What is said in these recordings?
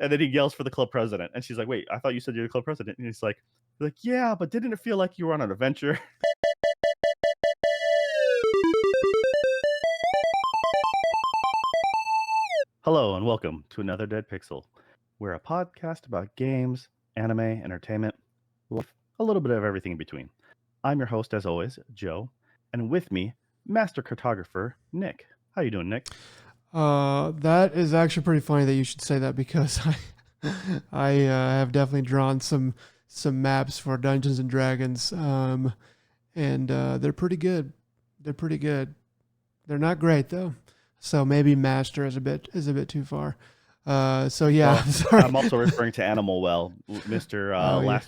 And then he yells for the club president, and she's like, "Wait, I thought you said you're the club president." And he's like, "Yeah, but didn't it feel like you were on an adventure?" Hello, and welcome to another Dead Pixel. We're a podcast about games, anime, entertainment, life, a little bit of everything in between. I'm your host, as always, Joe, and with me, Master Cartographer Nick. How you doing, Nick? That is actually pretty funny that you should say that because I have definitely drawn some maps for Dungeons and Dragons, and they're pretty good. They're pretty good. They're not great though, so maybe master is a bit too far. So yeah, Well, sorry. I'm also referring to Animal Well, Mister. Oh yeah.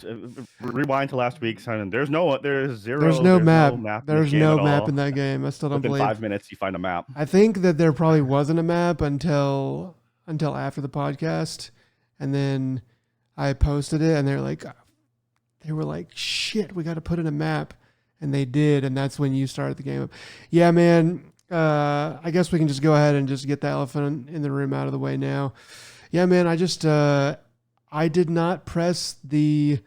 Rewind to last week's. And there's There's zero, no there's map. no map in this There's game no at map in all. that game. I still don't Within believe. 5 minutes, you find a map. I think that there probably wasn't a map until after the podcast, and then I posted it, and they were like, "Shit, we got to put in a map," and they did, and that's when you started the game up. Yeah, man. I guess we can just go ahead and just get the elephant in the room out of the way now. Yeah, man. I did not press the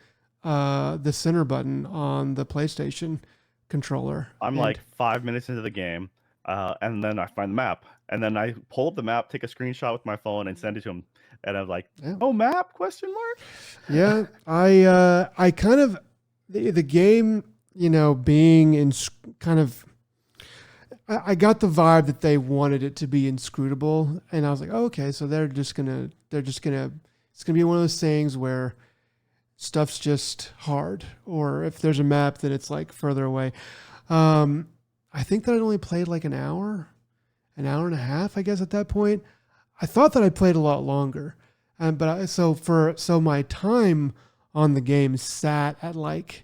center button on the PlayStation controller. I'm And like 5 minutes into the game, and then I find the map, and then I pull up the map, take a screenshot with my phone, and send it to him. And I'm like, yeah, "Oh, map? Question mark?" yeah, I kind of the game, being in kind of. I got the vibe that they wanted it to be inscrutable, and I was like, oh, okay, so it's gonna be one of those things where stuff's just hard, or if there's a map, then it's like further away. Um, I think that I only played like an hour and a half, I guess at that point. I thought that I played a lot longer, so my time on the game sat at like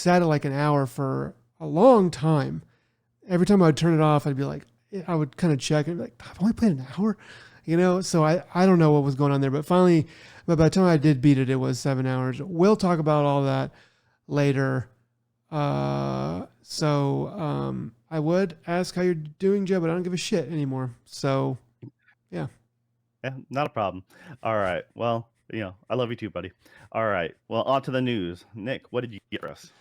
an hour for a long time. Every time I would turn it off, I'd be like, I would kind of check and be like, I've only played an hour, So I don't know what was going on there, but finally, by the time I did beat it, it was 7 hours. We'll talk about all that later. I would ask how you're doing, Joe, but I don't give a shit anymore. So, yeah. Yeah, not a problem. All right. Well, I love you too, buddy. All right. Well, on to the news. Nick, what did you get for us?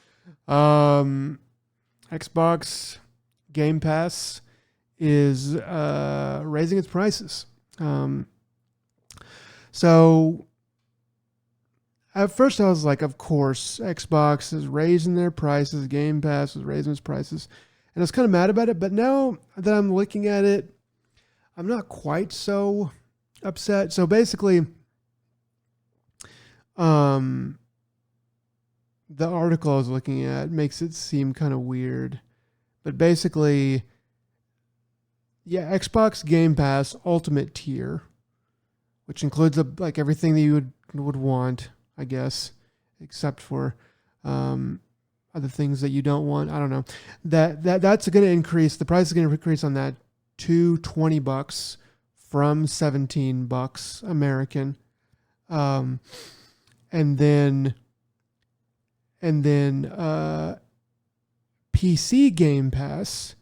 Xbox Game Pass is raising its prices. So at first I was like, of course, Xbox is raising their prices. Game Pass is raising its prices. And I was kind of mad about it. But now that I'm looking at it, I'm not quite so upset. So basically, the article I was looking at makes it seem kind of weird. But basically, yeah, Xbox Game Pass Ultimate tier, which includes like everything that you would want, I guess, except for other things that you don't want. I don't know. That's going to increase. The price is going to increase on that to $20 from $17 American, and then PC Game Pass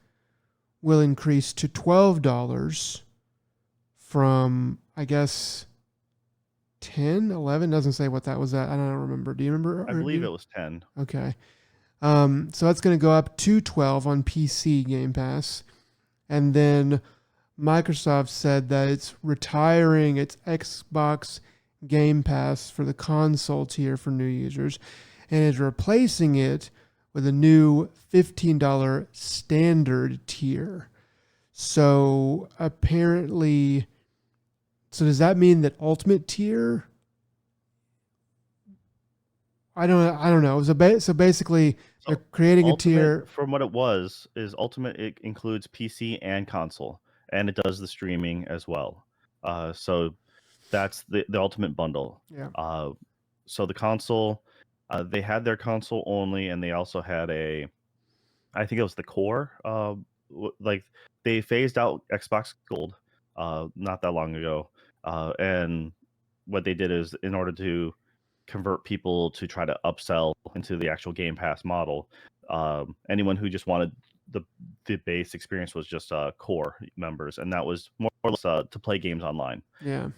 will increase to $12 from, I guess, 10, 11. Doesn't say what that was at. I don't remember. Do you remember? I believe it was 10. Okay. So that's going to go up to 12 on PC Game Pass. And then Microsoft said that it's retiring its Xbox Game Pass for the console tier for new users and is replacing it with a new $15 standard tier. So apparently, does that mean that Ultimate tier? I don't know. So basically, they're creating Ultimate, a tier. from what it was, is Ultimate. It includes PC and console, and it does the streaming as well. So that's the Ultimate bundle. Yeah. So the console, they had their console only, and they also had I think it was the core. Like they phased out Xbox Gold, not that long ago, and what they did is, in order to convert people to try to upsell into the actual Game Pass model, anyone who just wanted the base experience was just core members, and that was more or less to play games online. Yeah.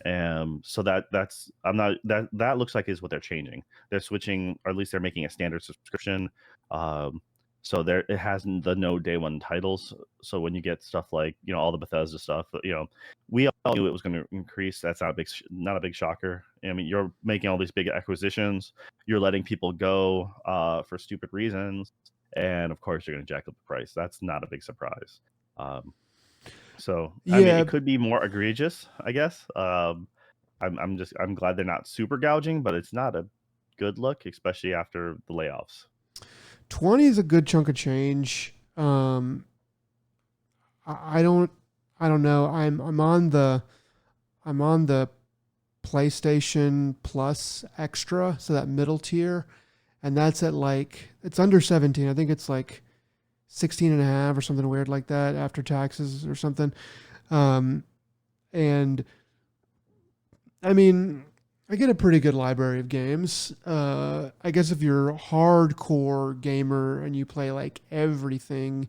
So that's I'm not that looks like is what they're changing. They're switching, or at least they're making a standard subscription. Um, so there it has the no day one titles. So when you get stuff like all the Bethesda stuff, we all knew it was going to increase. That's not a big shocker. I mean, you're making all these big acquisitions. You're letting people go for stupid reasons, and of course you're going to jack up the price. That's not a big surprise. Um, so I mean, Yeah. it could be more egregious, I guess. I'm glad they're not super gouging, but it's not a good look, especially after the layoffs. 20 is a good chunk of change. I don't know. I'm on the PlayStation Plus Extra, so that middle tier, and that's at like it's under 17. I think it's like 16 and a half or something weird like that after taxes or something. And I mean, I get a pretty good library of games. I guess if you're a hardcore gamer and you play like everything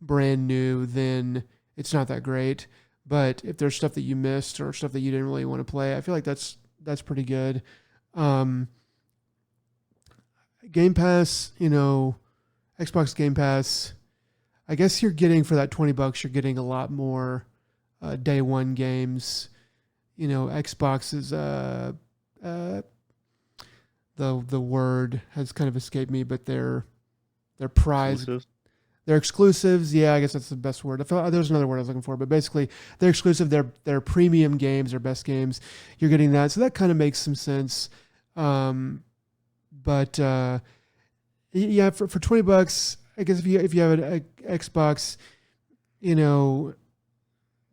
brand new, then it's not that great. But if there's stuff that you missed or stuff that you didn't really want to play, I feel like that's pretty good. Um, Game Pass, Xbox Game Pass. I guess you're getting for that $20, you're getting a lot more day one games. Xbox is the word has kind of escaped me, but they're prize. Exclusives. They're exclusives. Yeah, I guess that's the best word. I feel there's another word I was looking for, but basically they're exclusive. They're premium games. They're best games. You're getting that, so that kind of makes some sense. But yeah, for $20, I guess if you have an Xbox,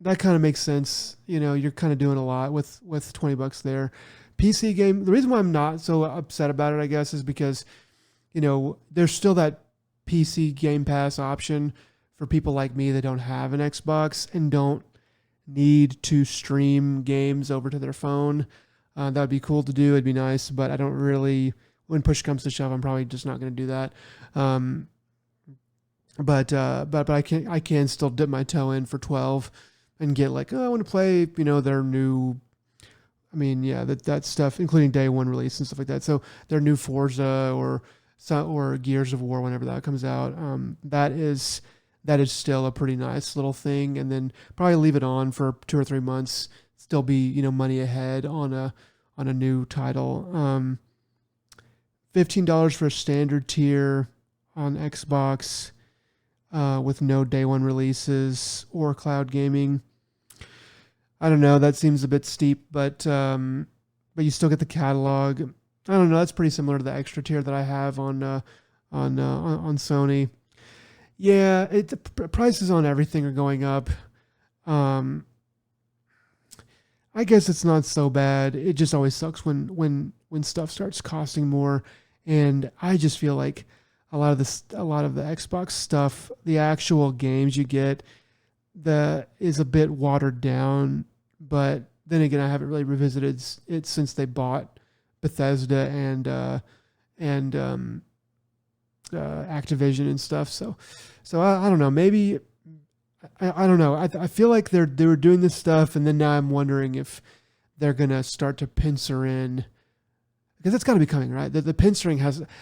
that kind of makes sense. You're kind of doing a lot with $20 there. PC game. The reason why I'm not so upset about it, I guess, is because there's still that PC Game Pass option for people like me that don't have an Xbox and don't need to stream games over to their phone. That would be cool to do. It'd be nice, but I don't really. When push comes to shove, I'm probably just not going to do that. But I can still dip my toe in for 12 and get like, I want to play their new. I mean, yeah, that stuff, including day one release and stuff like that. So their new Forza or Gears of War, whenever that comes out, that is still a pretty nice little thing. And then probably leave it on for 2 or 3 months, still be money ahead on a new title. $15 for a standard tier on Xbox with no day one releases or cloud gaming. I don't know. That seems a bit steep, but you still get the catalog. I don't know. That's pretty similar to the extra tier that I have on Sony. Yeah, the prices on everything are going up. I guess it's not so bad. It just always sucks when stuff starts costing more, and I just feel like a lot of the Xbox stuff, the actual games you get, is a bit watered down. But then again, I haven't really revisited it since they bought Bethesda and Activision and stuff. So I don't know. Maybe I don't know. I feel like they were doing this stuff, and then now I'm wondering if they're gonna start to pincer in, because it's got to be coming, right? The pincering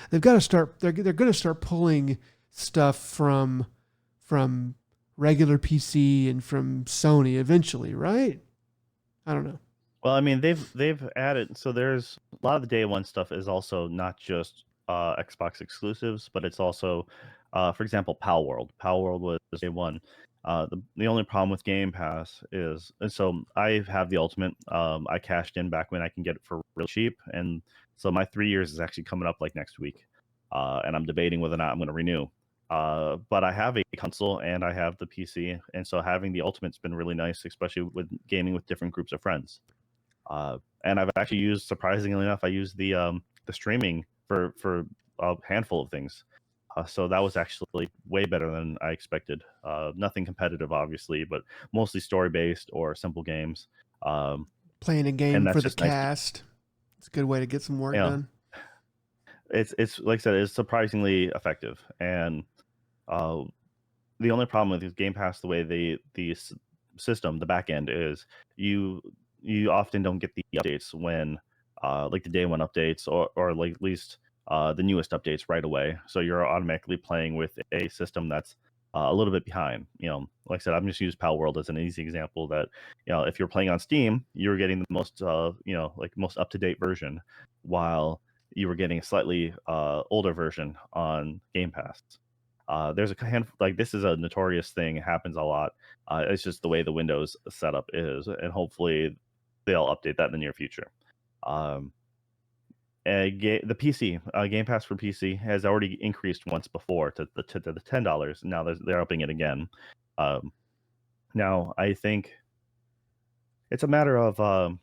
they've got to start. They're going to start pulling stuff from regular PC and from Sony eventually, right? I don't know. Well, I mean, they've added, so there's a lot of the day one stuff is also not just Xbox exclusives, but it's also, for example, Pal World. Pal World was day one. The only problem with Game Pass is, and so I have the Ultimate. I cashed in back when I can get it for real cheap, and so my 3 years is actually coming up like next week, and I'm debating whether or not I'm going to renew. But I have a console and I have the PC, and so having the Ultimate's been really nice, especially with gaming with different groups of friends. And I've actually used, surprisingly enough, I used the streaming for a handful of things. So that was actually way better than I expected. Nothing competitive, obviously, but mostly story based or simple games. Playing a And game that's for the just nice. cast. It's a good way to get some work You know, done. it's like I said, it's surprisingly effective, and uh, the only problem with Game Pass, the way system, the back end is, you you often don't get the updates when like the day one updates, or like at least the newest updates right away. So you're automatically playing with a system that's a little bit behind. Like I said, I'm just use Pal World as an easy example. That if you're playing on Steam, you're getting the most like most up to date version, while you were getting a slightly older version on Game Pass. There's a handful, like this is a notorious thing. It happens a lot. It's just the way the Windows setup is, and hopefully they'll update that in the near future. Um, the PC Game Pass for PC has already increased once before to the $10. Now they're upping it again. Now I think it's a matter of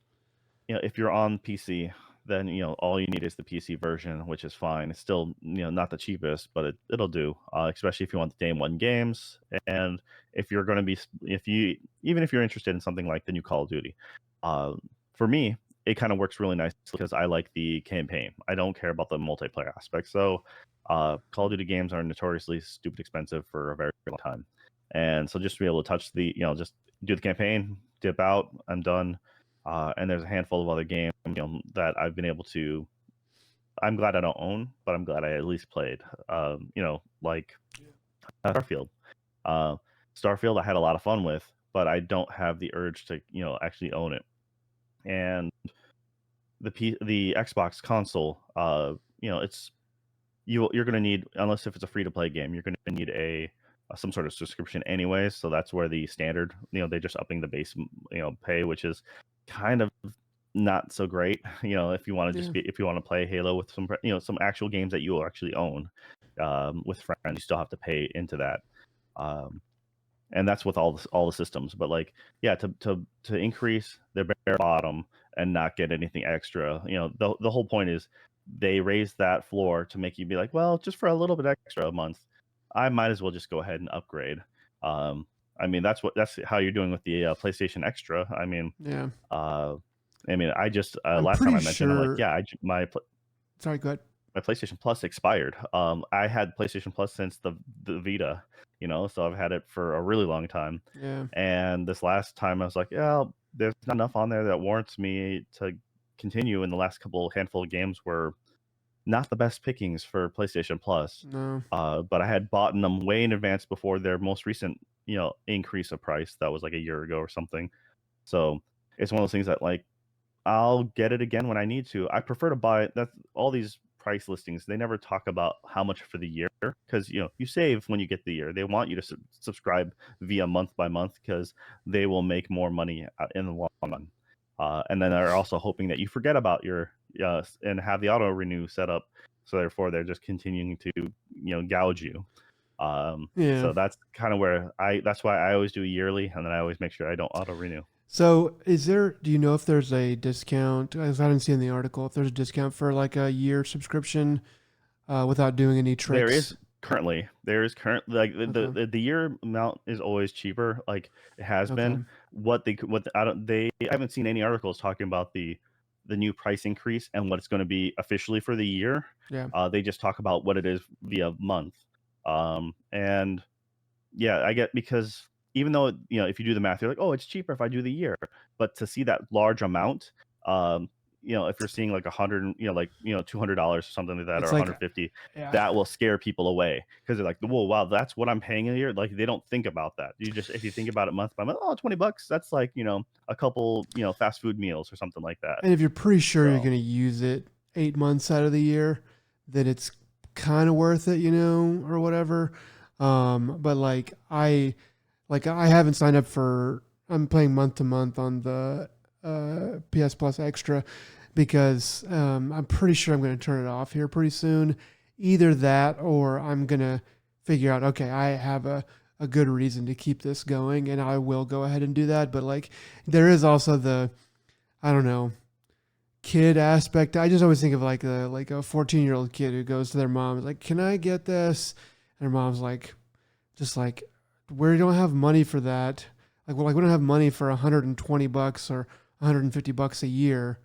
if you're on PC, then all you need is the PC version, which is fine. It's still not the cheapest, but it'll do. Especially if you want the day one games, and if you're going to be even if you're interested in something like the new Call of Duty. For me, it kind of works really nice because I like the campaign. I don't care about the multiplayer aspect. So Call of Duty games are notoriously stupid expensive for a very long time, and so just to be able to touch just do the campaign, dip out, I'm done. And there's a handful of other games that I've been able to. I'm glad I don't own, but I'm glad I at least played. Like Starfield. Starfield, I had a lot of fun with, but I don't have the urge to actually own it. And the Xbox console, it's you're going to need, unless if it's a free to play game, you're going to need some sort of subscription anyways. So that's where the standard, they're just upping the base pay, which is kind of not so great. If you want to if you want to play Halo with some some actual games that you will actually own with friends, you still have to pay into that. And that's with all the systems. But like, yeah, to increase their bare bottom and not get anything extra, the whole point is they raise that floor to make you be like, well, just for a little bit extra a month, I might as well just go ahead and upgrade. I mean, that's how you're doing with the PlayStation Extra. I mean, yeah. I just I'm last pretty time I mentioned, I'm like, sure. yeah, Sorry, go ahead. my PlayStation Plus expired. I had PlayStation Plus since the Vita, so I've had it for a really long time. Yeah. And this last time I was like, yeah, there's not enough on there that warrants me to continue. And the last handful of games were not the best pickings for PlayStation Plus. No. But I had bought them way in advance before their most recent, increase of price. That was like a year ago or something. So it's one of those things that like, I'll get it again when I need to. I prefer to buy it. That's all these price listings. They never talk about how much for the year, because you save when you get the year. They want you to subscribe via month by month because they will make more money in the long run. And then they're also hoping that you forget about your and have the auto renew set up. So therefore, they're just continuing to gouge you. Yeah. So that's kind of where that's why I always do yearly, and then I always make sure I don't auto renew. So, do you know if there's a discount? As I didn't see in the article, if there's a discount for like a year subscription without doing any tricks? There is currently like Okay. the year amount is always cheaper, like it has Okay. been. I haven't seen any articles talking about the new price increase and what it's going to be officially for the year. Yeah. They just talk about what it is via month. And yeah, I get, because even though if you do the math, you're like, oh, it's cheaper if I do the year. But to see that large amount, um, if you're seeing like 100, like $200 or something like that, or It's like, 150, yeah. that will scare people away, because they're like, whoa, wow, that's what I'm paying a year. Like they don't think about that. If you think about it month by month, oh, $20, that's like a couple fast food meals or something like that. And if you're pretty sure you're So going to use it 8 months out of the year, then it's kind of worth it, or whatever. But I haven't signed up for. I'm playing month to month on the PS Plus Extra because I'm pretty sure I'm going to turn it off here pretty soon. Either that, or I'm going to figure out, okay, I have a good reason to keep this going, and I will go ahead and do that. But like, there is also I don't know, kid aspect. I just always think of like a 14-year-old kid who goes to their mom, is like, "Can I get this?" And her mom's like, just like, "We don't have money for that. We don't have money for $120 or $150 a year,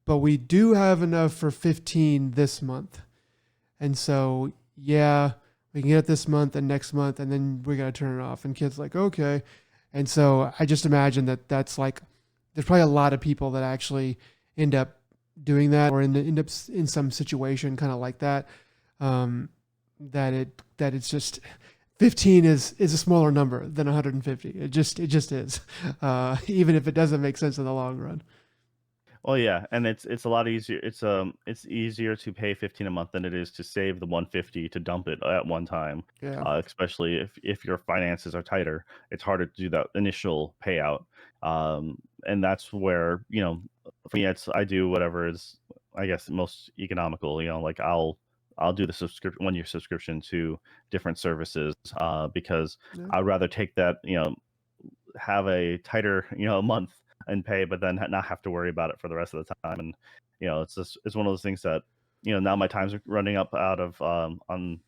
but we do have enough for 15 this month." And so, yeah, We can get it this month and next month, and then we got to turn it off. And kids like, okay. And so I just imagine that that's like, there's probably a lot of people that actually end up doing that or end up in some situation kind of like that. That it's just 15 is a smaller number than 150. It just is, even if it doesn't make sense in the long run. Well, yeah, and it's a lot easier. It's easier to pay 15 a month than it is to save the 150 to dump it at one time. Yeah. Especially if your finances are tighter, it's harder to do that initial payout. And that's where, for me, I do whatever is, I guess, most economical. Like I'll do the 1 year subscription to different services, because Yeah. I'd rather take that, have a tighter, month and pay, but then not have to worry about it for the rest of the time. And it's one of those things that, now my time's running up out of on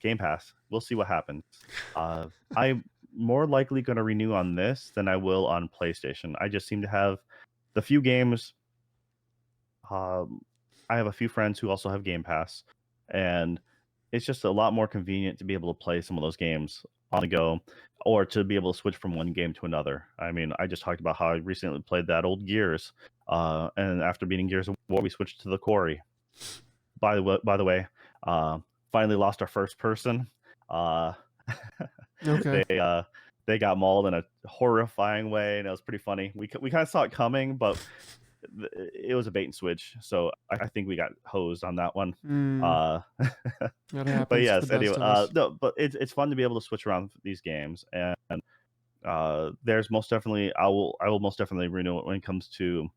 Game Pass. We'll see what happens. I'm more likely going to renew on this than I will on PlayStation. I just seem to have the few games. I have a few friends who also have Game Pass, and it's just a lot more convenient to be able to play some of those games on the go, or to be able to switch from one game to another. I mean, I just talked about how I recently played that old Gears, and after beating Gears of War, we switched to the Quarry. By the way, finally lost our first person. Uh, Okay. they got mauled in a horrifying way, and it was pretty funny. We kind of saw it coming, but it was a bait and switch, so I think we got hosed on that one. Mm, Uh, that but happens to the yes, best anyway, of us. no, but it's fun to be able to switch around these games, and there's most definitely I will most definitely renew it when it comes to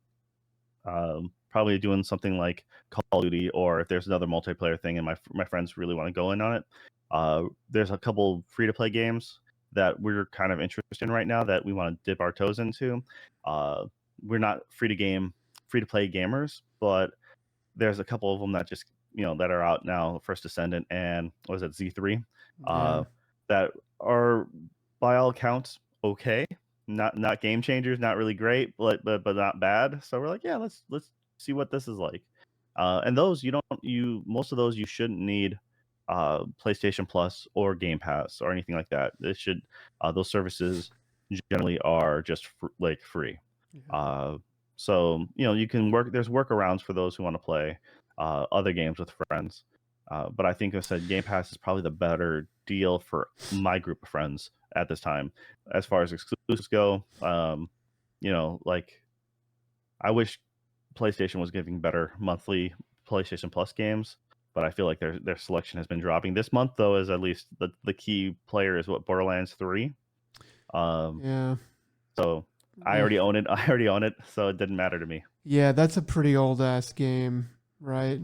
probably doing something like Call of Duty, or if there's another multiplayer thing and my friends really want to go in on it. There's a couple free to play games that we're kind of interested in right now that we want to dip our toes into. We're not free to play gamers, but there's a couple of them that just that are out now. First Descendant and what was it, Z3, Yeah. that are by all accounts okay. Not game changers, not really great, but not bad. So we're like, yeah, let's see what this is like. And those you most of those you shouldn't need PlayStation Plus or Game Pass or anything like that. It should those services generally are just like free. Yeah. Uh, so you can there's workarounds for those who want to play other games with friends. But I think I said Game Pass is probably the better deal for my group of friends at this time. As far as exclusives go, like I wish PlayStation was giving better monthly PlayStation Plus games, but I feel like their selection has been dropping. This month though is at least the key player is what, Borderlands 3. Um, Yeah. so I Eh, already own it. I already own it, so it didn't matter to me. Yeah, that's a pretty old ass game, right?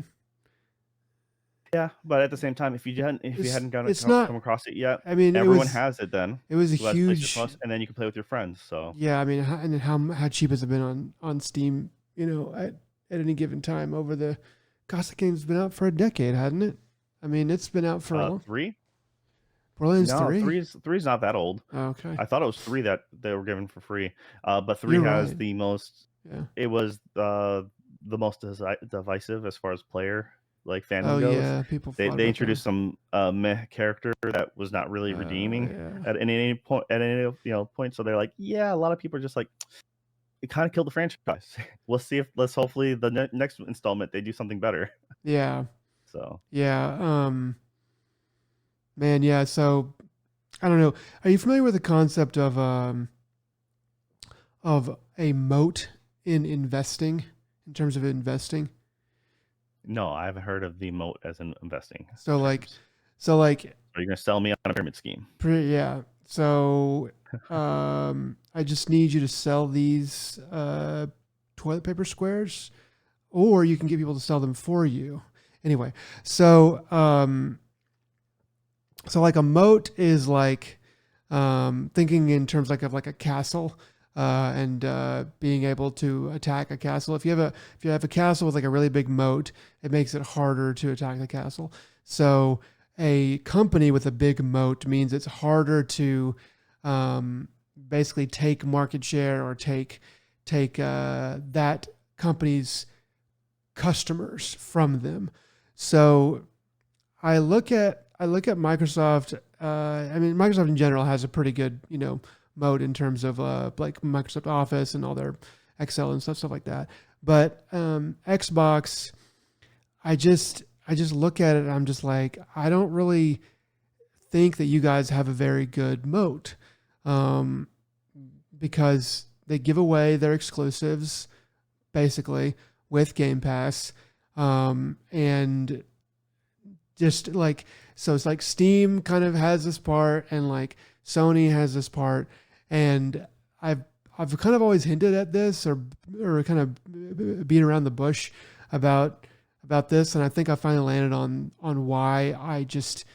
Yeah, but at the same time, if you It's hadn't it's come not. across it yet, I mean, everyone has it then, it was a who has PlayStation huge. Plus, and then you can play with your friends. So Yeah, I mean, and how cheap has it been on Steam? At any given time over the. Gosh, the game's been out for a decade, hadn't it? I mean, it's been out for a long. 3? Borderlands No, 3. three's not that old. Oh, okay, I thought it was 3 that they were given for free. But 3 you're has right. the most. Yeah. It was the most divisive as far as player like Oh fandom goes. yeah, people fought They about that. introduced some meh character that was not really Oh redeeming yeah. at any point point. So they're like, yeah, a lot of people are just like, it kind of killed the franchise. Let's hopefully the next installment they do something better. Yeah. So Yeah. Man. Yeah. So I don't know. Are you familiar with the concept of a moat in investing, in terms of investing? no, I haven't heard of the moat as in investing So like, terms. so like, Are you gonna sell me on a pyramid scheme? yeah. So I just need you to sell these toilet paper squares, or you can get people to sell them for you. Anyway, so so like a moat is like thinking in terms like of like a castle, and being able to attack a castle. If you have a castle with like a really big moat, it makes it harder to attack the castle. So a company with a big moat means it's harder to basically take market share or take that company's customers from them. So I look at I look at Microsoft. I mean, Microsoft in general has a pretty good, mode in terms of like Microsoft Office and all their Excel and stuff like that. But Xbox, I just look at it and I'm just like, I don't really think that you guys have a very good moat, um, because they give away their exclusives basically with Game Pass, and just like, so it's like Steam kind of has this part and like Sony has this part, and I've I've kind of always hinted at this, or kind of beat around the bush about this, and I think I finally landed on why I just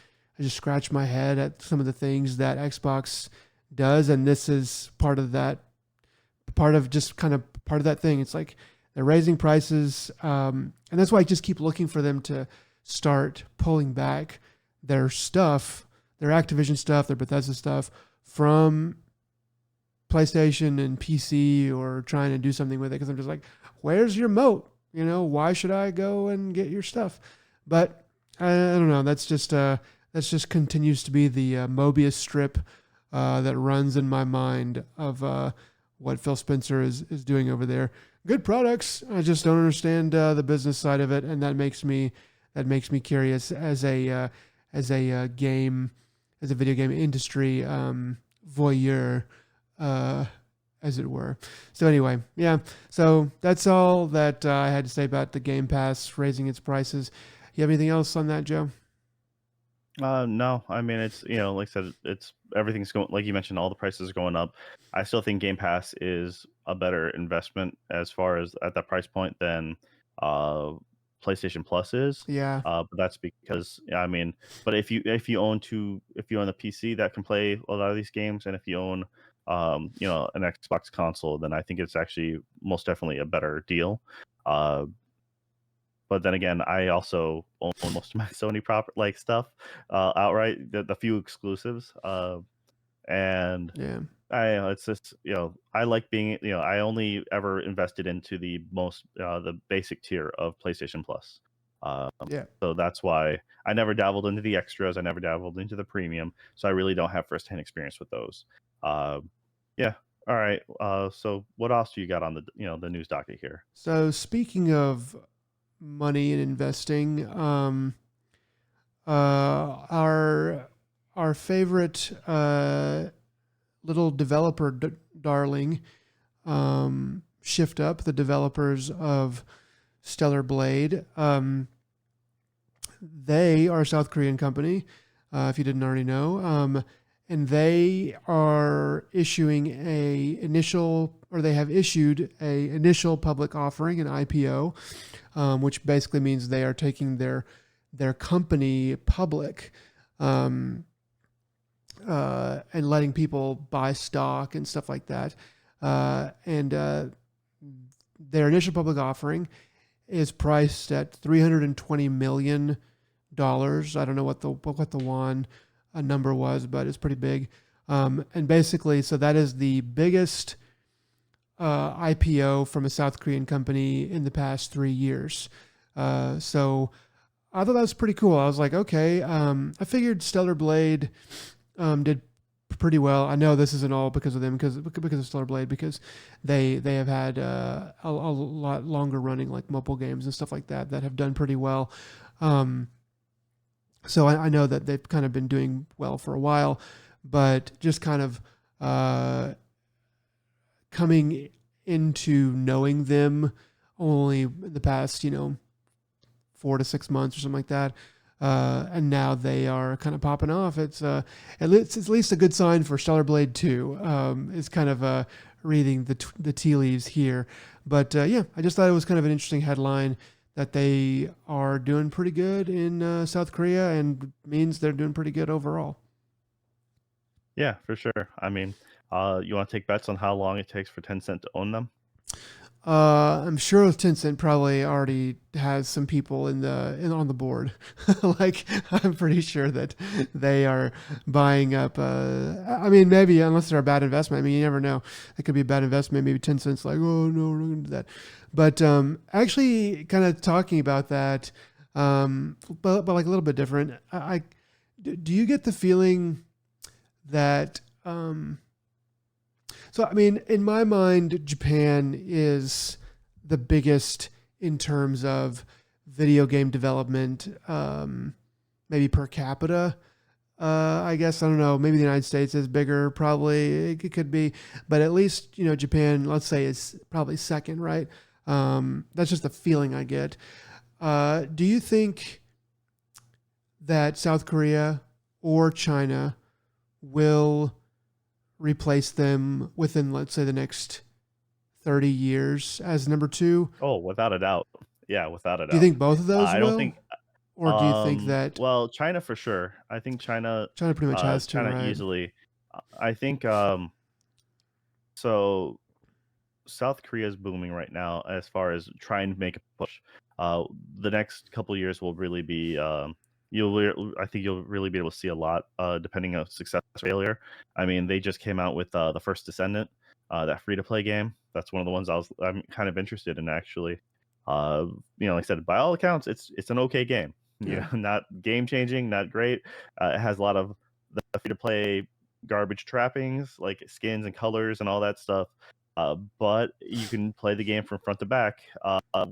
scratch my head at some of the things that Xbox does, and this is part of that, part of that thing. It's like they're raising prices, and that's why I just keep looking for them to start pulling back their stuff, their Activision stuff, their Bethesda stuff from PlayStation and PC, or trying to do something with it. Because I'm just like, where's your moat? Why should I go and get your stuff? But I don't know. That's just continues to be the Mobius strip that runs in my mind of what Phil Spencer is doing over there. Good products. I just don't understand the business side of it, and that makes me curious as a video game industry voyeur, as it were. So anyway, yeah. So that's all that I had to say about the Game Pass raising its prices. You have anything else on that, Joe? No, I mean it's like I said, it's everything's going like you mentioned, all the prices are going up. I still think Game Pass is a better investment as far as at that price point than uh PlayStation Plus is. Yeah, But that's because yeah, I mean, but if you own a PC that can play a lot of these games, and if you own an Xbox console, then I think it's actually most definitely a better deal. Uh, but then again, I also own most of my Sony proper like stuff outright. The few exclusives, and yeah, it's just I like being I only ever invested into the basic tier of PlayStation Plus. Um, yeah. so that's why I never dabbled into the extras. I never dabbled into the premium. So I really don't have firsthand experience with those. Um, yeah. All right. So what else do you got on the news docket here? So speaking of money and investing, our favorite little developer darling, Shift Up, the developers of Stellar Blade. They are a South Korean company, if you didn't already know, and they are issuing they have issued a initial public offering, an IPO, which basically means they are taking their company public, and letting people buy stock and stuff like that. And their initial public offering is priced at $320 million. I don't know what the won number was, but it's pretty big. And basically, so that is the biggest IPO from a South Korean company in the past 3 years. So I thought that was pretty cool. I was like, okay, I figured Stellar Blade did pretty well. I know this isn't all because of them, because of Stellar Blade, because they have had a lot longer running like mobile games and stuff like that have done pretty well. So I know that they've kind of been doing well for a while, but just kind of coming into knowing them only in the past 4 to 6 months or something like that. And now they are kind of popping off. It's at least a good sign for Stellar Blade 2. Is kind of reading the tea leaves here. But yeah, I just thought it was kind of an interesting headline that they are doing pretty good in South Korea, and means they're doing pretty good overall. Yeah, for sure. I mean, you want to take bets on how long it takes for Tencent to own them? I'm sure Tencent probably already has some people on the board. Like, I'm pretty sure that they are buying up. I mean, maybe unless they're a bad investment. I mean, you never know. It could be a bad investment. Maybe Tencent's like, oh no, we're not going to do that. But actually, kind of talking about that, but like a little bit different. do you get the feeling that so I mean, in my mind, Japan is the biggest in terms of video game development, maybe per capita. I guess I don't know. Maybe the United States is bigger. Probably it could be, but at least Japan. Let's say is probably second, right? That's just the feeling I get. Do you think that South Korea or China will replace them within, let's say, the next 30 years as number two? Oh, without a doubt. Yeah, without a Do you doubt. think both of those I don't will? think Or do you think that well, China for sure. I think China pretty much has to, China right? easily. I think so South Korea is booming right now as far as trying to make a push. Uh, the next couple years will really be I think you'll really be able to see a lot depending on success or failure. I mean, they just came out with the First Descendant, that free to play game. That's one of the ones I'm kind of interested in actually. Like I said, by all accounts, it's an okay game. Yeah. Not game changing, not great. It has a lot of the free to play garbage trappings like skins and colors and all that stuff, but you can play the game from front to back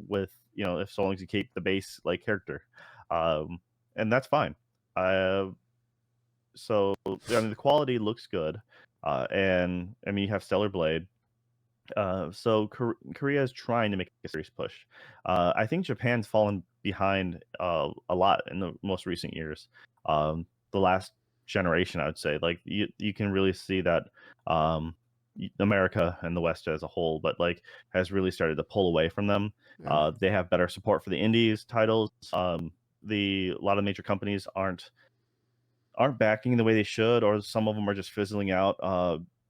with if so long as you keep the base like character, um, and that's fine. Uh, so I mean the quality looks good, and I mean you have Stellar Blade. So Korea is trying to make a serious push. I think Japan's fallen behind a lot in the most recent years. The last generation, I would say, like you can really see that America and the West as a whole, but like has really started to pull away from them. Yeah. They have better support for the indies titles. The a lot of major companies aren't backing the way they should, or some of them are just fizzling out.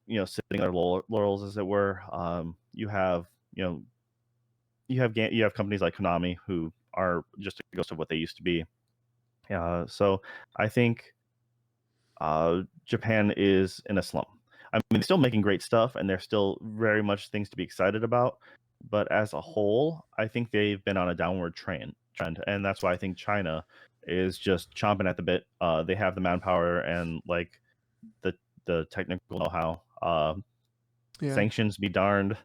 Sitting on their laurels, as it were. You have companies like Konami who are just a ghost of what they used to be. So I think Japan is in a slump. I mean, they're still making great stuff, and there's still very much things to be excited about. But as a whole, I think they've been on a downward trend, and that's why I think China is just chomping at the bit. They have the manpower and like the the technical know-how. Yeah. Sanctions be darned.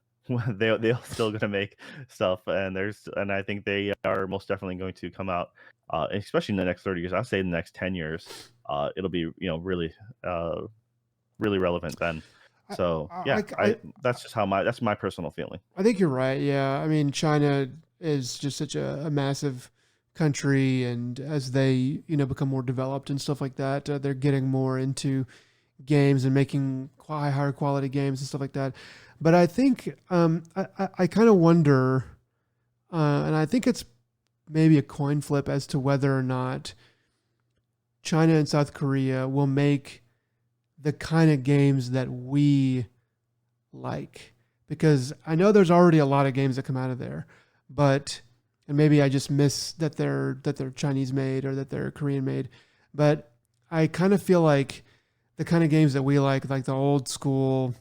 They're still going to make stuff, and I think they are most definitely going to come out, especially in the next 30 years. I'd say in the next 10 years, it'll be uh, really relevant then. I, So I, yeah, I, that's just that's my personal feeling. I think you're right. Yeah. I mean, China is just such a massive country. And as they, become more developed and stuff like that, they're getting more into games and making higher quality games and stuff like that. But I think I kind of wonder, and I think it's maybe a coin flip as to whether or not China and South Korea will make the kind of games that we like. Because I know there's already a lot of games that come out of there, but and maybe I just miss that they're Chinese made or that they're Korean made, but I kind of feel like the kind of games that we like the old school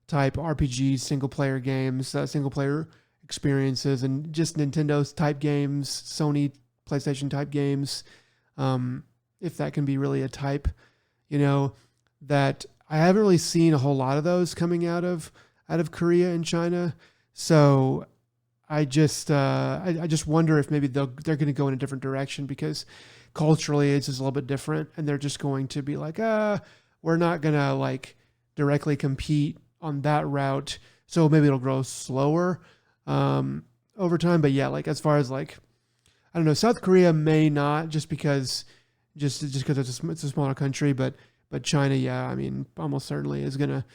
type RPG single player games, single player experiences, and just Nintendo's type games, Sony PlayStation type games, if that can be really a type, you know, that I haven't really seen a whole lot of those coming out of Korea and China. So I just wonder if maybe they're going to go in a different direction because culturally it's just a little bit different, and they're just going to be like, we're not going to like directly compete on that route. So maybe it'll grow slower over time. But yeah, like as far as like I don't know, South Korea may not just because it's a smaller country, but China, yeah, I mean, almost certainly is gonna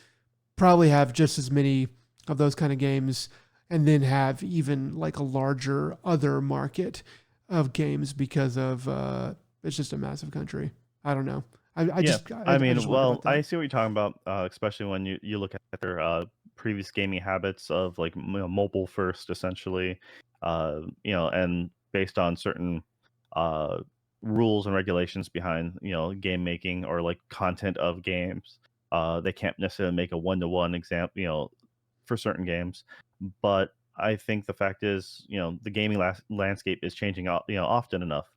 probably have just as many of those kind of games, and then have even like a larger other market of games because of it's just a massive country. I don't know. Yeah, I I just mean, wonder about well, that. I see what you're talking about, especially when you look at their previous gaming habits of like mobile first, essentially, and based on certain uh, rules and regulations behind game making or like content of games, they can't necessarily make a one-to-one example, for certain games. But I think the fact is, the gaming landscape is changing, often enough.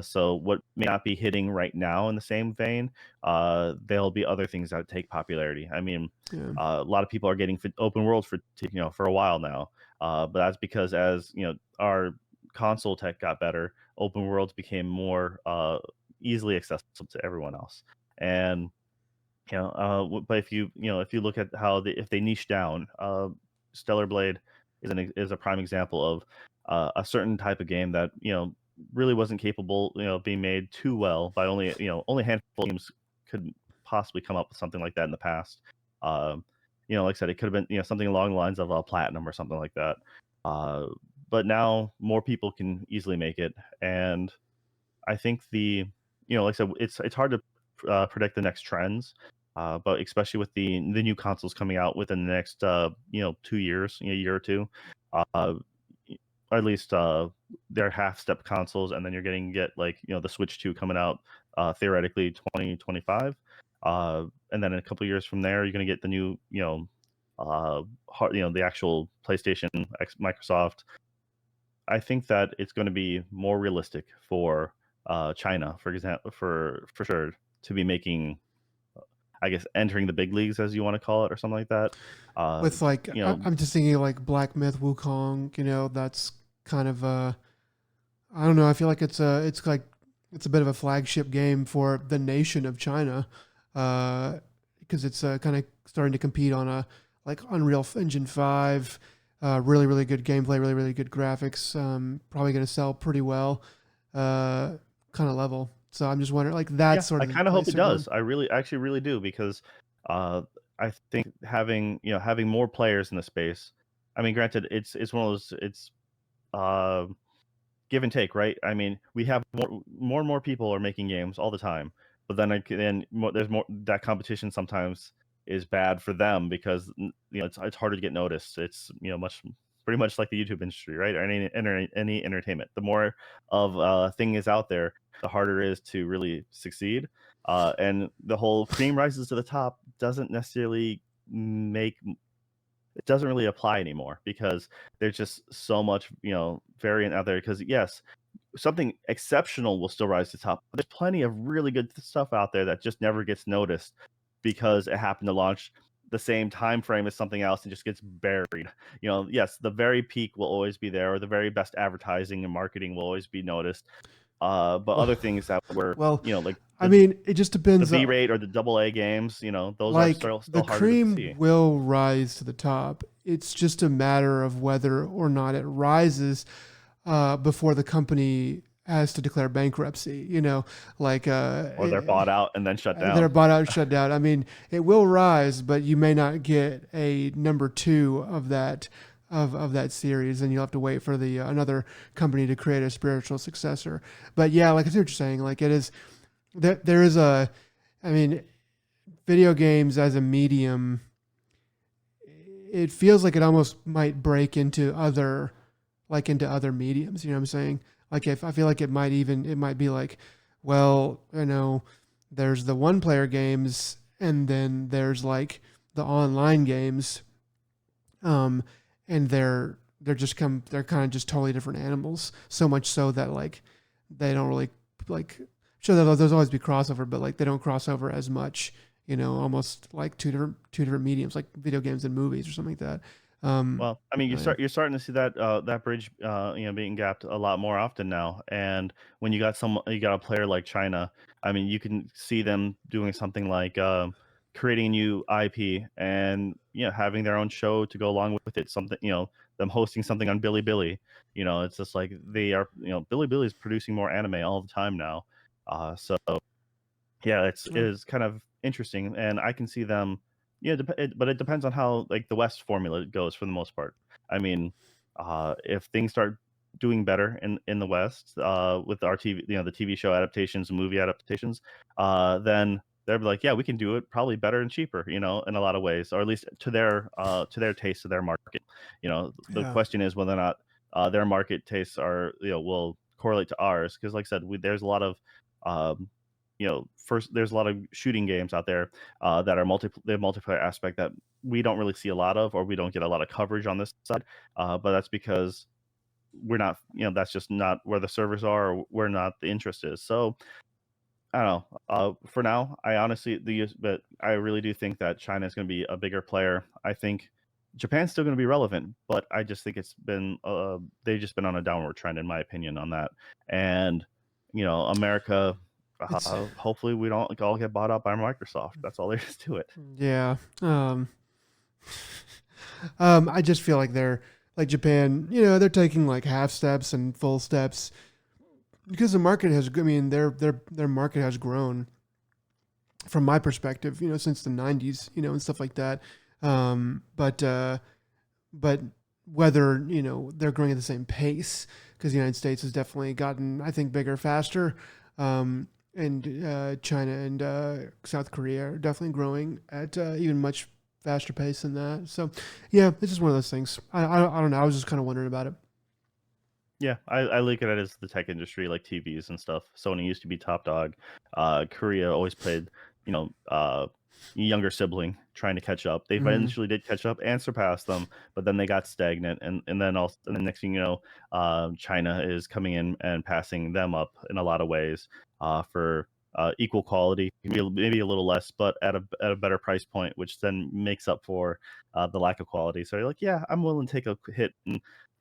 So what may not be hitting right now in the same vein, there'll be other things that take popularity. I mean, Yeah. a lot of people are getting open world for a while now, but that's because as our console tech got better, open worlds became more easily accessible to everyone else. And but if you look at how if they niche down, Stellar Blade is a prime example of a certain type of game that really wasn't capable of being made too well by only a handful of games could possibly come up with something like that in the past. Um, like I said, it could have been something along the lines of Platinum or something like that. Uh, but now more people can easily make it, and I think like I said, it's hard to predict the next trends, but especially with the new consoles coming out within the next 2 years, a year or two, uh, or at least they're half step consoles, and then you're get like the Switch 2 coming out theoretically 2025, and then in a couple years from there, you're going to get the new the actual PlayStation Microsoft. I think that it's going to be more realistic for China, for example, for sure, to be making, I guess, entering the big leagues, as you want to call it, or something like that. Uh, With like, you know, I'm just thinking like Black Myth Wukong. That's kind of I don't know. I feel like it's like it's a bit of a flagship game for the nation of China, because it's kind of starting to compete on a like Unreal Engine 5. Really, really good gameplay, really, really good graphics. Probably going to sell pretty well, kind of level. So I'm just wondering, like that's yeah, sort I of the kind of hope place it they're going. does. Actually, really do, because I think having more players in the space. I mean, granted, it's one of those uh, give and take, right? I mean, we have more and more people are making games all the time, but there's more that competition sometimes is bad for them because it's harder to get noticed. It's much pretty much like the YouTube industry, right? Or any entertainment. The more of a thing is out there, the harder it is to really succeed. And the whole cream rises to the top doesn't necessarily make it doesn't really apply anymore because there's just so much variant out there. Because yes, something exceptional will still rise to the top, but there's plenty of really good stuff out there that just never gets noticed because it happened to launch the same time frame as something else and just gets buried. Yes, the very peak will always be there, or the very best advertising and marketing will always be noticed. But Well, other things that were well, like I mean, it just the depends. B rate or the double A games, those are Like still the harder to cream see. will rise to the top. It's just a matter of whether or not it rises before the company has to declare bankruptcy. Like Or they're bought out and then shut they're down. bought out, shut down. I mean, it will rise, but you may not get a number two of that of that series, and you'll have to wait for the another company to create a spiritual successor. But yeah, like I see what you're saying. Like it is there is a, I mean, video games as a medium, it feels like it almost might break into other, like into other mediums. You know what I'm saying? Like if I feel like it might be like, well, there's the one player games and then there's like the online games, um, and they're kind of just totally different animals. So much so that like they don't really like. Sure, there's always be crossover, but like they don't cross over as much. Almost like two different mediums, like video games and movies or something like that. Well, I mean, Yeah. you're starting to see that bridge, being gapped a lot more often now. And when you got a player like China, I mean, you can see them doing something like creating a new IP and having their own show to go along with it. Something them hosting something on Bilibili. It's just like they are. Bilibili is producing more anime all the time now. So yeah, it Yeah. is kind of interesting, and I can see them. Yeah, but it depends on how like the West formula goes for the most part. I mean, if things start doing better in the West with our TV, the TV show adaptations and movie adaptations, then they'll be like, yeah, we can do it probably better and cheaper, in a lot of ways, or at least to their taste, to their market. The Yeah. question is whether or not their market tastes are will correlate to ours, because like I said, there's a lot of um, first there's a lot of shooting games out there that are the multiplayer aspect that we don't really see a lot of, or we don't get a lot of coverage on this side. But that's because we're not, that's just not where the servers are, or where not the interest is. So I don't know. For now, I honestly but I really do think that China is going to be a bigger player. I think Japan's still going to be relevant, but I just think it's been they've just been on a downward trend, in my opinion, on that. And America, It's hopefully we don't all get bought up by Microsoft. That's all there is to it. yeah. I just feel like they're like Japan. They're taking like half steps and full steps because the market has. I mean, their market has grown from my perspective. Since the '90s. And stuff like that. But whether they're growing at the same pace because the United States has definitely gotten, I think, bigger faster. And China and South Korea are definitely growing at even much faster pace than that. So, yeah, it's just one of those things. I don't know. I was just kind of wondering about it. Yeah, I look at it as the tech industry, like TVs and stuff. Sony used to be top dog. Korea always played, you know, uh, younger sibling trying to catch up. They Mm, eventually did catch up and surpass them, but then they got stagnant, and then also, and the next thing you know, China is coming in and passing them up in a lot of ways for equal quality, maybe a little less, but at a better price point, which then makes up for the lack of quality. So you're like, yeah, I'm willing to take a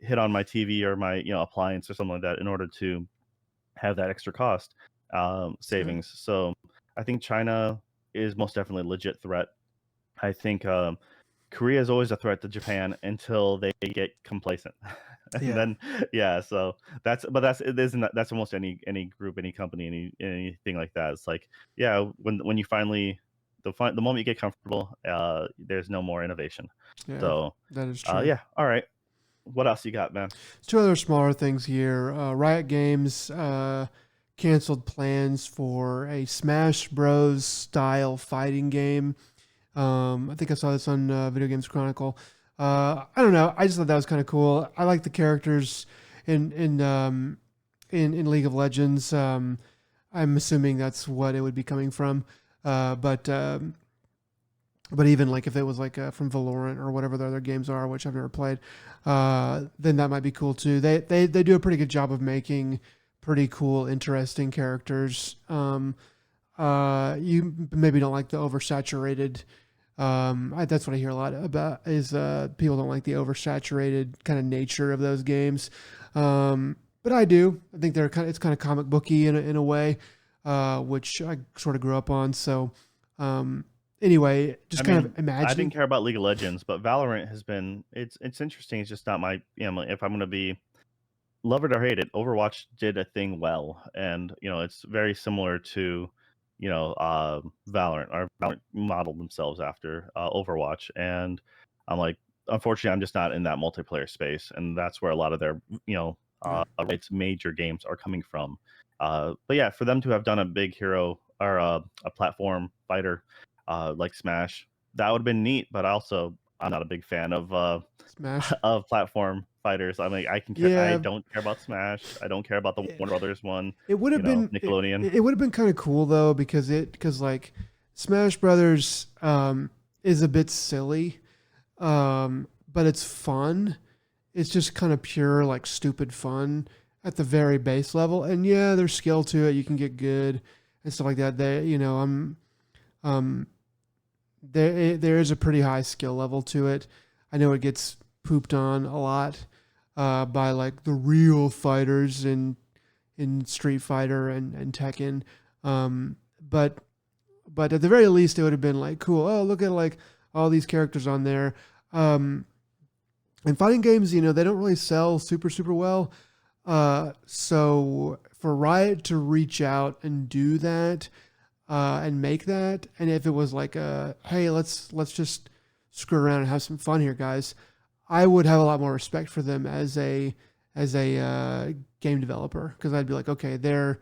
hit on my TV or my appliance or something like that in order to have that extra cost so, savings. So I think China is most definitely a legit threat. I think Korea is always a threat to Japan until they get complacent, and yeah. then yeah. So that's almost any group, any company, anything like that. It's like yeah, when you finally the moment you get comfortable, there's no more innovation. Yeah, So that is true. yeah, all right. What else you got, man? Two other smaller things here. Riot Games canceled plans for a Smash Bros. Style fighting game. I think I saw this on Video Games Chronicle. I don't know. I just thought that was kind of cool. I like the characters in League of Legends. I'm assuming that's what it would be coming from. But even like if it was like from Valorant or whatever the other games are, which I've never played, then that might be cool too. They do a pretty good job of making pretty cool, interesting characters. You maybe don't like the oversaturated. That's what I hear a lot about is people don't like the oversaturated kind of nature of those games. But I do. I think it's kind of comic booky in a way, which I sort of grew up on. So um, anyway, I just kind mean, of I didn't imagining. care about League of Legends, but Valorant has been it's interesting. It's just not my if I'm gonna be love it or hate it, Overwatch did a thing well, and it's very similar to Valorant. Or Valorant modeled themselves after Overwatch, and I'm like, unfortunately, I'm just not in that multiplayer space, and that's where a lot of their Yeah, its major games are coming from. But yeah, for them to have done a big hero or a platform fighter like Smash, that would have been neat. But also, I'm not a big fan of Smash. of platform fighters. I mean, I Yeah, don't care about Smash. I don't care about the it, Warner Brothers one. it would have been Nickelodeon. it would have been kind of cool though because like Smash Brothers is a bit silly, but it's fun. It's just kind of pure like stupid fun at the very base level. And yeah, there's skill to it. You can get good and stuff like that. Um there is a pretty high skill level to it. I know it gets pooped on a lot by like the real fighters in Street Fighter and Tekken. But at the very least, it would have been like cool. Oh, look at like all these characters on there. Um, and fighting games, they don't really sell super well. So for Riot to reach out and do that and make that, and if it was like hey, let's just screw around and have some fun here, guys, I would have a lot more respect for them as a game developer because I'd be like, okay, they're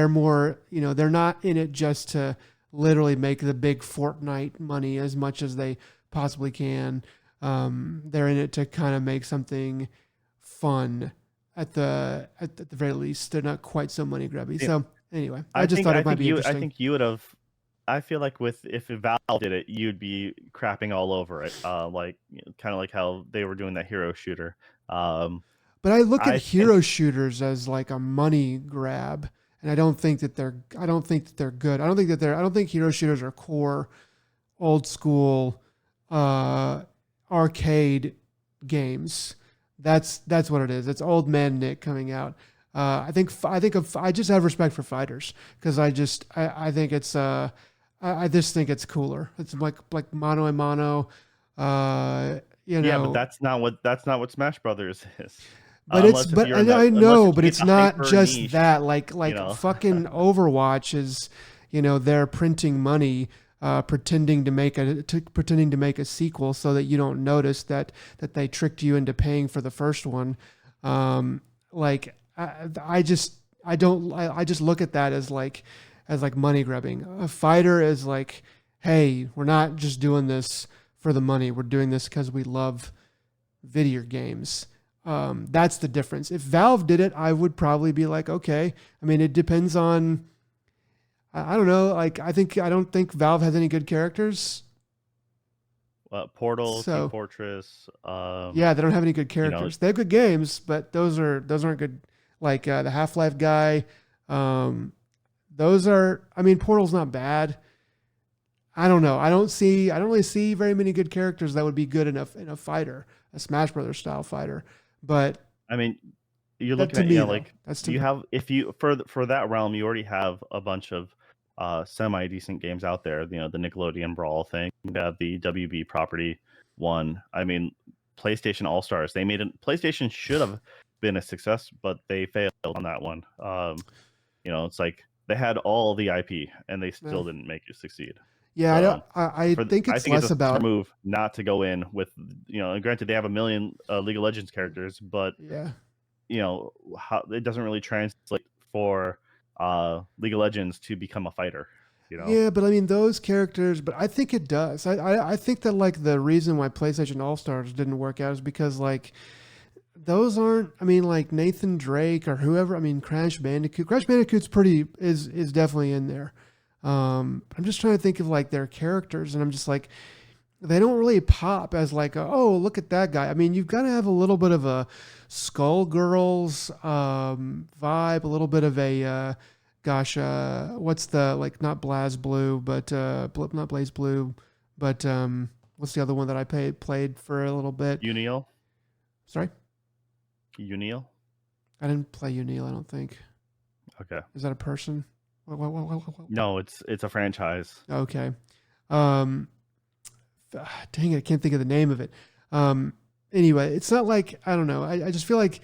more, they're not in it just to literally make the big Fortnite money as much as they possibly can. They're in it to kind of make something fun at the very least. They're not quite so money grabby. Yeah, So anyway, I just thought it might be I interesting. think you would have. I feel like with if Valve did it, you'd be crapping all over it. Like kind of like how they were doing that hero shooter. Um, But I look at I hero shooters as like a money grab, and I don't think that they're good. I don't think hero shooters are core old school arcade games. That's what it is. It's old man Nick coming out. I just have respect for fighters because I think it's I just think it's cooler. It's like mano a mano. You Yeah, but know, that's not what Smash Brothers is. but Unless if you're in I unless know, if but you get it's the not hyper just niche, that. you Like know. fucking Overwatch is, they're printing money, pretending to make a sequel so that you don't notice that they tricked you into paying for the first one. Like I just look at that as like money grabbing. A fighter is like, hey, we're not just doing this for the money. We're doing this because we love video games. That's the difference. If Valve did it, I would probably be like, okay. I mean, it depends on. I don't know. Like, I don't think Valve has any good characters. Portal, Team So Fortress, yeah, they don't have any good you know, characters. They have good games, but those aren't good. Like the Half Life guy. Um, those are. I mean, Portal's not bad. I don't know. I don't really see very many good characters that would be good enough in a fighter, a Smash Brothers style fighter. But I mean, you're that looking to at, me though, like that's to you me. have if you for that realm, you already have a bunch of semi decent games out there. You know, the Nickelodeon Brawl thing, you have the WB property one. I mean, PlayStation All Stars. They made it. PlayStation should have been a success, but they failed on that one. It's like they had all the IP and they Yeah, still didn't make it succeed. yeah. I don't. So I think I it's think it's less a smart about. move not to go in with, and granted they have a million League of Legends characters, but Yeah, how it doesn't really translate for League of Legends to become a fighter. You know, yeah. But I mean, those characters. But I think it does. I think that like the reason why PlayStation All Stars didn't work out is because like those aren't. I mean, like Nathan Drake or whoever. I mean, Crash Bandicoot. Crash Bandicoot's pretty is definitely in there. I'm just trying to think of like their characters, and I'm just like, they don't really pop as like, oh, look at that guy. I mean, you've got to have a little bit of a Skullgirls vibe, a little bit of a, what's the, like, not Blaz Blue, but not Blaze Blue, but what's the other one that I played for a little bit? Uniel, Sorry? Uniel. I didn't play Unil, I don't think. Okay, Is that a person? What? no, it's a franchise. Okay. Um, dang it, I can't think of the name of it. Anyway, it's not like I don't know. I just feel like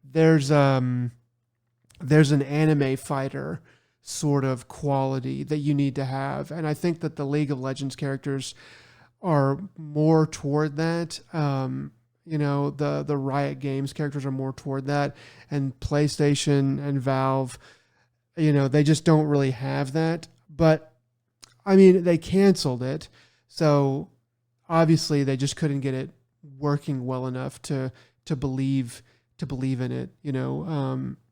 there's an anime fighter sort of quality that you need to have, and I think that the League of Legends characters are more toward that. The Riot Games characters are more toward that, and PlayStation and Valve, they just don't really have that. But I mean, they canceled it, so obviously they just couldn't get it working well enough to believe in it,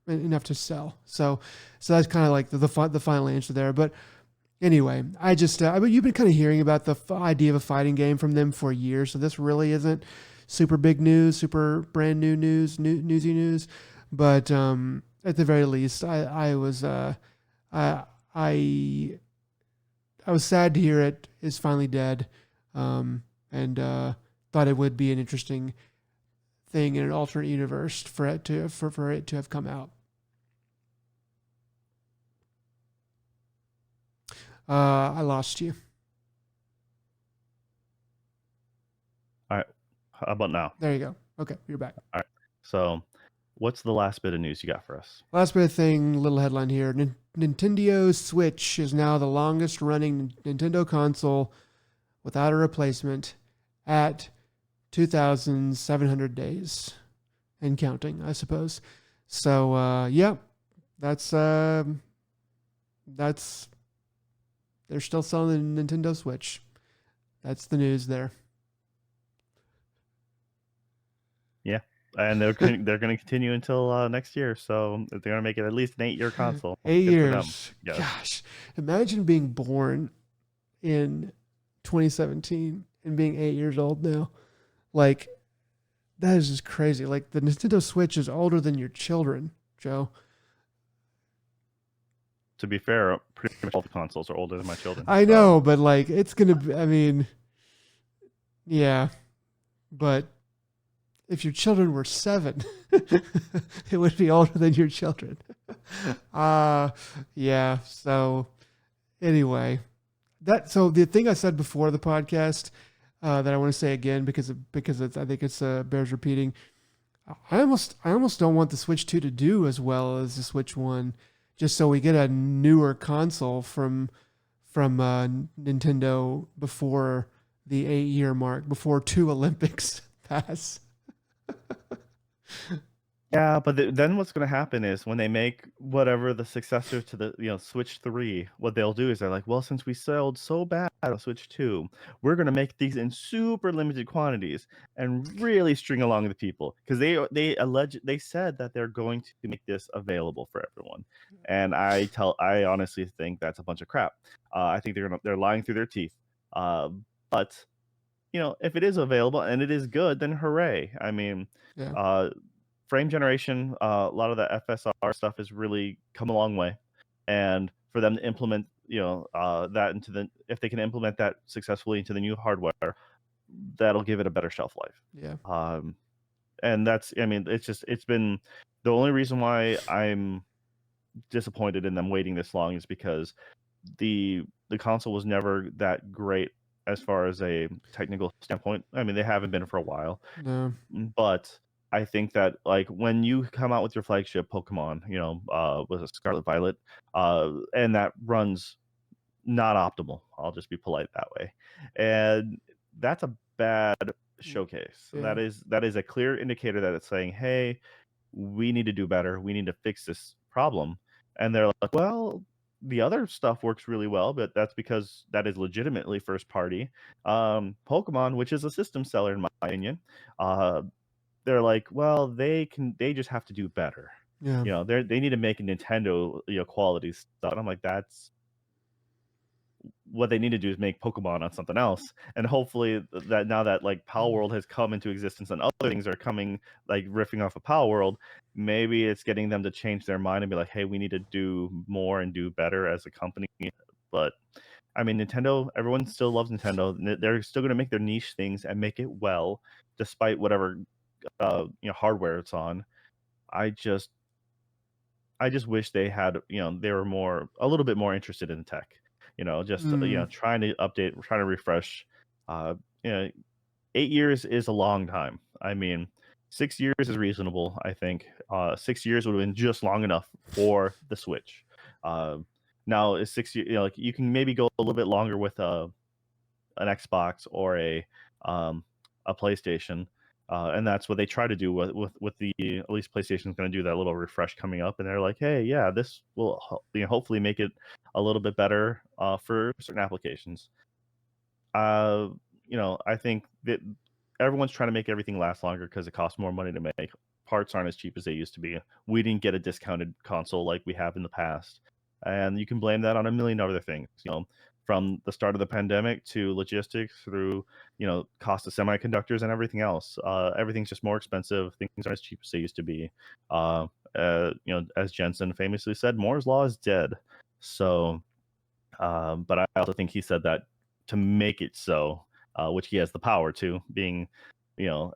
enough to sell. So that's kind of like the final answer there. But anyway, you've been kind of hearing about the idea of a fighting game from them for years, so this really isn't super big news, super brand new newsy news. But at the very least, I was I was sad to hear it is finally dead, and thought it would be an interesting thing in an alternate universe for it to have come out. I lost you. All right, how about now? There you go. Okay, you're back. All right, so what's the last bit of news you got for us? Last bit of thing, little headline here. Nintendo Switch is now the longest running Nintendo console without a replacement at 2,700 days and counting, I suppose. So, that's they're still selling the Nintendo Switch. That's the news there. Yeah, and they're going to continue until next year. So they're going to make it at least an 8-year console. 8 years. Yes. Gosh, imagine being born in 2017 and being 8 years old now. Like, That is just crazy. Like the Nintendo Switch is older than your children, Joe. To be fair, pretty much all the consoles are older than my children. I So know, but like it's gonna be, I mean, yeah, but if your children were 7, it would be older than your children. Uh yeah. So anyway, so the thing I said before the podcast that I want to say again because I think it's bears repeating. I almost don't want the Switch 2 to do as well as the Switch 1, just so we get a newer console from Nintendo before the 8-year mark, before 2 Olympics pass. yeah, but then what's going to happen is when they make whatever the successor to the Switch 3, what they'll do is they're like, well, since we sold so bad on Switch 2, we're going to make these in super limited quantities and really string along the people because they said that they're going to make this available for everyone, and I honestly think that's a bunch of crap. I think they're lying through their teeth. Uh, but if it is available and it is good, then hooray! I mean. Yeah. Uh, Frame generation, a lot of the FSR stuff has really come a long way, and for them to implement, that if they can implement that successfully into the new hardware, that'll give it a better shelf life. Yeah. And I mean, it's been the only reason why I'm disappointed in them waiting this long is because the console was never that great as far as a technical standpoint. I mean, they haven't been for a while, No. but I think that like when you come out with your flagship Pokemon, with a Scarlet Violet, and that runs not optimal. I'll just be polite that way, and that's a bad showcase. Yeah. That is a clear indicator that it's saying, hey, we need to do better. We need to fix this problem. And they're like, well, the other stuff works really well, but that's because that is legitimately first party. Pokemon, which is a system seller in my opinion, they're like, well, they just have to do better. Yeah. They need to make a Nintendo, quality stuff. And I'm like, that's what they need to do is make Pokemon on something else. And hopefully that now that like Power World has come into existence and other things are coming, like riffing off of Power World, maybe it's getting them to change their mind and be like, hey, we need to do more and do better as a company. But I mean, Nintendo, everyone still loves Nintendo. They're still going to make their niche things and make it well, despite whatever hardware it's on. I just wish they had, they were a little bit more interested in tech, just trying to update, trying to refresh. uh you know 8 years is a long time. I mean, 6 years is reasonable, I think. 6 years would have been just long enough for the Switch. Now is 6 years, like you can maybe go a little bit longer with an Xbox or a PlayStation, and that's what they try to do with the, at least PlayStation's going to do that little refresh coming up, and they're like, hey, yeah, this will hopefully make it a little bit better for certain applications. Uh, I think that everyone's trying to make everything last longer because it costs more money to make. Parts aren't as cheap as they used to be. We didn't get a discounted console like we have in the past, and you can blame that on a million other things. From the start of the pandemic to logistics through cost of semiconductors and everything else. Everything's just more expensive. Things aren't as cheap as they used to be. As Jensen famously said, Moore's law is dead. So, but I also think he said that to make it so, which he has the power to, being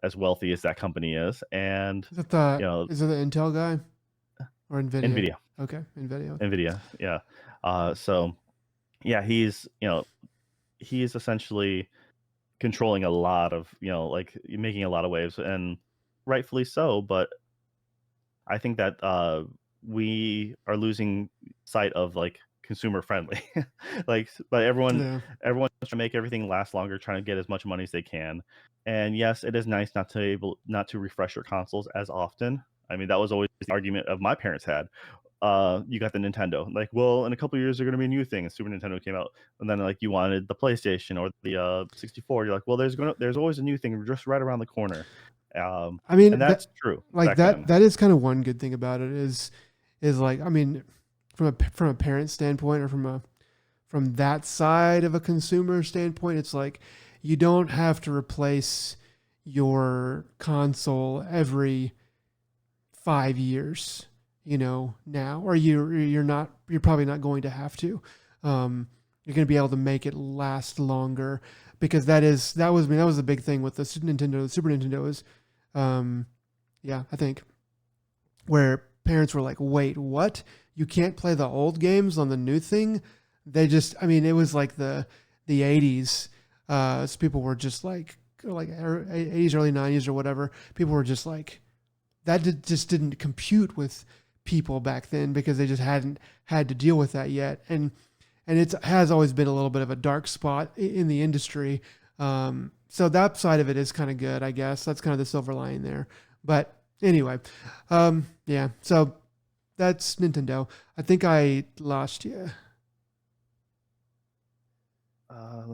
as wealthy as that company is. And Is it the Intel guy or Nvidia? Nvidia. Okay, Nvidia. Nvidia, yeah. So yeah, he's essentially controlling a lot of, like making a lot of waves, and rightfully so. But I think that we are losing sight of like consumer friendly. But everyone's trying to make everything last longer, trying to get as much money as they can. And yes, it is nice not to refresh your consoles as often. I mean, that was always the argument of my parents had. You got the Nintendo, like, well, in a couple of years, they're going to be a new thing. Super Nintendo came out, and then like you wanted the PlayStation or the 64. You're like, well, there's always a new thing just right around the corner. I mean, and that's true. Like that is kind of one good thing about it is like, I mean, from a parent standpoint or from that side of a consumer standpoint, it's like you don't have to replace your console every 5 years, now, or you're probably not going to have to. You're going to be able to make it last longer because that was the big thing with the Super Nintendo is, yeah, I think where parents were like, wait, what? You can't play the old games on the new thing? It was like the 80s. So people were just like 80s, early 90s or whatever. People were just like, just didn't compute with people back then because they just hadn't had to deal with that yet. And it has always been a little bit of a dark spot in the industry. So that side of it is kind of good, I guess. That's kind of the silver lining there. But anyway, yeah. So that's Nintendo. I think I lost you.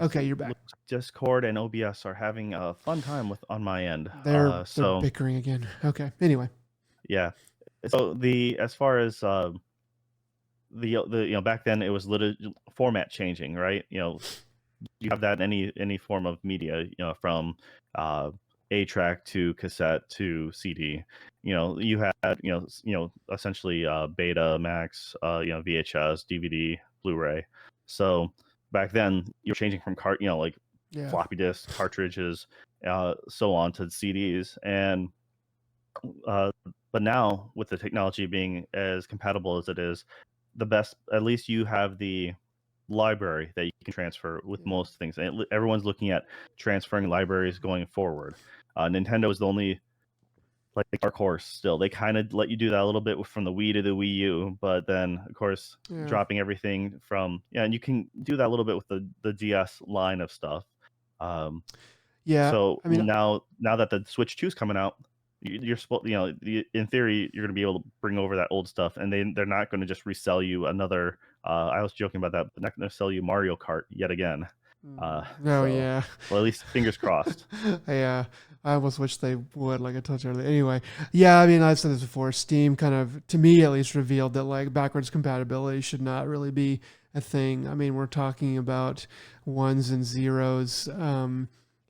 Okay, you're back. Discord and OBS are having a fun time on my end. They're bickering again. Okay. Anyway. Yeah. So as far as the back then it was literally format changing, right? You have that in any form of media, from A track to cassette to CD. You had essentially Beta, Max, VHS, DVD, Blu-ray. So back then you're changing from floppy disks, cartridges, so on to CDs, and but now with the technology being as compatible as it is, at least you have the library that you can transfer with most things. And everyone's looking at transferring libraries going forward. Nintendo is the only dark horse still. They kind of let you do that a little bit from the Wii to the Wii U, but then of course dropping everything from and you can do that a little bit with the DS line of stuff. So now that the Switch 2 is coming out, you're supposed, in theory, you're going to be able to bring over that old stuff, and they're not going to just resell you another. I was joking about that, but not going to sell you Mario Kart yet again. Yeah. Well, at least fingers crossed. Yeah, I almost wish they would, like I told you earlier. Anyway, yeah, I've said this before. Steam kind of, to me at least, revealed that backwards compatibility should not really be a thing. We're talking about ones and zeros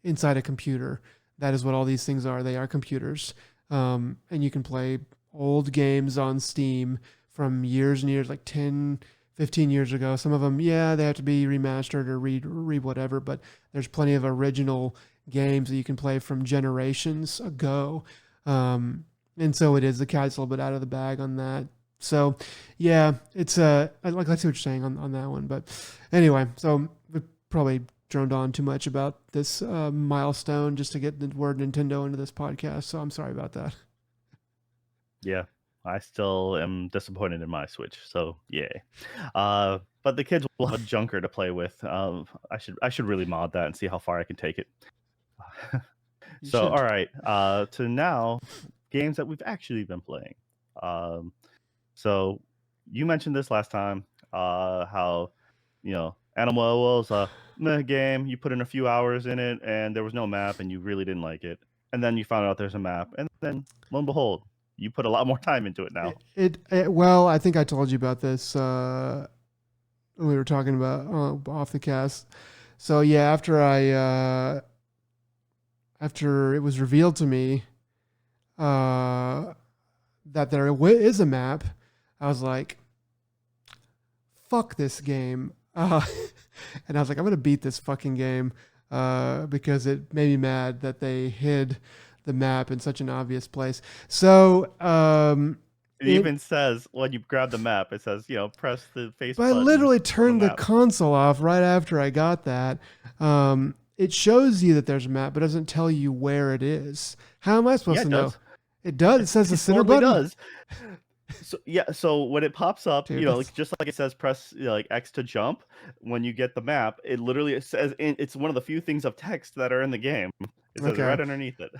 inside a computer. That is what all these things are. They are computers. And you can play old games on Steam from years and years, like 10, 15 years ago. Some of them, they have to be remastered or re whatever, but there's plenty of original games that you can play from generations ago. And so it is, the cat's a little bit out of the bag on that. So yeah, it's I see what you're saying on that one. But anyway, so we probably droned on too much about this milestone just to get the word Nintendo into this podcast. So I'm sorry about that. Yeah, I still am disappointed in my Switch. So yay. But the kids will have a junker to play with. I should really mod that and see how far I can take it. All right. To now, games that we've actually been playing. So you mentioned this last time, how Animal was a meh game. You put in a few hours in it, and there was no map, and you really didn't like it. And then you found out there's a map, and then lo and behold, you put a lot more time into it now. Well, I think I told you about this when we were talking about off the cast. So yeah, after it was revealed to me that there is a map, I was like, fuck this game. And I was like, I'm going to beat this fucking game because it made me mad that they hid the map in such an obvious place. So it even says when you grab the map, it says, press the face button. I literally turned the console off right after I got that. It shows you that there's a map, but doesn't tell you where it is. How am I supposed to know? It does. It says the center button. It does. So when it pops up, dude, just like it says press X to jump, when you get the map, it literally says it's one of the few things of text that are in the game. It says right underneath it.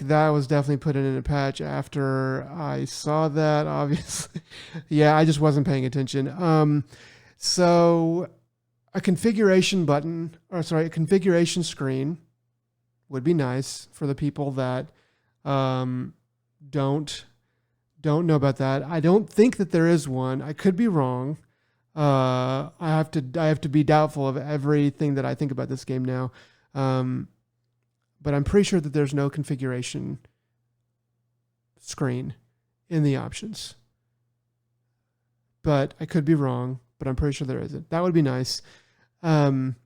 That was definitely put in a patch after I saw that, obviously. Yeah, I just wasn't paying attention. So a configuration screen would be nice for the people that don't know about that. I don't think that there is one. I could be wrong. I have to be doubtful of everything that I think about this game now. but I'm pretty sure that there's no configuration screen in the options. But I could be wrong, but I'm pretty sure there isn't. That would be nice. Some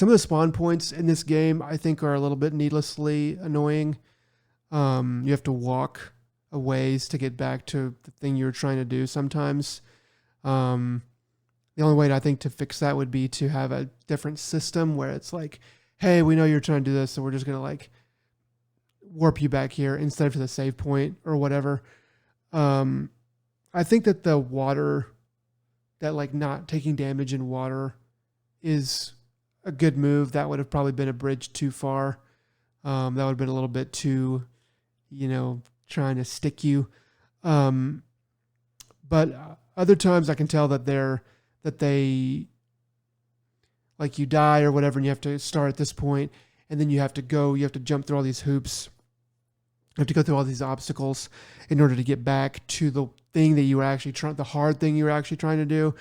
of the spawn points in this game, I think, are a little bit needlessly annoying. You have to walk a ways to get back to the thing you're trying to do sometimes. The only way I think to fix that would be to have a different system where it's like, hey, we know you're trying to do this, so we're just going to like warp you back here instead of to the save point or whatever. I think that the water, that like not taking damage in water is a good move. That would have probably been a bridge too far. That would have been a little bit too, trying to stick you. But other times I can tell that they like you die or whatever and you have to start at this point and then you have to jump through all these hoops. You have to go through all these obstacles in order to get back to the thing that you were actually the hard thing you were actually trying to do.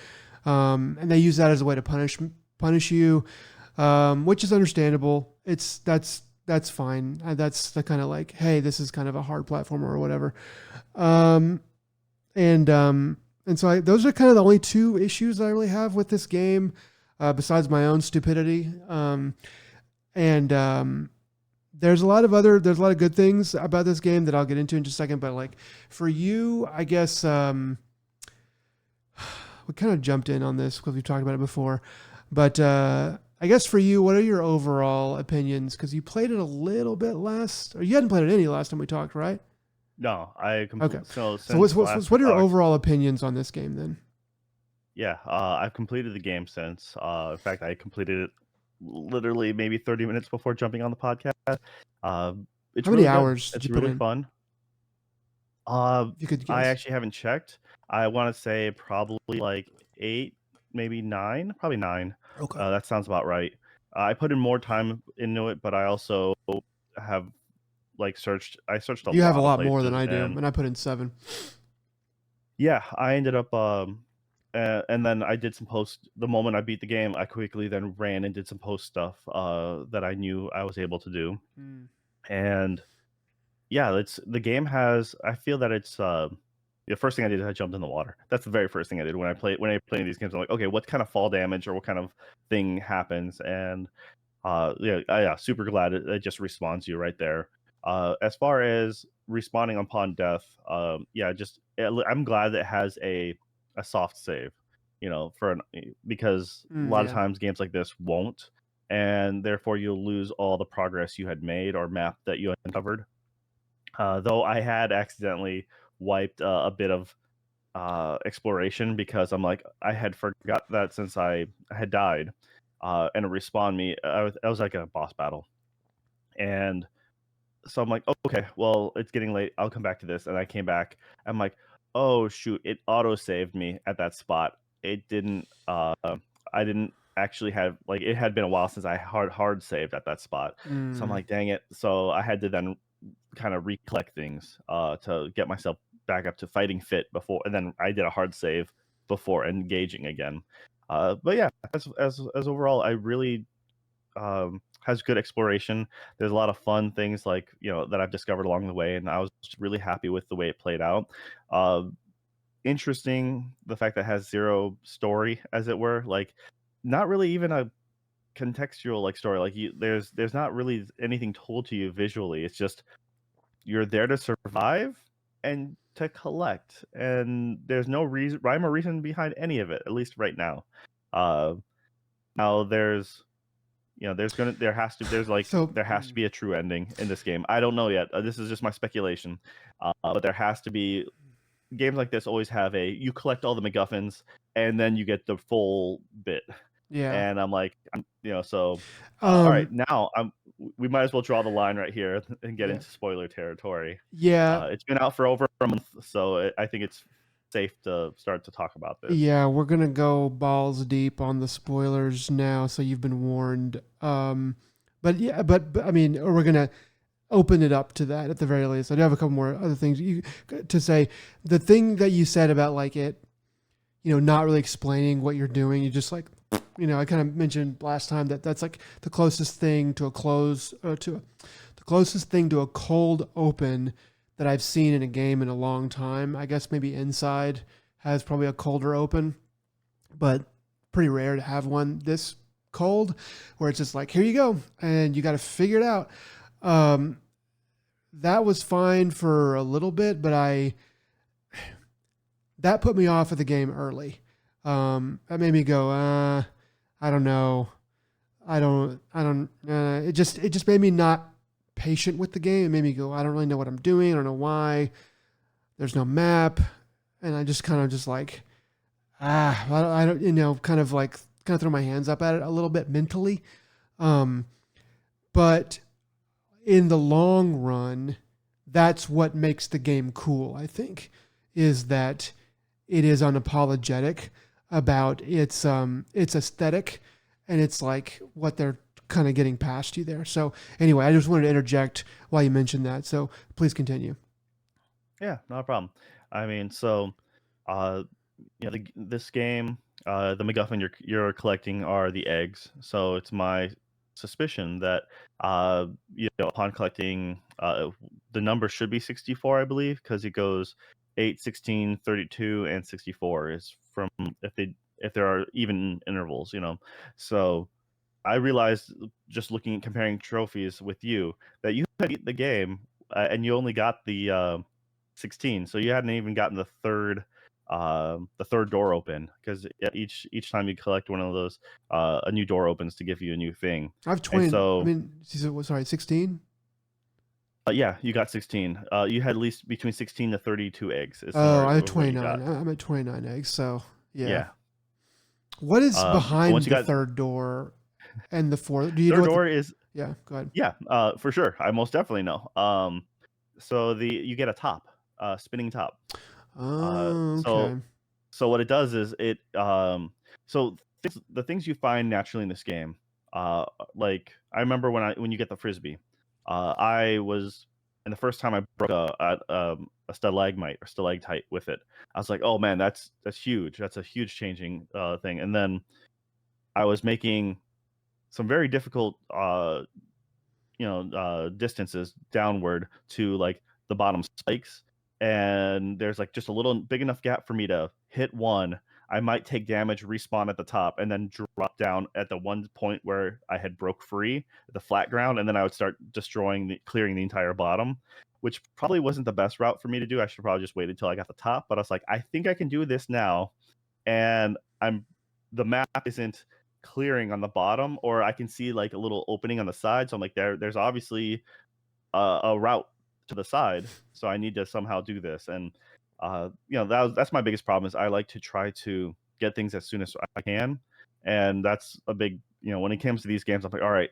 And they use that as a way to punish you, which is understandable. That's fine. That's the kind of like, hey, this is kind of a hard platformer or whatever. And so those are kind of the only two issues I really have with this game, besides my own stupidity. There's a lot of good things about this game that I'll get into in just a second. But like for you, I guess, we kind of jumped in on this because we've talked about it before, but, I guess for you, what are your overall opinions? Because you played it a little bit or you hadn't played it any last time we talked, right? No, I completely. Okay. So what are your overall opinions on this game then? Yeah, I've completed the game since. In fact, I completed it literally maybe 30 minutes before jumping on the podcast. It's How really many good. hours did It's you put really in? fun. If you could I guess. actually haven't checked. I want to say probably like 8, maybe 9, probably 9. Okay. That sounds about right. I put in more time into it, but I also have like searched. I searched a You have a lot lot of more than places, I do, and and I put in 7. yeah, I ended up. And then I did some post. The moment I beat the game, I quickly then ran and did some post stuff that I knew I was able to do. And yeah, the game has. I feel that it's the first thing I did is I jumped in the water. That's the very first thing I did when I play these games. I'm like, okay, what kind of fall damage or what kind of thing happens? And yeah, super glad it just respawns you right there. As far as respawning upon death, I'm glad that it has a soft save, because a lot of times games like this won't, and therefore you'll lose all the progress you had made or map that you had uncovered. Though I had accidentally wiped a bit of exploration because I'm like, I had forgot that since I had died, and it respawned me. I was like in a boss battle, and so I'm like, okay, well, it's getting late. I'll come back to this. And I came back. I'm like, oh shoot, it auto saved me at that spot. It didn't. I didn't actually have like it had been a while since I hard saved at that spot. So I'm like, dang it. So I had to then kind of recollect things to get myself back up to fighting fit before, and then I did a hard save before engaging again. But yeah, as overall, I really has good exploration. There's a lot of fun things like that I've discovered along the way, and I was just really happy with the way it played out. Interesting, the fact that it has zero story, as it were, like not really even a contextual like story. Like there's not really anything told to you visually. It's just you're there to survive and to collect, and there's no rhyme or reason behind any of it, at least right now. Now there's there has to be a true ending in this game. I don't know yet. This is just my speculation, but there has to be. Games like this always have you collect all the MacGuffins and then you get the full bit. Yeah. And I'm like, so all right, now we might as well draw the line right here and get into spoiler territory. Yeah. It's been out for over a month, so I think it's safe to start to talk about this. Yeah, we're gonna go balls deep on the spoilers now, so you've been warned. But I mean, we're gonna open it up to that at the very least. I do have a couple more other things to say. The thing that you said about like it, not really explaining what you're doing, you just like, I kind of mentioned last time that that's like the closest thing to a the closest thing to a cold open that I've seen in a game in a long time. I guess maybe Inside has probably a colder open, but pretty rare to have one this cold where it's just like, here you go, and you got to figure it out. That was fine for a little bit, but that put me off of the game early. That made me go, I don't know. It just made me not patient with the game. It made me go, I don't really know what I'm doing. I don't know why. There's no map. And I just kind of just like, I don't, kind of throw my hands up at it a little bit mentally. But in the long run, that's what makes the game cool, I think, is that it is unapologetic about its aesthetic, and it's like what they're kind of getting past you there. So anyway, I just wanted to interject while you mentioned that. So please continue. Yeah, not a problem. I mean, so uh, this game, the MacGuffin you're collecting are the eggs. So it's my suspicion that upon collecting, the number should be 64, I believe, because it goes 8, 16, 32, and 64 is from if there are even intervals, So I realized just comparing trophies with you that you had beat the game, and you only got the 16, so you hadn't even gotten the third door open, because each time you collect one of those, a new door opens to give you a new thing. I have And 20. I so mean, sorry, 16. yeah, you got 16. You had at least between 16 to 32 eggs is Oh, somewhere I have what you 29. got. I'm at 29 eggs. So yeah. Yeah. What is So behind once you the got third door and the fourth? Do you know third what door is yeah, go ahead. yeah, for sure. I most definitely know. So you get a top, spinning top. Oh, So okay. what it does is so the things you find naturally in this game, like I remember when you get the frisbee, I was and the first time I broke a stalagmite or stalactite with it, I was like, oh man, that's huge. That's a huge changing thing. And then I was making some very difficult distances downward to like the bottom spikes, and there's like just a little big enough gap for me to hit one. I might take damage, respawn at the top, and then drop down at the one point where I had broke free, the flat ground, and then I would start clearing the entire bottom, which probably wasn't the best route for me to do. I should probably just wait until I got the top, but I was like, I think I can do this now, and the map isn't clearing on the bottom, or I can see like a little opening on the side. So I'm like, there's obviously a route to the side. So I need to somehow do this. And that's my biggest problem is I like to try to get things as soon as I can. And that's a big, when it comes to these games, I'm like, all right,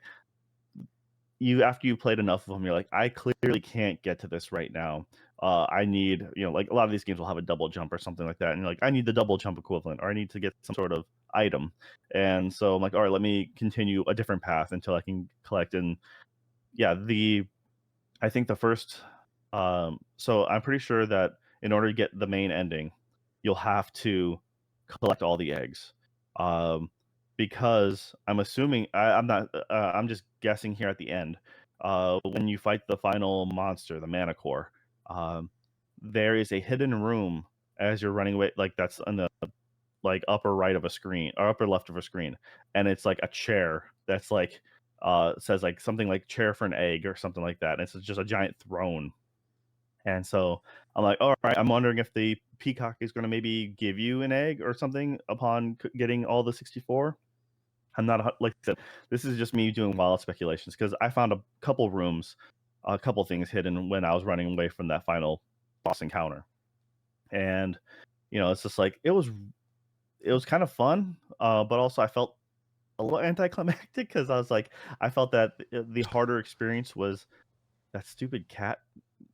after you played enough of them, you're like, I clearly can't get to this right now. I need, like a lot of these games will have a double jump or something like that, and you're like, I need the double jump equivalent, or I need to get some sort of item. And so I'm like, all right, let me continue a different path until I can collect. And yeah, I think the first, so I'm pretty sure that in order to get the main ending, you'll have to collect all the eggs. Because I'm assuming I'm not. I'm just guessing here at the end. When you fight the final monster, the Manicore, um, there is a hidden room as you're running away. Like that's on the like upper right of a screen or upper left of a screen, and it's like a chair that's like says like something like chair for an egg or something like that. And it's just a giant throne. And so I'm like, all right, I'm wondering if the peacock is going to maybe give you an egg or something upon getting all the 64. I'm not like I said, this is just me doing wild speculations because I found a couple rooms, a couple things hidden when I was running away from that final boss encounter. And it's just like it was kind of fun, but also I felt a little anticlimactic because I was like, I felt that the harder experience was that stupid cat,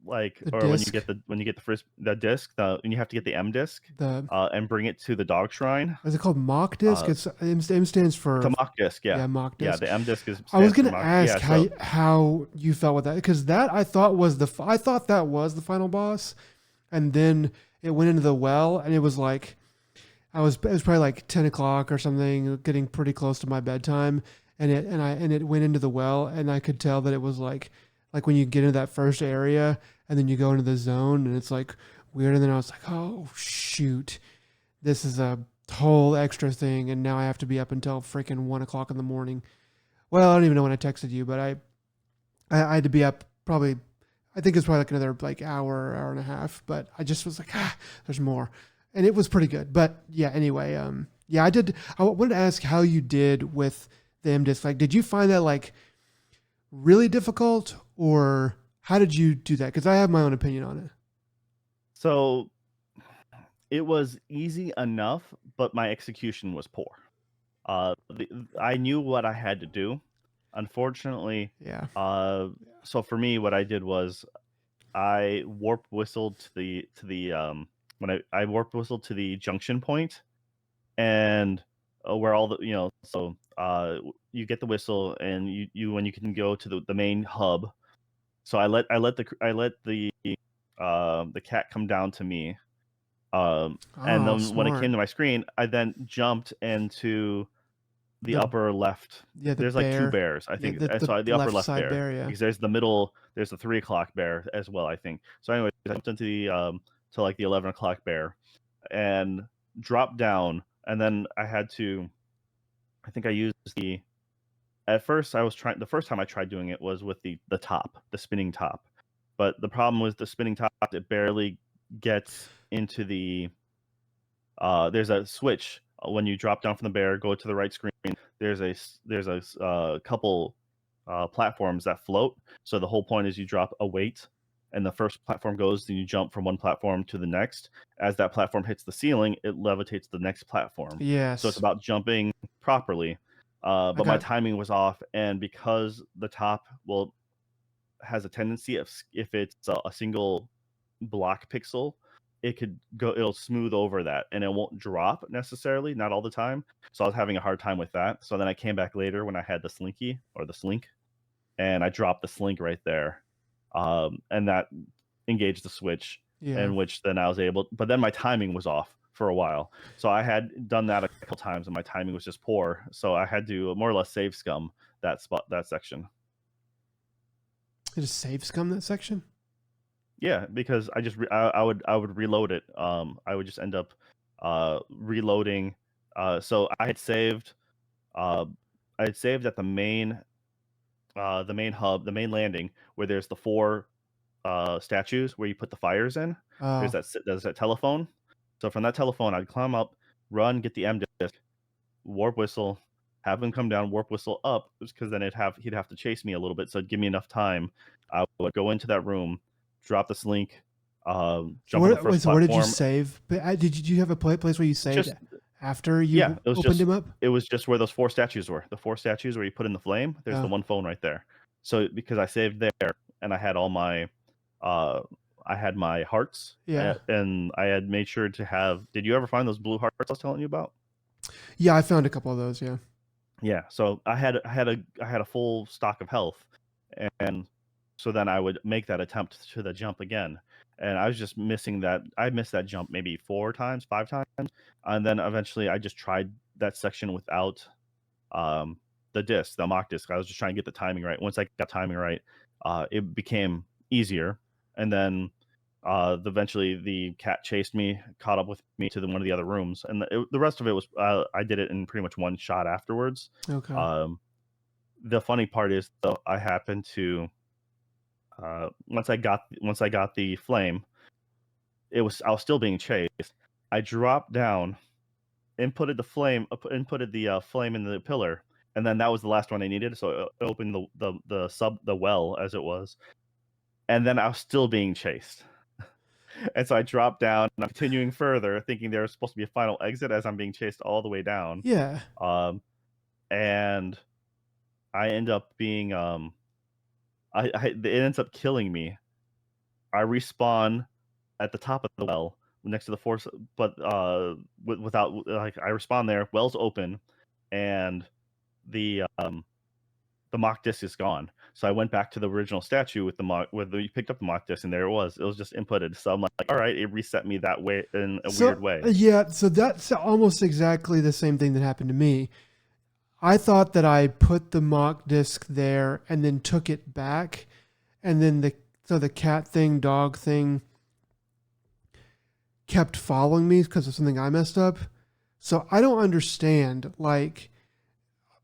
like, The or disc, when you get the first the disc, and you have to get the M disc, the and bring it to the dog shrine. is it called mock disc? Uh, It's M stands it's a for mock disc, yeah, yeah, mock yeah. disc. The M disc I was stands for gonna mock, ask yeah. So how you felt with that because that I thought that was the final boss, and then it went into the well, and it was like It was probably like 10 o'clock or something, getting pretty close to my bedtime. And it went into the well, and I could tell that it was like when you get into that first area and then you go into the zone and it's like weird. And then I was like, oh shoot, this is a whole extra thing. And now I have to be up until freaking 1 o'clock in the morning. Well, I don't even know when I texted you, but I had to be up probably, I think it's probably like another like hour and a half, but I just was like, there's more. And it was pretty good. But yeah, anyway, yeah, I wanted to ask how you did with the MDisk. Like, did you find that like really difficult, or how did you do that? Because I have my own opinion on it. So it was easy enough, but my execution was poor. I knew what I had to do. Unfortunately, Yeah. so for me, what I did was I warp whistled to the when I warp whistled to the junction point, and where all the you get the whistle, and you when you can go to the main hub. So I let the cat come down to me, and Oh, then when it came smart. to my screen, I then jumped into the The upper left. Yeah, the There's like two bear. bears, I Yeah, think. the So the upper left left side bear, bear. Yeah. because there's the middle. There's the 3 o'clock bear as well, I think. So anyway, I jumped into the to like the 11 o'clock bear and dropped down, and then I had to. I think I used the. At first, I was trying. The first time I tried doing it was with the top, the spinning top, but the problem was the spinning top. It barely gets into the. There's a switch when you drop down from the bear, go to the right screen. There's a couple platforms that float. So the whole point is you drop a weight, and the first platform goes, then you jump from one platform to the next. As that platform hits the ceiling, it levitates the next platform. So it's Yes. about jumping properly. I But my got. timing was off, and because the top has a tendency of, if it's a single block pixel, it'll smooth over that, and it won't drop necessarily, not all the time. So I was having a hard time with that. So then I came back later when I had the slinky or the slink, and I dropped the slink right there, and that engaged the switch, Yeah. in which then I was able. But then my timing was off for a while, so I had done that a couple times, and my timing was just poor. So I had to more or less save scum that section. It just save scum that section. Yeah, because I would reload it. I would just end up reloading. So uh, I had saved at the main hub, the main landing, where there's the four statues where you put the fires in. Oh, There's that telephone. So from that telephone, I'd climb up, run, get the M disc, warp whistle, have him come down, warp whistle up, because then he'd have to chase me a little bit, so it'd give me enough time. I would go into that room, drop the slink, so jump on the first where did you platform. save? But did you have a place where you saved Just after Yeah, you opened him up? it was just where those four statues were. The four statues where you put in the flame. There's the Oh, one phone right there. So because I saved there, and I had all my, uh, I had my hearts, yeah. and I had made sure to have. Did you ever find those blue hearts I was telling you about? Yeah, I found a couple of those. Yeah. Yeah, so I had a full stock of health, and so then I would make that attempt to the jump again, and I was just missing that. I missed that jump maybe 4 times, 5 times, and then eventually I just tried that section without um, the mock disc. I was just trying to get the timing right. Once I got timing right, it became easier, and then eventually the cat chased me, caught up with me to one of the other rooms, and the rest of it was I did it in pretty much one shot afterwards. Okay. Um, the funny part is, though, I happened to once I got the flame, I was still being chased. I dropped down, inputted the flame in the pillar, and then that was the last one I needed. So it opened the well, as it was, and then I was still being chased. And so I dropped down, and I'm continuing further, thinking there was supposed to be a final exit as I'm being chased all the way down. Yeah. Um, and I end up being it ends up killing me. I respawn at the top of the well next to the force, but without, like, I respawn there. Well's open, and the the mock disc is gone. So I went back to the original statue with the mock, with the, you picked up the mock disc, and there it was. It was just inputted. So I'm like, all right, it reset me that way in a So weird way. yeah, so that's almost exactly the same thing that happened to me. I thought that I put the mock disc there and then took it back, and then the cat thing, dog thing kept following me because of something I messed up. So I don't understand, like,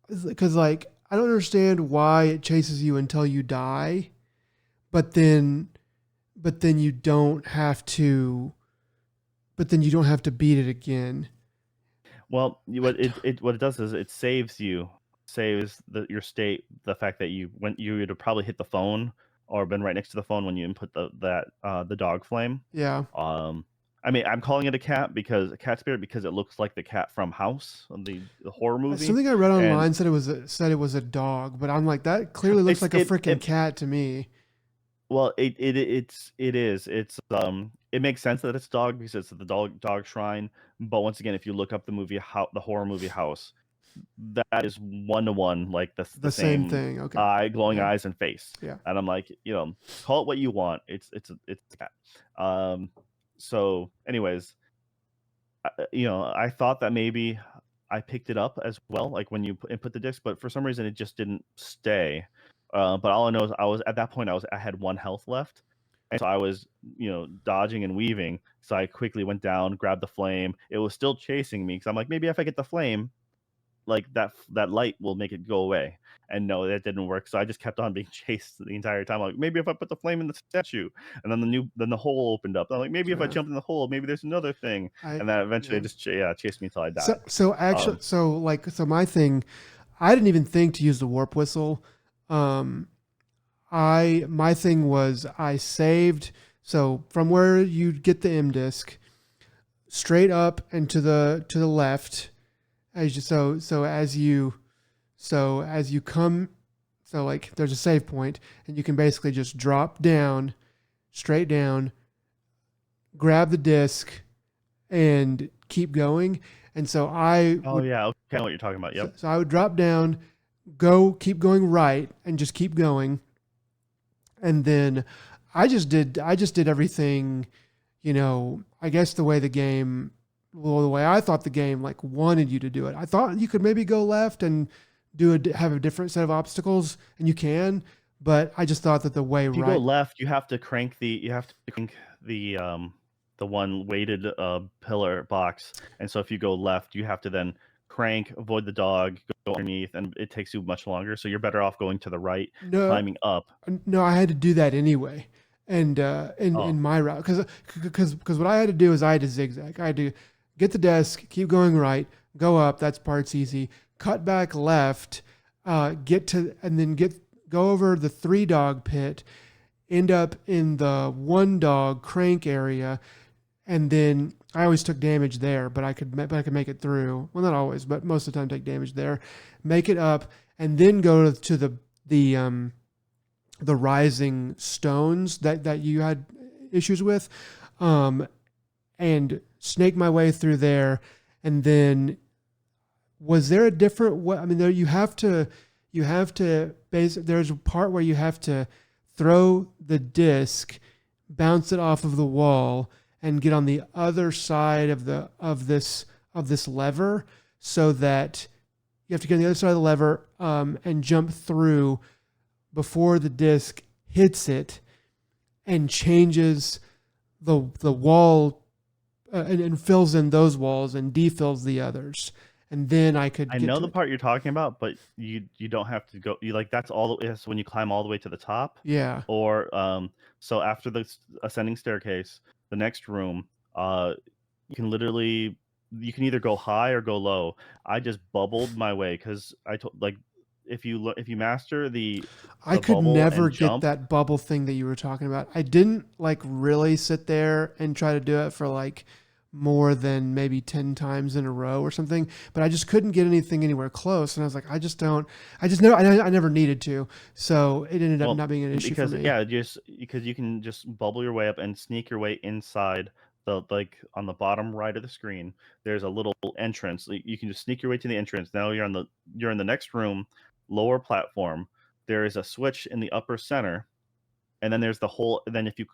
because like I don't understand why it chases you until you die, but then you don't have to, you don't have to beat it again. Well, I what it does is it saves your state. The fact that you would have probably hit the phone or been right next to the phone when you input the dog flame. Yeah. Um, I mean, I'm calling it a cat spirit because it looks like the cat from House, the horror movie, Something I read and online said it was a dog, but I'm like, that clearly looks it's like a freaking cat to me. well, it is. It makes sense that it's dog because it's the dog shrine. But once again, if you look up the horror movie House, that is one to one like the The same same thing. Okay. glowing Yeah. eyes and face. Yeah. And I'm like, call it what you want. It's a cat. Um, so, anyways, I thought that maybe I picked it up as well, like when you input the disc, but for some reason it just didn't stay. But all I know is I was at that point I had one health left, and so I was dodging and weaving. So I quickly went down, grabbed the flame. It was still chasing me because I'm like, maybe if I get the flame, like that light will make it go away. And no, that didn't work. So I just kept on being chased the entire time. Like maybe if I put the flame in the statue, and then the hole opened up. I'm like maybe if I Yeah. jump in the hole, maybe there's another thing. I And then eventually yeah. it just chased me until I So died. so actually Um, so my thing, I didn't even think to use the warp whistle. Um, I my thing was I saved, so from where you get the M disc straight up and to the left, as you as you come, so like there's a save point and you can basically just drop down, straight down, grab the disc and keep going. And so oh yeah, okay, I know what you're talking about. Yep. so I would drop down, keep going right and just keep going. And then I just did everything, I guess the way the way I thought the game like wanted you to do it. I thought you could maybe go left and have a different set of obstacles, and you can, but I just thought that the way If you go right. left, you have to crank the one weighted pillar box. And so if you go left, you have to then crank, avoid the dog, go underneath, and it takes you much longer. So you're better off going to the right, No, climbing up. no, I had to do that anyway. And Oh, in my route, because what I had to do is I had to zigzag. I had to get the desk, keep going right, go up. That's part's easy. Cut back left, get to and then go over the 3 dog pit, end up in the 1 dog crank area, and then I always took damage there, but I could make it through. Well, not always, but most of the time take damage there, make it up, and then go to the rising stones that you had issues with, and snake my way through there, and then was there a different way? I mean, there you have to there's a part where you have to throw the disc, bounce it off of the wall, and get on the other side of this lever, so that you have to get on the other side of the lever, and jump through before the disc hits it and changes the wall, and fills in those walls and defills the others, and then I could I get know to the it. part you're talking about, but you don't have to go. You like that's all. It's when you climb all the way to the top, Yeah, or so after the ascending staircase, the next room, you can literally you can either go high or go low. I just bubbled my way because I told like if you master I the could bubble never and get jump. that bubble thing that you were talking about. I didn't like really sit there and try to do it for like more than maybe 10 times in a row or something, but I just couldn't get anything anywhere close. And I was like, I never needed to. So it ended up Well, not being an issue for because me. yeah, just because you can just bubble your way up and sneak your way inside the like on the bottom right of the screen. There's a little entrance. You can just sneak your way to the entrance. Now you're in the next room, lower platform. there is a switch in the upper center, and then there's the whole. Then if you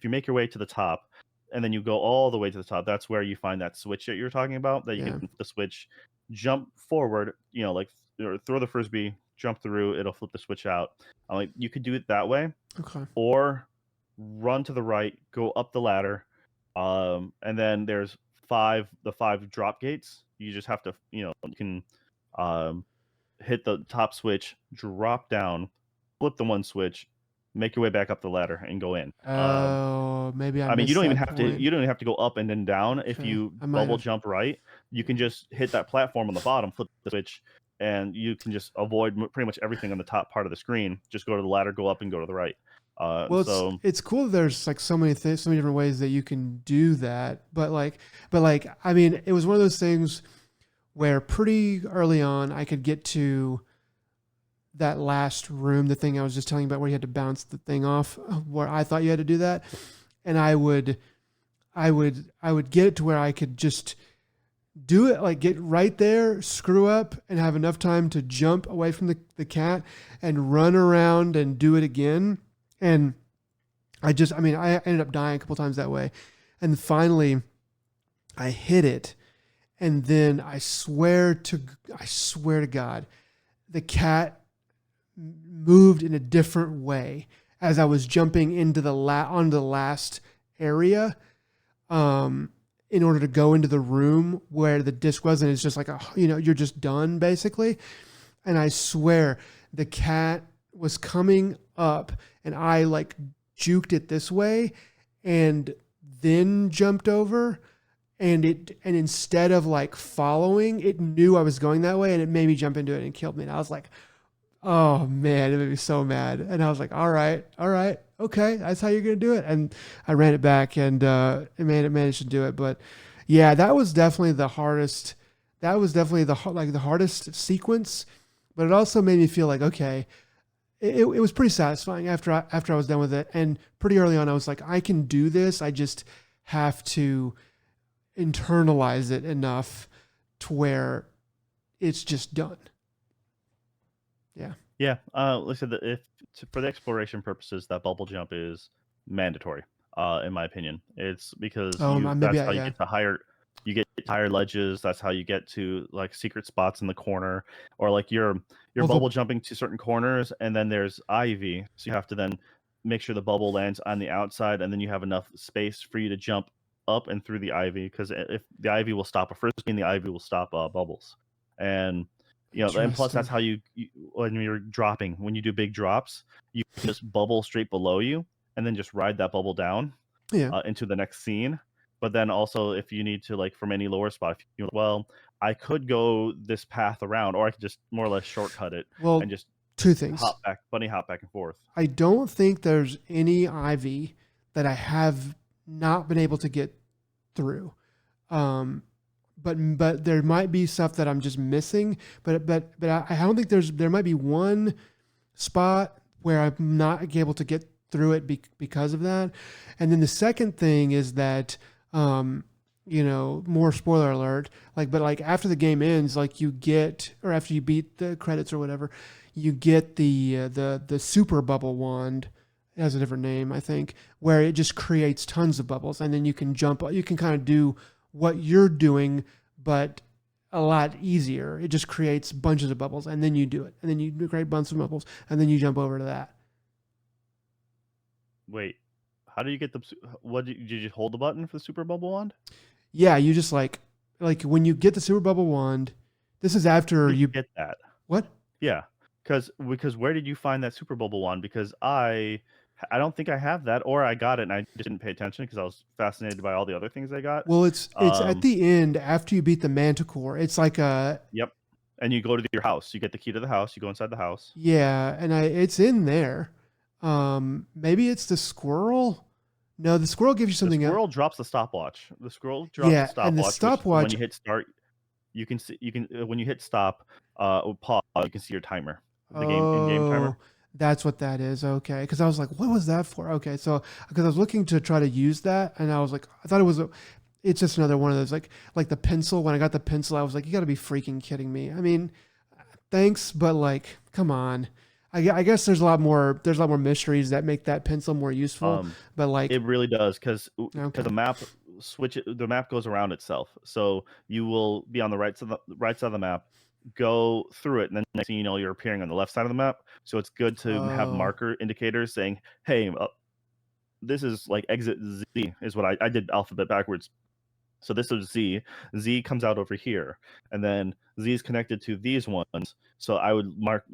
make your way to the top, and then you go all the way to the top, that's where you find that switch that you're talking about. That you Yeah. can flip the switch, jump forward, like or throw the frisbee, jump through, it'll flip the switch out. Like you could do it that way, Okay. or run to the right, go up the ladder, and then there's the five drop gates. You just have to, you can um, hit the top switch, drop down, flip the one switch, make your way back up the ladder, and go in. Oh, maybe I I mean, you missed don't even that have to. point. You don't even have to go up and then down. If Okay. you I might bubble have. jump right, you can just hit that platform on the bottom, flip the switch, and you can just avoid pretty much everything on the top part of the screen. Just go to the ladder, go up, and go to the right. Well, So it's cool that there's like so many things, so many different ways that you can do that. But I mean, it was one of those things where pretty early on I could get to that last room, the thing I was just telling you about, where you had to bounce the thing off, where I thought you had to do that, and I would get it to where I could just do it, like get right there, screw up, and have enough time to jump away from the cat and run around and do it again. And I ended up dying a couple times that way. And finally I hit it. And then I swear to God, the cat moved in a different way as I was jumping into onto the last area, in order to go into the room where the disc was. And it's just like, you're just done basically. And I swear the cat was coming up and I like juked it this way and then jumped over, and instead of like following, it knew I was going that way and it made me jump into it and killed me. And I was like, oh man, it made me so mad. And I was like, all right, okay, that's how you're going to do it. And I ran it back and it managed to do it. But yeah, that was definitely the hardest. That was definitely the hardest sequence, but it also made me feel like, okay, it was pretty satisfying after I was done with it. And pretty early on, I was like, I can do this. I just have to internalize it enough to where it's just done. Yeah. yeah, like I said, for the exploration purposes, that bubble jump is mandatory. In my opinion, it's because that's how you get to higher ledges. That's how you get to like secret spots in the corner, or like you're bubble jumping to certain corners, and then there's ivy, so you have to then make sure the bubble lands on the outside, and then you have enough space for you to jump up and through the ivy, because if the ivy will stop a frisbee, and the ivy will stop bubbles, and and plus that's how when you're dropping, when you do big drops, you just bubble straight below you, and then just ride that bubble down into the next scene. But then also, if you need to, like from any lower spot, if you I could go this path around, or I could just more or less shortcut it and just two things. bunny hop back and forth. I don't think there's any ivy that I have not been able to get through. But there might be stuff that I'm just missing. But I don't think there might be one spot where I'm not able to get through it because of that. And then the second thing is that, more spoiler alert, but after the game ends, like you get, or after you beat the credits or whatever, you get the super bubble wand. It has a different name, I think, where it just creates tons of bubbles, and then you can jump. You can kind of do what you're doing, but a lot easier. It just creates bunches of bubbles, and then you do it, and then you create bunches of bubbles, and then you jump over to that. Wait, how do you get the? Did you hold the button for the super bubble wand? Yeah, you just like when you get the super bubble wand. This is after you get that. What? Yeah, because where did you find that super bubble wand? Because I don't think I have that, or I got it and I just didn't pay attention because I was fascinated by all the other things I got. Well, it's at the end after you beat the Manticore. It's like a Yep, and you go to your house. You get the key to the house. You go inside the house. Yeah, and it's in there. Maybe it's the squirrel. No, the squirrel gives you something. The squirrel drops the stopwatch. The squirrel drops the stopwatch. And the stopwatch. When you hit start, you can see. You can when you hit stop, pause. You can see your timer. The in-game timer. That's what that is. Okay, because I was like, what was that for? Okay, so because I was looking to try to use that, and I was like, I thought it was it's just another one of those like the pencil. When I got the pencil, I was like, you got to be freaking kidding me. I mean, thanks, but like, come on. I guess there's a lot more mysteries that make that pencil more useful. Um, But like, it really does because okay, the map goes around itself. So you will be on the right side of the map, go through it, and then next thing you know, you're appearing on the left side of the map. So it's good to have oh, marker indicators saying, "Hey, this is like exit Z," is what I did alphabet backwards. So this is Z. Z comes out over here, and then Z is connected to these ones. So I would mark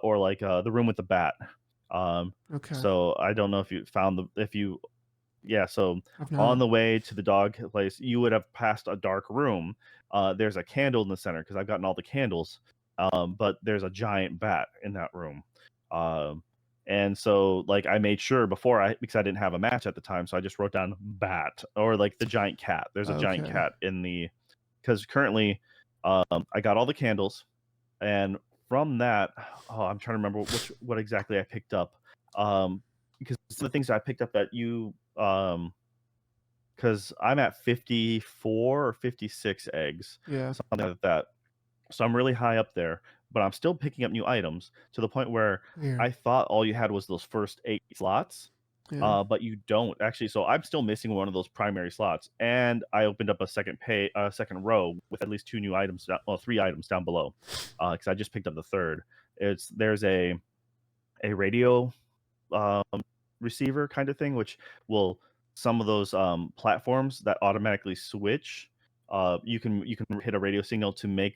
or like the room with the bat. Um, okay, so I don't know if you found the if you yeah. So I've on not. the way to the dog place, you would have passed a dark room. There's a candle in the center because I've gotten all the candles. But there's a giant bat in that room. Um, and so like I made sure before because I didn't have a match at the time, so I just wrote down bat or like the giant cat. There's a giant Okay, cat in the because currently I got all the candles and from that, oh, I'm trying to remember what exactly I picked up. Because some of the things I picked up that you because I'm at 54 or 56 eggs, yeah, something like that. So I'm really high up there, but I'm still picking up new items to the point where weird, I thought all you had was those first 8 slots. yeah, But you don't actually. So I'm still missing one of those primary slots, and I opened up a second row with at least two new items, well, three items down below, because I just picked up the third. There's a radio um, receiver kind of thing, which will some of those platforms that automatically switch. You can hit a radio signal to make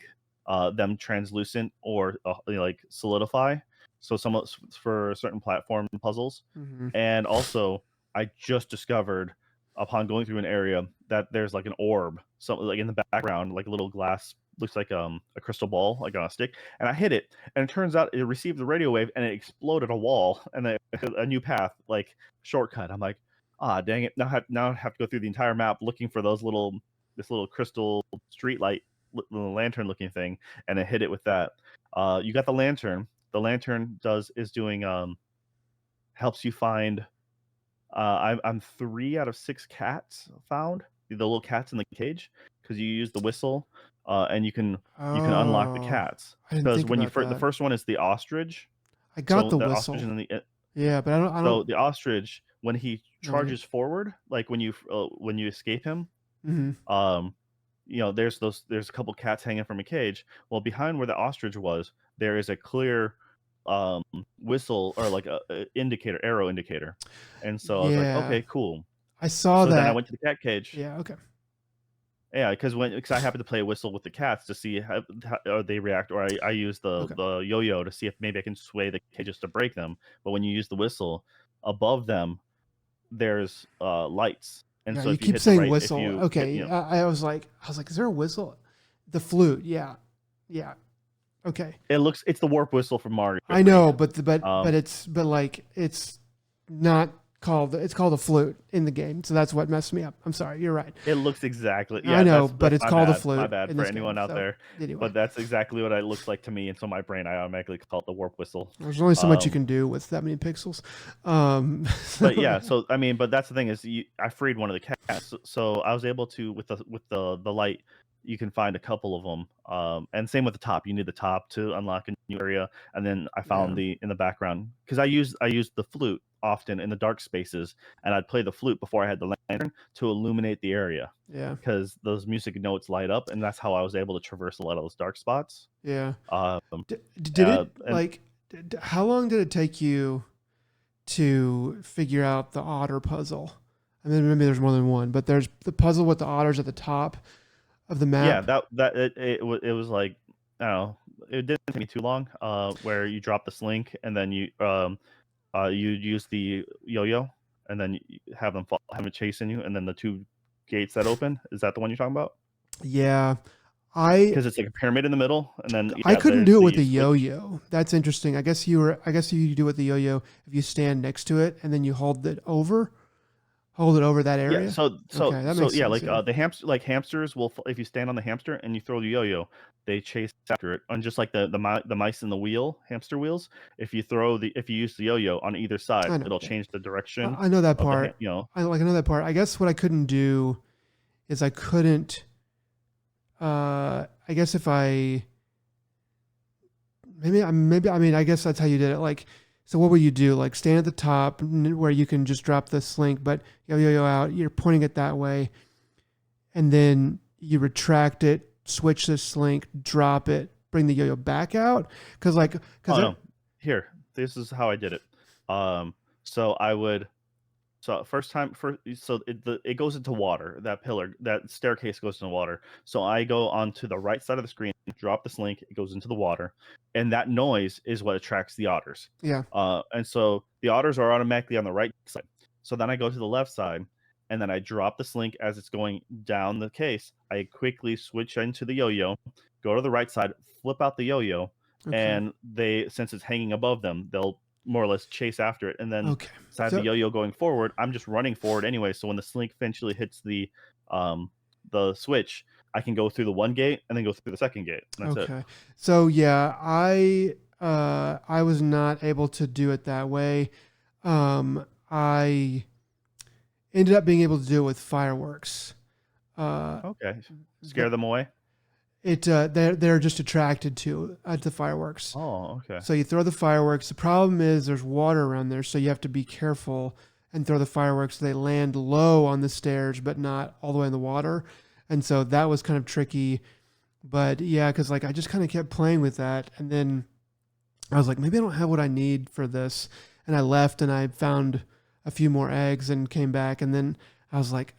them translucent or like solidify. So some for certain platform puzzles, hmm, and also I just discovered upon going through an area that there's like an orb, something like in the background, like a little glass looks like a crystal ball like on a stick, and I hit it, and it turns out it received the radio wave and it exploded a wall and a new path, like shortcut. I'm like, ah, dang it! Now I have to go through the entire map looking for this little crystal street light, little lantern looking thing, and I hit it with that. You got the lantern. The lantern is doing helps you find. I'm 3 out of 6 cats found. The little cats in the cage because you use the whistle, and you can unlock the oh, cats. I didn't Because think when about the that. first one is the ostrich, I got so the the ostrich whistle, in the yeah, but I so don't the ostrich when he know any. charges forward, like when you escape him, Hmm. um, there's a couple cats hanging from a cage. Well, behind where the ostrich was, there is a clear um whistle or like a indicator, arrow indicator. And so I was like, Yeah, okay, cool. I saw So then I that. went to the cat cage. Yeah, okay, Yeah, because I happened to play a whistle with the cats to see how they react, or I use okay. the yo-yo to see if maybe I can sway the cages to break them. But when you use the whistle, above them there's lights, and Yeah, so you if you keep hit the saying right, if whistle. you hit, Okay, I was like, is there a whistle? The flute. Yeah, yeah. Okay, it's the warp whistle from Mario I 3. know, but Um, it's not called. It's called a flute in the game, so that's what messed me up. I'm sorry. You're right. It looks exactly I know, but that's it's called a my flute bad in for this game. anyone out So there, anyway, but that's exactly what it looks like to me, and so my brain, I automatically call it the warp whistle. there's only so much you Um, can do with that many pixels. but So yeah, so I mean, but that's the thing is, I freed one of the cats, so I was able to with the light, you can find a couple of them, and same with the top. You need the top to unlock a new area, and then I yeah, found the in the background because I used the flute often in the dark spaces, and I'd play the flute before I had the lantern to illuminate the area yeah, because those music notes light up, and that's how I was able to traverse a lot of those dark spots. yeah. Um, Did it and like? How long did it take you to figure out the otter puzzle? I mean, maybe there's more than one, but there's the puzzle with the otters at the top of the yeah, map. it was like I don't know, it didn't take me too long. Where you drop the slink and then you use the yo-yo and then you have it chasing you, and then the two gates that open. Is that the one you're talking about? Yeah, I Because it's like a pyramid in the middle, and then I yeah, couldn't there's do it with the the switch. yo-yo. That's interesting. I guess you do it with the yo-yo if you stand next to it and then you hold it over that Yeah, area. Okay, that so makes yeah, sense. like Yeah. like hamsters will if you stand on the hamster and you throw the yo-yo, they chase after it. And just like the mice in the wheel, hamster wheels, if you use the yo-yo on either side, I know. it'll Yeah. change the direction I know that of part. I know that part. I guess what I couldn't do is I couldn't I guess if I maybe I mean I guess that's how you did it. Like, so what would you do? Like stand at the top where you can just drop the slink, but yo out. You're pointing it that way, and then you retract it, switch the slink, drop it, bring the yo-yo back out. Oh no, here, this is how I did it. So I would. So first time, so it goes into water. That pillar, that staircase goes into water. So I go onto the right side of the screen, drop this link, it goes into the water, and that noise is what attracts the otters. Yeah. And so the otters are automatically on the right side. So then I go to the left side, and then I drop the slink as it's going down the case. I quickly switch into the yo-yo, go to the right side, flip out the yo-yo, Okay. and since it's hanging above them, they'll more or less chase after it, and then Okay. instead of So the yo-yo going forward, I'm just running forward anyway. So when the slink eventually hits the switch, I can go through the one gate and then go through the second gate. And that's it. okay. So yeah, I was not able to do it that way. I ended up being able to do it with fireworks. Okay, scare The, them away. they're just attracted to the fireworks. Oh, okay. So you throw the fireworks. The problem is there's water around there, so you have to be careful and throw the fireworks. They land low on the stairs, but not all the way in the water. And so that was kind of tricky. But yeah, because like I just kind of kept playing with that, and then I was like, maybe I don't have what I need for this. And I left and I found a few more eggs and came back, and then I was like,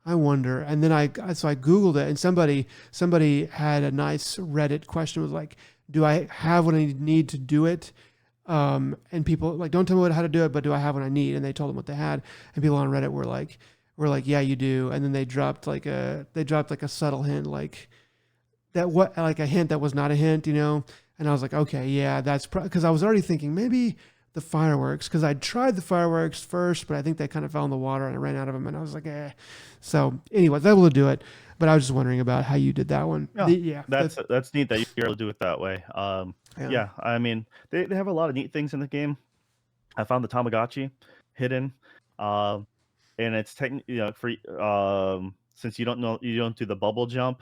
I wonder. And then so I Googled it, and somebody had a nice Reddit question. It was like, do I have what I need to do it? And people like, don't tell me how to do it, but do I have what I need? And they told them what they had. And people on Reddit were like, yeah, you do. And then they dropped like a subtle hint, like like a hint that was not a hint, you know? And I was like, okay, yeah, that's because I was already thinking maybe the fireworks, because I tried the fireworks first, but I think they kind of fell in the water and I ran out of them, and I was like, eh. So anyway, I was able to do it, but I was just wondering about how you did that one. Yeah, that's neat that you're able to do it that way. Yeah. Yeah, I mean, they have a lot of neat things in the game. I found the Tamagotchi hidden, um, and it's for since you don't do the bubble jump,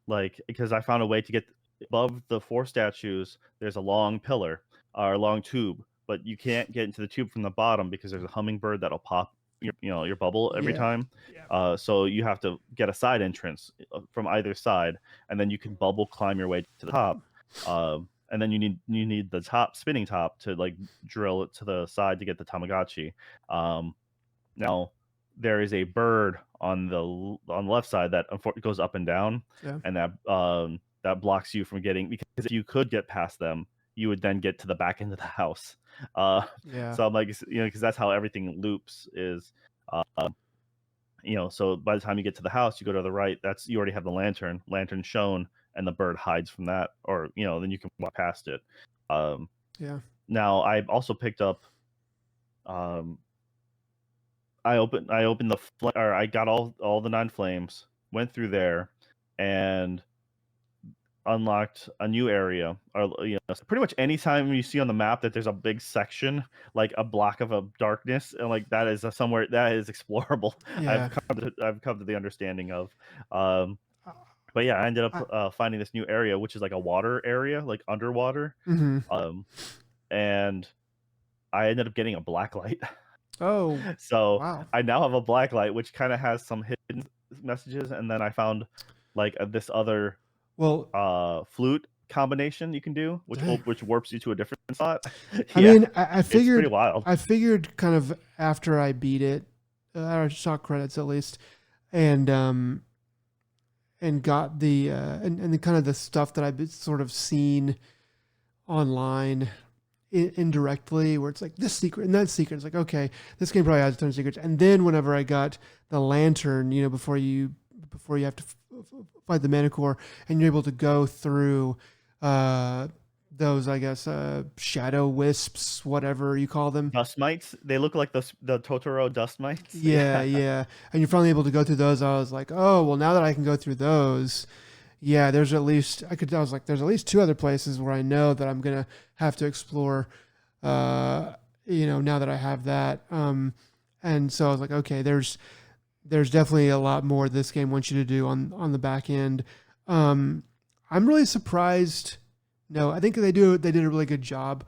like because I found a way to get above the four statues. There's a long pillar or a long tube, but you can't get into the tube from the bottom because there's a hummingbird that'll pop your bubble every Yeah. time. Yeah. So you have to get a side entrance from either side, and then you can bubble climb your way to the top. And then you need the spinning top to like drill it to the side to get the Tamagotchi. Now there is a bird on the left side that goes up and down, Yeah. and that blocks you from getting, because if you could get past them, you would then get to the back end of the house. Yeah. So I'm like, because that's how everything loops is. So by the time you get to the house, you go to the right. You already have the lantern shown, and the bird hides from that, or then you can walk past it. Yeah. Now I also picked up. I opened I got all the 9 flames, went through there, and unlocked a new area. Or pretty much anytime you see on the map that there's a big section, like a block of a darkness, and like that is somewhere that is explorable. Yeah. I've come to the understanding of. But yeah, I ended up finding this new area, which is like a water area, like underwater. Mm-hmm. And I ended up getting a black light. Oh, So wow. I now have a black light, which kind of has some hidden messages, and then I found like this other flute combination you can do, which warps you to a different spot. I Yeah, mean, it's pretty wild. I figured kind of after I beat it, I saw credits at least, and got the and the kind of the stuff that I've sort of seen online indirectly, where it's like this secret and that secret. It's like, okay, this game probably has a ton of secrets. And then whenever I got the lantern, before you have to fight the Manicore, and you're able to go through those, I guess, shadow wisps, whatever you call them. Dust mites. They look like the Totoro dust mites. Yeah, yeah. And you're finally able to go through those. I was like, oh, well, now that I can go through those, yeah, there's at least there's at least 2 other places where I know that I'm gonna have to explore. Now that I have that, and so I was like, okay, there's definitely a lot more this game wants you to do on the back end. I'm really surprised No, I think they did a really good job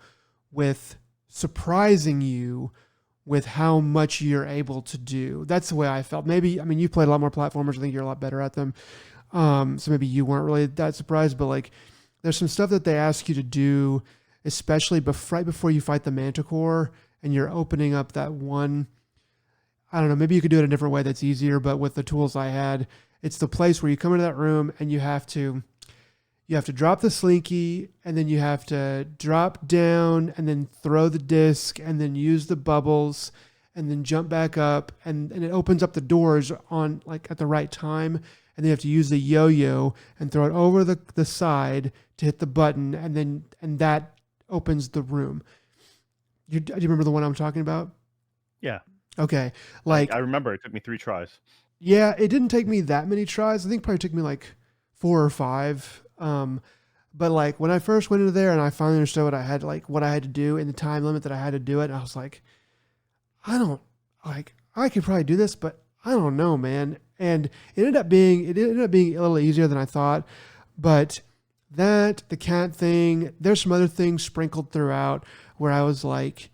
with surprising you with how much you're able to do. That's the way I felt. Maybe, I mean, you've played a lot more platformers. I think you're a lot better at them. So maybe you weren't really that surprised, but like there's some stuff that they ask you to do, especially right before you fight the Manticore and you're opening up that one. I don't know, maybe you could do it a different way that's easier, but with the tools I had, it's the place where you come into that room and you have to drop the slinky and then you have to drop down and then throw the disc and then use the bubbles and then jump back up and it opens up the doors on like at the right time and then you have to use the yo-yo and throw it over the side to hit the button and that opens the room. Do you remember the one I'm talking about? Yeah, Okay. I Like, remember it took me 3 tries. yeah, it didn't take me that many tries. I think it probably took me like 4 or 5. But like when I first went into there and I finally understood what I had to do in the time limit that I had to do it, I was like, I don't like I could probably do this, but I don't know, man. And it ended up being a little easier than I thought. But the cat thing, there's some other things sprinkled throughout where I was like,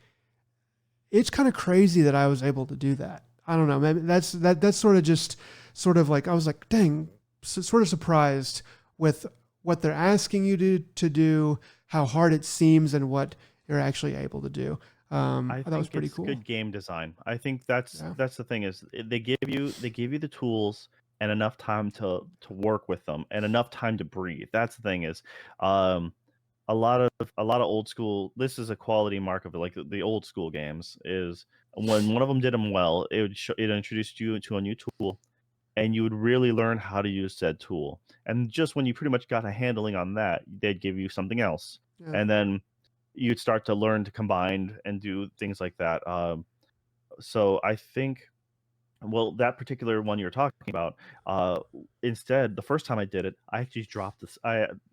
it's kind of crazy that I was able to do that. I don't know. Maybe that's sort of like I was like, dang, sort of surprised with what they're asking you to do, how hard it seems, and what you're actually able to do. I I thought it was think pretty it's cool. good game design. I think Yeah. that's the thing is they give you the tools and enough time to work with them and enough time to breathe. That's the thing is, um, a lot of old school. This is a quality mark of it, like the old school games is when one of them did them well, it introduced you to a new tool and you would really learn how to use said tool. And just when you pretty much got a handling on that, they'd give you something else, Yeah. and then you'd start to learn to combine and do things like that. So I think, well, that particular one you're talking about, uh, instead, the first time I did it, I actually dropped this.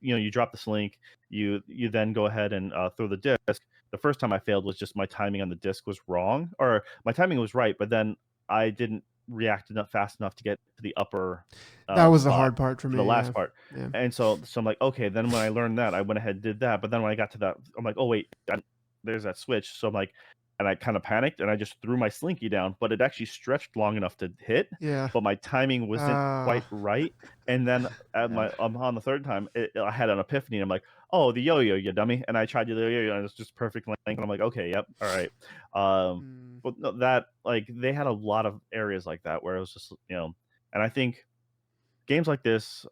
You drop the slink, you then go ahead and throw the disc. The first time I failed was just my timing on the disc was wrong, or my timing was right, but then I didn't react enough fast enough to get to the upper That was the spot hard part for for the me. last Yeah. part. Yeah. And so I'm like, okay. Then when I learned that, I went ahead and did that. But then when I got to that, I'm like, oh wait, there's that switch. So I'm like, and I kind of panicked and I just threw my slinky down, but it actually stretched long enough to hit, Yeah. but my timing wasn't Uh, quite right. And then yeah. on the third time, I had an epiphany. I'm like, oh, the yo-yo, you dummy! And I tried to do the yo-yo, and it was just perfect length. And I'm like, okay, yep, all right. Mm, But no, that like they had a lot of areas like that where it was just and I think games like this,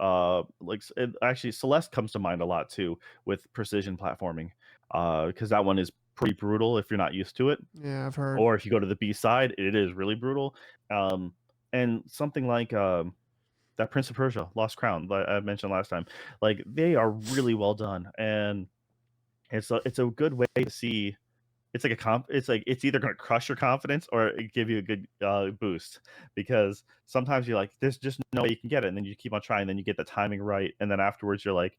actually Celeste comes to mind a lot too with precision platforming, because that one is pretty brutal if you're not used to it, yeah, I've heard. or if you go to the B side, it is really brutal. Um, and something like that Prince of Persia: Lost Crown that I mentioned last time, like they are really well done, and it's a good way to see. It's like it's like it's either going to crush your confidence or give you a good boost, because sometimes you're like, there's just no way you can get it, and then you keep on trying, then you get the timing right, and then afterwards you're like,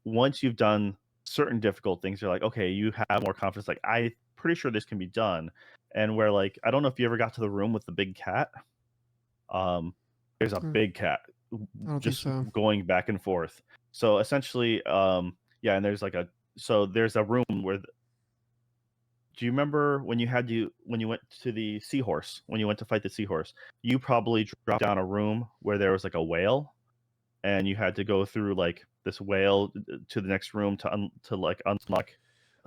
once you've done certain difficult things, you're like, okay, you have more confidence. Like, I pretty sure this can be done. And where like, I don't know if you ever got to the room with the big cat. Um, there's a Mm, big cat I don't think just so. going back and forth. So essentially, yeah, and there's a room where. Do you remember when you went to the seahorse when you went to fight the seahorse? You probably dropped down a room where there was like a whale, and you had to go through like this whale to the next room to like unlock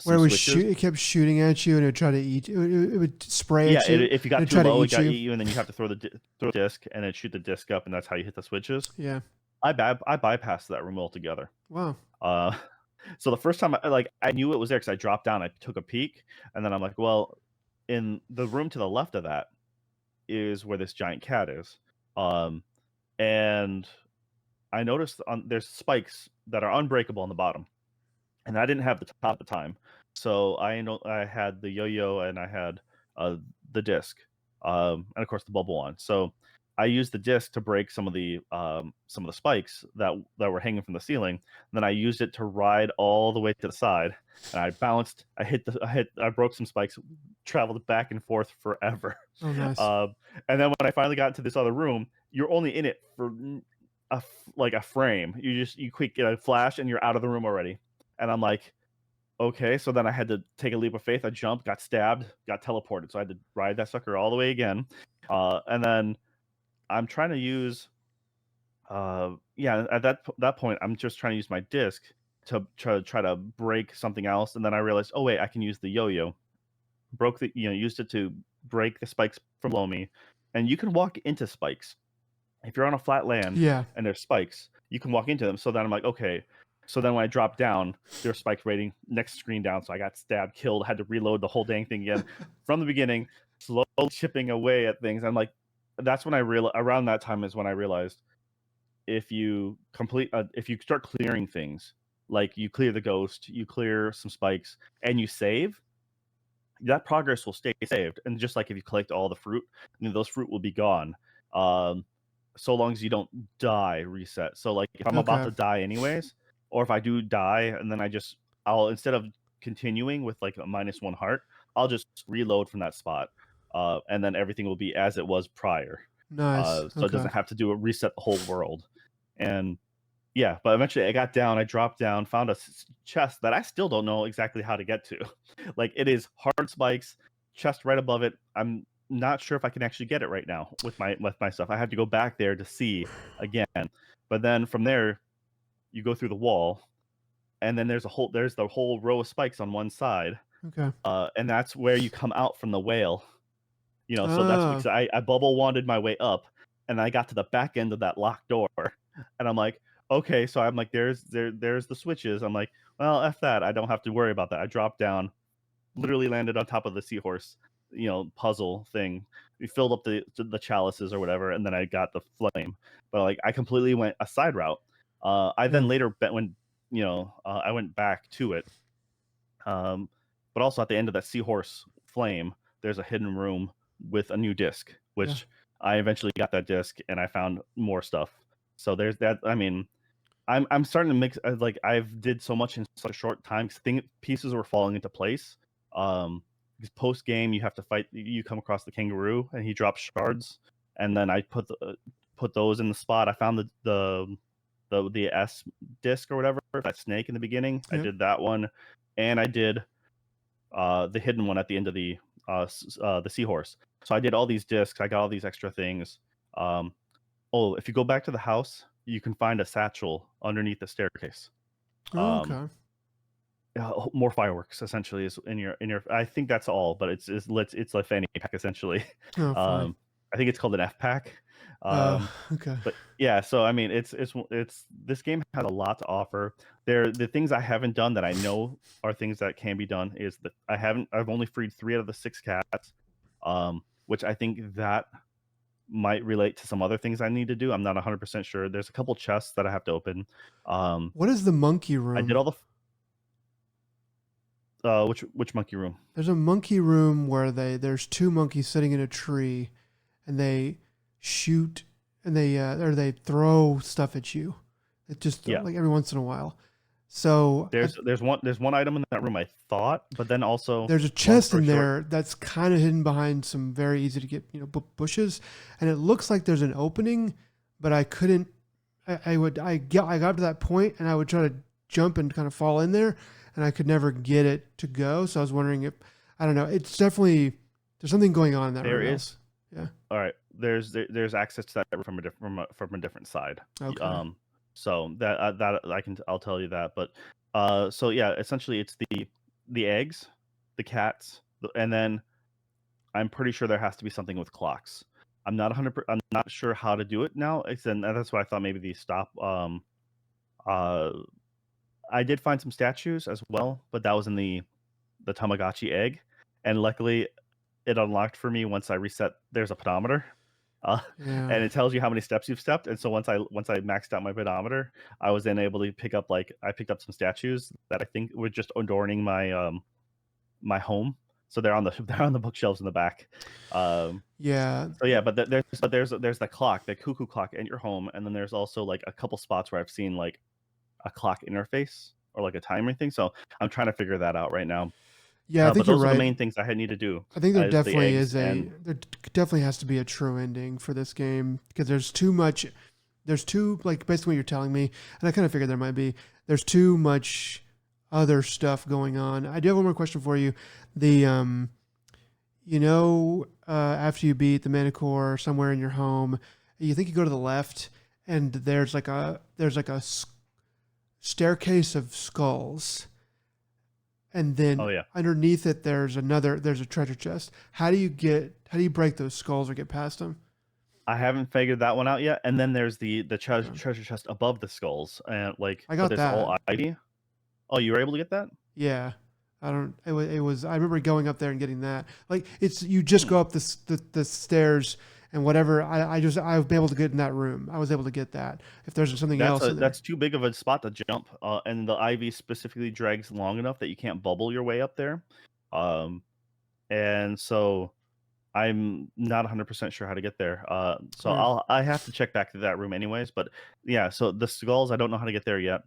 Where some it was switches. it kept shooting at you and it would try to eat. It would spray Yeah, at you if you and got it too try to low, it eat got you. you, and then you have to throw the disc and then shoot the disc up, and that's how you hit the switches. Yeah. I bypassed that room altogether. Wow. Uh, so the first time I knew it was there because I dropped down, I took a peek, and then I'm like, well, in the room to the left of that is where this giant cat is. Um, and I noticed there's spikes that are unbreakable on the bottom, and I didn't have the top at the time. So I had the yo-yo and I had uh, the disc, and of course the bubble one. So I used the disc to break some of the spikes that were hanging from the ceiling. Then I used it to ride all the way to the side, and I bounced. I broke some spikes, traveled back and forth forever. Oh, nice. Um, and then when I finally got to this other room, you're only in it for like a frame. You quick get a flash and you're out of the room already. And I'm like, okay. So then I had to take a leap of faith. I jumped, got stabbed, got teleported. So I had to ride that sucker all the way again. And then I'm trying to use, yeah, at that point, I'm just trying to use my disc to try to break something else. And then I realized, oh, wait, I can use the yo-yo. Used it to break the spikes from below me. And you can walk into spikes. If you're on a flat land Yeah. and there's spikes, you can walk into them. So then I'm like, okay. So then when I dropped down, there's spikes rating next screen down. So I got stabbed, killed, had to reload the whole dang thing again from the beginning, slow chipping away at things. I'm like, that's when I realized, around that time is when I realized if you if you start clearing things, like you clear the ghost, you clear some spikes, and you save, that progress will stay saved. And just like if you collect all the fruit, those fruit will be gone. Um, so long as you don't die, reset. So like if I'm about Okay. to die anyways, or if I do die and then I'll instead of continuing with like a -1 heart, I'll just reload from that spot. And then everything will be as it was prior. Nice. So it Okay. doesn't have to do a reset the whole world. And yeah, but eventually I got down, I dropped down, found a chest that I still don't know exactly how to get to. Like it is hard spikes, chest right above it. I'm not sure if I can actually get it right now with my stuff. I have to go back there to see again. But then from there, you go through the wall, and then there's the whole row of spikes on one side, Okay. and that's where you come out from the whale. So that's Oh, because I bubble wanded my way up, and I got to the back end of that locked door, and I'm like, okay, so I'm like, there's the switches. I'm like, well, f that, I don't have to worry about that. I dropped down, literally landed on top of the seahorse, puzzle thing. We filled up the chalices or whatever, and then I got the flame. But like, I completely went a side route. I yeah. then later bet when I went back to it. Um, but also at the end of that seahorse flame, there's a hidden room with a new disc, Yeah. which I eventually got that disc and I found more stuff. So there's that. I mean, I'm starting to mix. Like I've did so much in such a short time. 'Cause pieces were falling into place. Because post game, you have to fight. You come across the kangaroo and he drops shards, and then I put those in the spot. I found the S disc or whatever, that snake in the beginning. I Yeah. did that one, and I did the hidden one at the end of the seahorse. So I did all these discs. I got all these extra things. Oh, if you go back to the house, you can find a satchel underneath the staircase. Oh, Um, okay. more fireworks essentially is in your. I think that's all, but it's a fanny pack essentially. Oh, fine. I think it's called an F pack. Oh, Um, okay. but yeah, so I mean, it's this game has a lot to offer. The things I haven't done that I know are things that can be done is that I've only freed 3 out of the 6 cats, which I think that might relate to some other things I need to do. I'm not 100% sure. There's a couple chests that I have to open. What is the monkey I did room? all the which monkey room? There's a monkey room where there's two monkeys sitting in a tree, and they shoot and they throw stuff at you. It just Yeah. like every once in a while. So There's one item in that room I thought, but then also there's a long chest story in short, there that's kind of hidden behind some very easy to get bushes, and it looks like there's an opening, but I couldn't. I got to that point and I would try to jump and kind of fall in there, and I could never get it to go. So I was wondering if I don't know. It's definitely there's something going on in that there room is else. Yeah. all right. There's access to that room from a different side. Okay. So I'll tell you that. But so yeah, essentially it's the eggs, the cats, and then I'm pretty sure there has to be something with clocks. I'm not sure how to do it now. And that's why I thought maybe these stop. Uh, I did find some statues as well, but that was in the Tamagotchi egg, and luckily it unlocked for me once I reset. There's a pedometer, uh, Yeah. and it tells you how many steps you've stepped. And so once I maxed out my pedometer, I was then able to pick up I picked up some statues that I think were just adorning my home. So they're on the they're on the bookshelves in the back. Um, Yeah. so yeah, but there's the clock, the cuckoo clock in your home, and then there's also like a couple spots where I've seen like a clock interface or like a timer thing. So I'm trying to figure that out right now. Yeah. I But think you're those are the right. main things I need to do I think is the eggs and there definitely has to be a true ending for this game because there's too much. There's too like basically what you're telling me, and I kind of figured there might be. There's too much other stuff going on. I do have one more question for you. The after you beat the Manticore somewhere in your home, you think you go to the left, and there's like a staircase of skulls, and then Oh yeah. underneath it there's a treasure chest. How do you break those skulls or get past them? I haven't figured that one out yet. And then there's the Yeah. treasure chest above the skulls, and like, I but got it's that. all ivy. Oh, you were able to get that? Yeah. I don't. It was. I remember going up there and getting that. Like it's you just Hmm. go up the stairs and whatever. I've been able to get in that room. I was able to get that. If there's something else in there. That's too big of a spot to jump. And the ivy specifically drags long enough that you can't bubble your way up there. Um, and so I'm not 100% sure how to get there. So All right. I have to check back to that room anyways. But yeah, so the skulls, I don't know how to get there yet.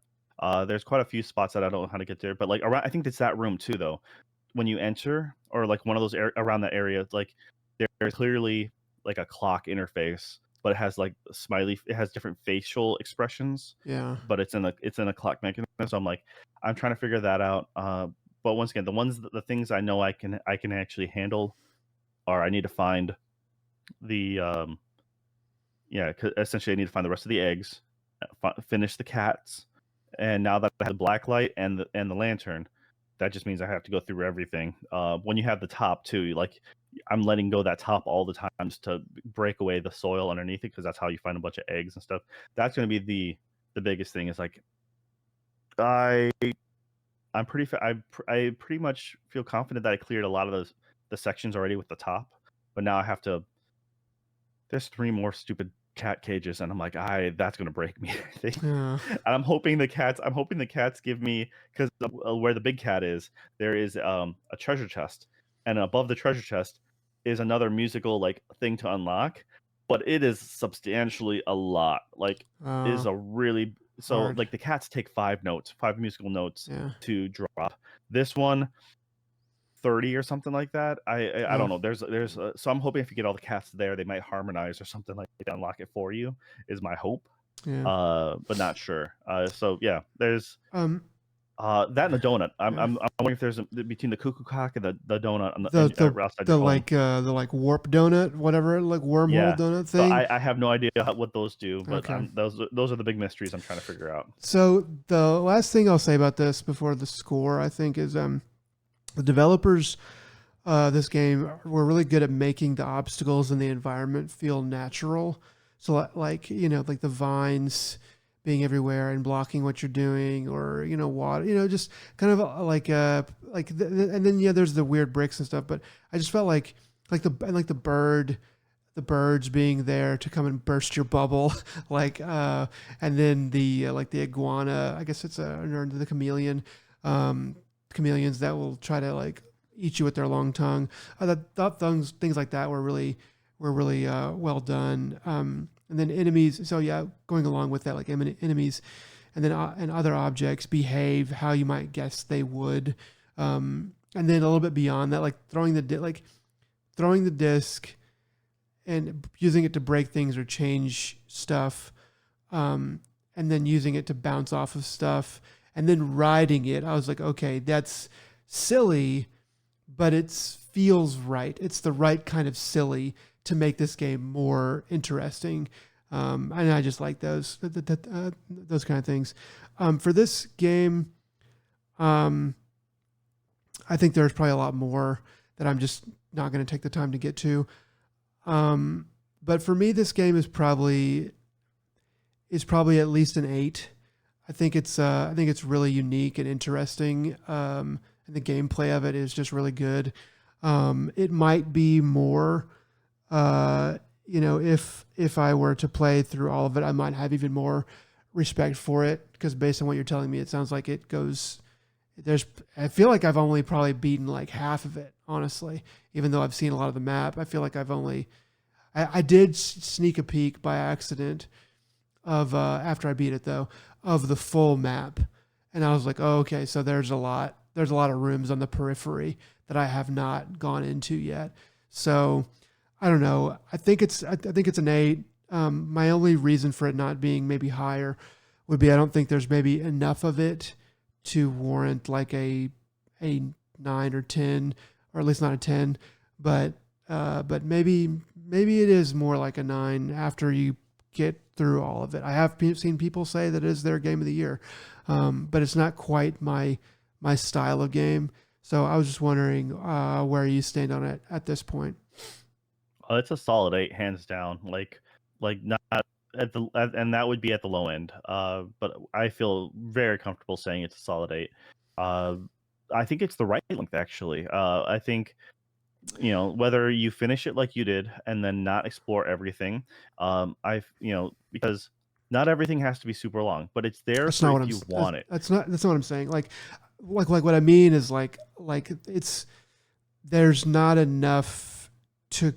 There's quite a few spots that I don't know how to get there, but like around, I think it's that room too, though. When you enter, or like one of those around that area, it's like there's clearly like a clock interface, but it has like smiley. It has different facial expressions, Yeah. but it's in a clock mechanism. So I'm trying to figure that out. But once again, the things I know I can actually handle are I need to find the yeah, 'cause essentially I need to find the rest of the eggs, finish the cats, and now that I have the black light and the lantern, that just means I have to go through everything. When you have the top too, like I'm letting go that top all the times to break away the soil underneath it, because that's how you find a bunch of eggs and stuff. That's going to be the biggest thing. Is like I I pretty much feel confident that I cleared a lot of the sections already with the top, but now I have to. There's 3 more stupid cat cages, and I'm like, "I that's gonna break me," I think. Yeah. And I'm hoping the cats give me, 'cause where the big cat is, there is, a treasure chest, and above the treasure chest is another musical, like, thing to unlock, but it is substantially a lot. Like, it is Uh, a really so, hard. like, the cats take 5 musical notes Yeah. to drop. This one 30 or something like that. I Yeah. don't know. So I'm hoping if you get all the cats there, they might harmonize or something like that, unlock it for you, is my hope. Yeah. But not sure. So yeah, there's Um. that and the donut. Yeah. I'm wondering if there's between the cuckoo cock and the donut on the The the outside the your home. like the like warp donut, whatever, like wormhole Yeah. donut So thing. I have no idea what those do, but Okay. those are the big mysteries I'm trying to figure out. So the last thing I'll say about this before the score, I think, is the developers this game were really good at making the obstacles in the environment feel natural. So like like the vines being everywhere and blocking what you're doing, or water, just kind of and then there's the weird bricks and stuff. But I just felt the birds being there to come and burst your bubble, and then the iguana. I guess it's or the chameleon, chameleons that will try to eat you with their long tongue. That things like that were really well done. And then enemies. So yeah, going along with that, like enemies, and then and other objects behave how you might guess they would. And then a little bit beyond that, like throwing the disc and using it to break things or change stuff, and then using it to bounce off of stuff, and then riding it. I was like, okay, that's silly, but it feels right. It's the right kind of silly to make this game more interesting. And I just like those kind of things. For this game, I think there's probably a lot more that I'm just not going to take the time to get to. But for me, this game is probably at least an 8. I think it's really unique and interesting. And the gameplay of it is just really good. It might be more, if I were to play through all of it, I might have even more respect for it, because based on what you're telling me, it sounds like it goes. I feel like I've only probably beaten like half of it, honestly. Even though I've seen a lot of the map, I feel like I did sneak a peek by accident of after I beat it though, of the full map, and I was like, oh, okay, so there's a lot of rooms on the periphery that I have not gone into yet. So I don't know. I think it's an 8. My only reason for it not being maybe higher would be I don't think there's maybe enough of it to warrant like a 9 or 10, or at least not a 10, but maybe it is more like a 9 after you get through all of it. I have seen people say that it is their game of the year, but it's not quite my style of game. So I was just wondering where you stand on it at this point. It's a solid 8, hands down. Like not and that would be at the low end. But I feel very comfortable saying it's a solid 8. Uh, I think it's the right length actually. I think whether you finish it like you did and then not explore everything, because not everything has to be super long, but it's there That's for not what if I'm. you want it. That's not what I'm saying. Like what I mean is like it's there's not enough to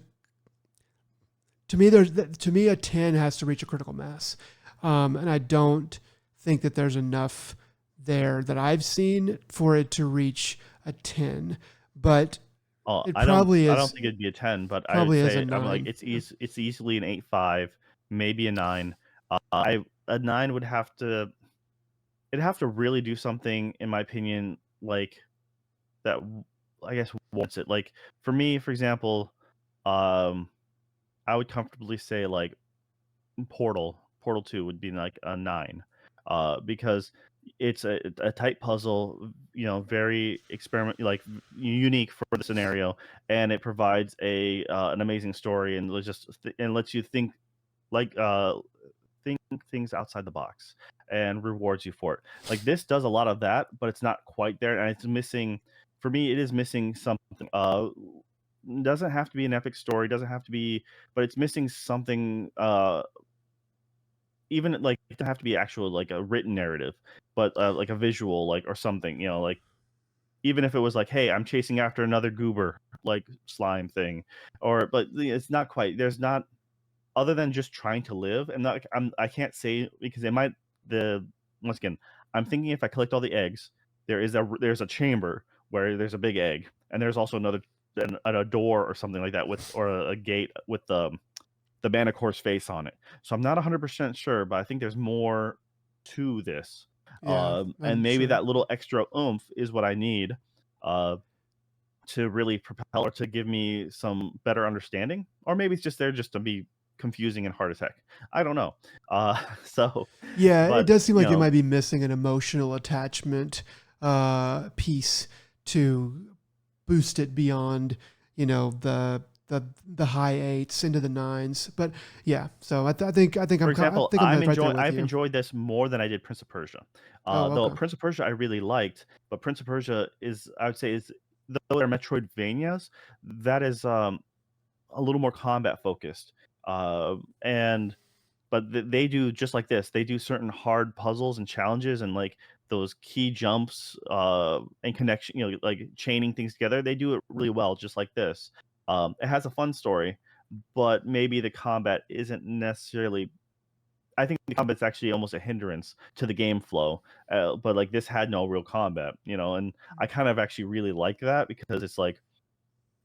to me a 10 has to reach a critical mass, and I don't think that there's enough there that I've seen for it to reach a 10, but Oh, it I don't think it'd be a 10, but I would probably is a say I'm like 9. Yeah. it's easily an 8.5, maybe a 9. A 9 would have to it'd have to really do something in my opinion like that I guess wants it. Like for me, for example, um I would comfortably say like Portal 2 would be like a 9. Because it's a tight puzzle, very unique for the scenario, and it provides a an amazing story and and lets you like think things outside the box and rewards you for it. Like this does a lot of that, but it's not quite there, and it's missing. For me, it is missing something. Doesn't have to be an epic story, doesn't have to be, but it's missing something. Even like it doesn't have to be actual like a written narrative, but like a visual, like or something. Like even if it was like, hey, I'm chasing after another goober like slime thing, but it's not quite. There's not other than just trying to live. And not I can't say because it might the once again. I'm thinking if I collect all the eggs, there's a chamber where there's a big egg, and there's also a door or something like that or a gate with the Manicore's face on it. So I'm not 100% sure, but I think there's more to this. Yeah, And I'm maybe sure. that little extra oomph is what I need uh, to really propel or to give me some better understanding. Or maybe it's just there just to be confusing and heart attack. I don't know. Yeah, it But, does seem like it might be missing an emotional attachment piece to boost it beyond, the high 8s into the 9s. But yeah, so I think for I example, think I'm right there with I've you. enjoyed this more than I did Prince of Persia. Oh, Though okay. Prince of Persia I really liked, but Prince of Persia is I would say is though they're Metroidvanias, that is a little more combat focused. And but they do just like this. They do certain hard puzzles and challenges and like those key jumps and connection, like chaining things together. They do it really well, just like this. It has a fun story, but maybe the combat isn't necessarily. I think the combat's actually almost a hindrance to the game flow. But like this had no real combat, and I kind of actually really like that because it's like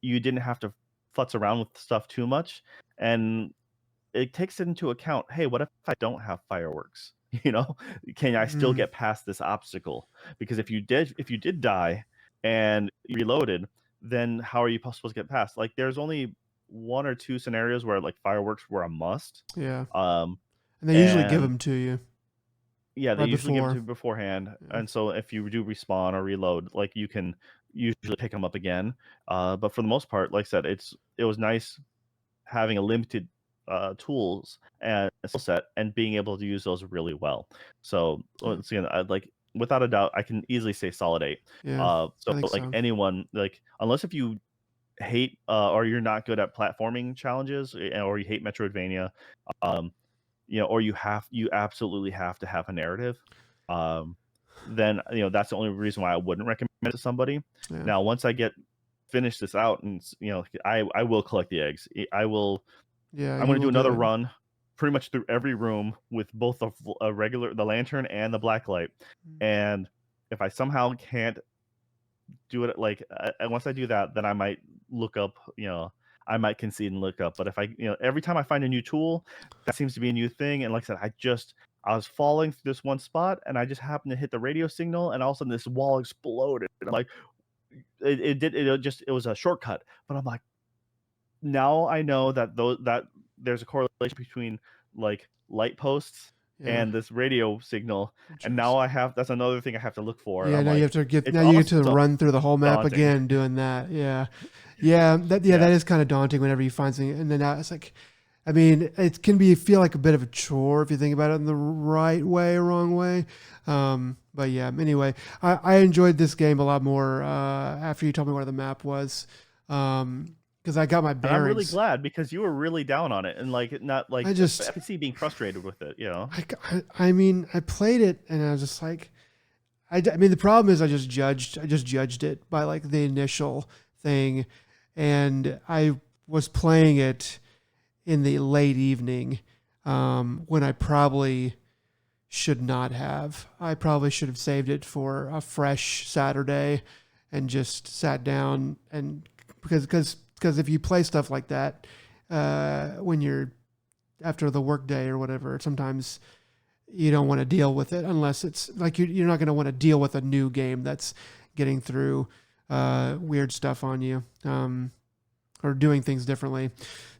you didn't have to futz around with stuff too much, and it takes into account, hey, what if I don't have fireworks? You know, can I still Mm, get past this obstacle? Because if you did die and you reloaded, then how are you supposed to get past? Like, there's only one or two scenarios where like fireworks were a must. yeah, Um, and they usually give and them to you yeah, they right usually give it to before. you beforehand, Yeah. and so if you do respawn or reload, like you can usually pick them up again. But for the most part, like I said, it was nice having a limited tools and skill set and being able to use those really well. So Yeah. once again, I'd like without a doubt, I can easily say solid 8. Yeah, So I think like so. anyone, like unless if you hate or you're not good at platforming challenges or you hate Metroidvania, um, or you absolutely have to have a narrative, um, then that's the only reason why I wouldn't recommend it to somebody. Yeah. Now, once I get finish this out, and I will collect the eggs. I will. Yeah, I'm you going to will do do another it. run, pretty much through every room with both the lantern and the black light, and if I somehow can't do it like once I do that, then I might look up. I might concede and look up. But if every time I find a new tool, that seems to be a new thing. And like I said, I was falling through this one spot, and I just happened to hit the radio signal, and all of a sudden this wall exploded. And I'm like, it was a shortcut, but I'm like, now I know that that there's a correlation between like light posts Yeah. and this radio signal, and now Interesting. that's another thing I have to look for. And Yeah, I'm now you have like, to get it's now you get to also run through the whole map daunting. again doing that. Yeah. Yeah, Yeah. that is kind of daunting whenever you find something and then it's like I mean, it can feel like a bit of a chore if you think about it in the right way or wrong way. But yeah, anyway, I enjoyed this game a lot more after you told me where the map was. Because I got my And I'm really bearings. glad because you were really down on it and like not like I just I could see being frustrated with it, you know. I mean, I played it and I was just like, I mean, the problem is I just judged it by like the initial thing, and I was playing it in the late evening when I probably should not have. I probably should have saved it for a fresh Saturday and just sat down and because if you play stuff like that when you're after the workday or whatever, sometimes you don't want to deal with it unless it's like you're not going to want to deal with a new game that's getting through weird stuff on you or doing things differently.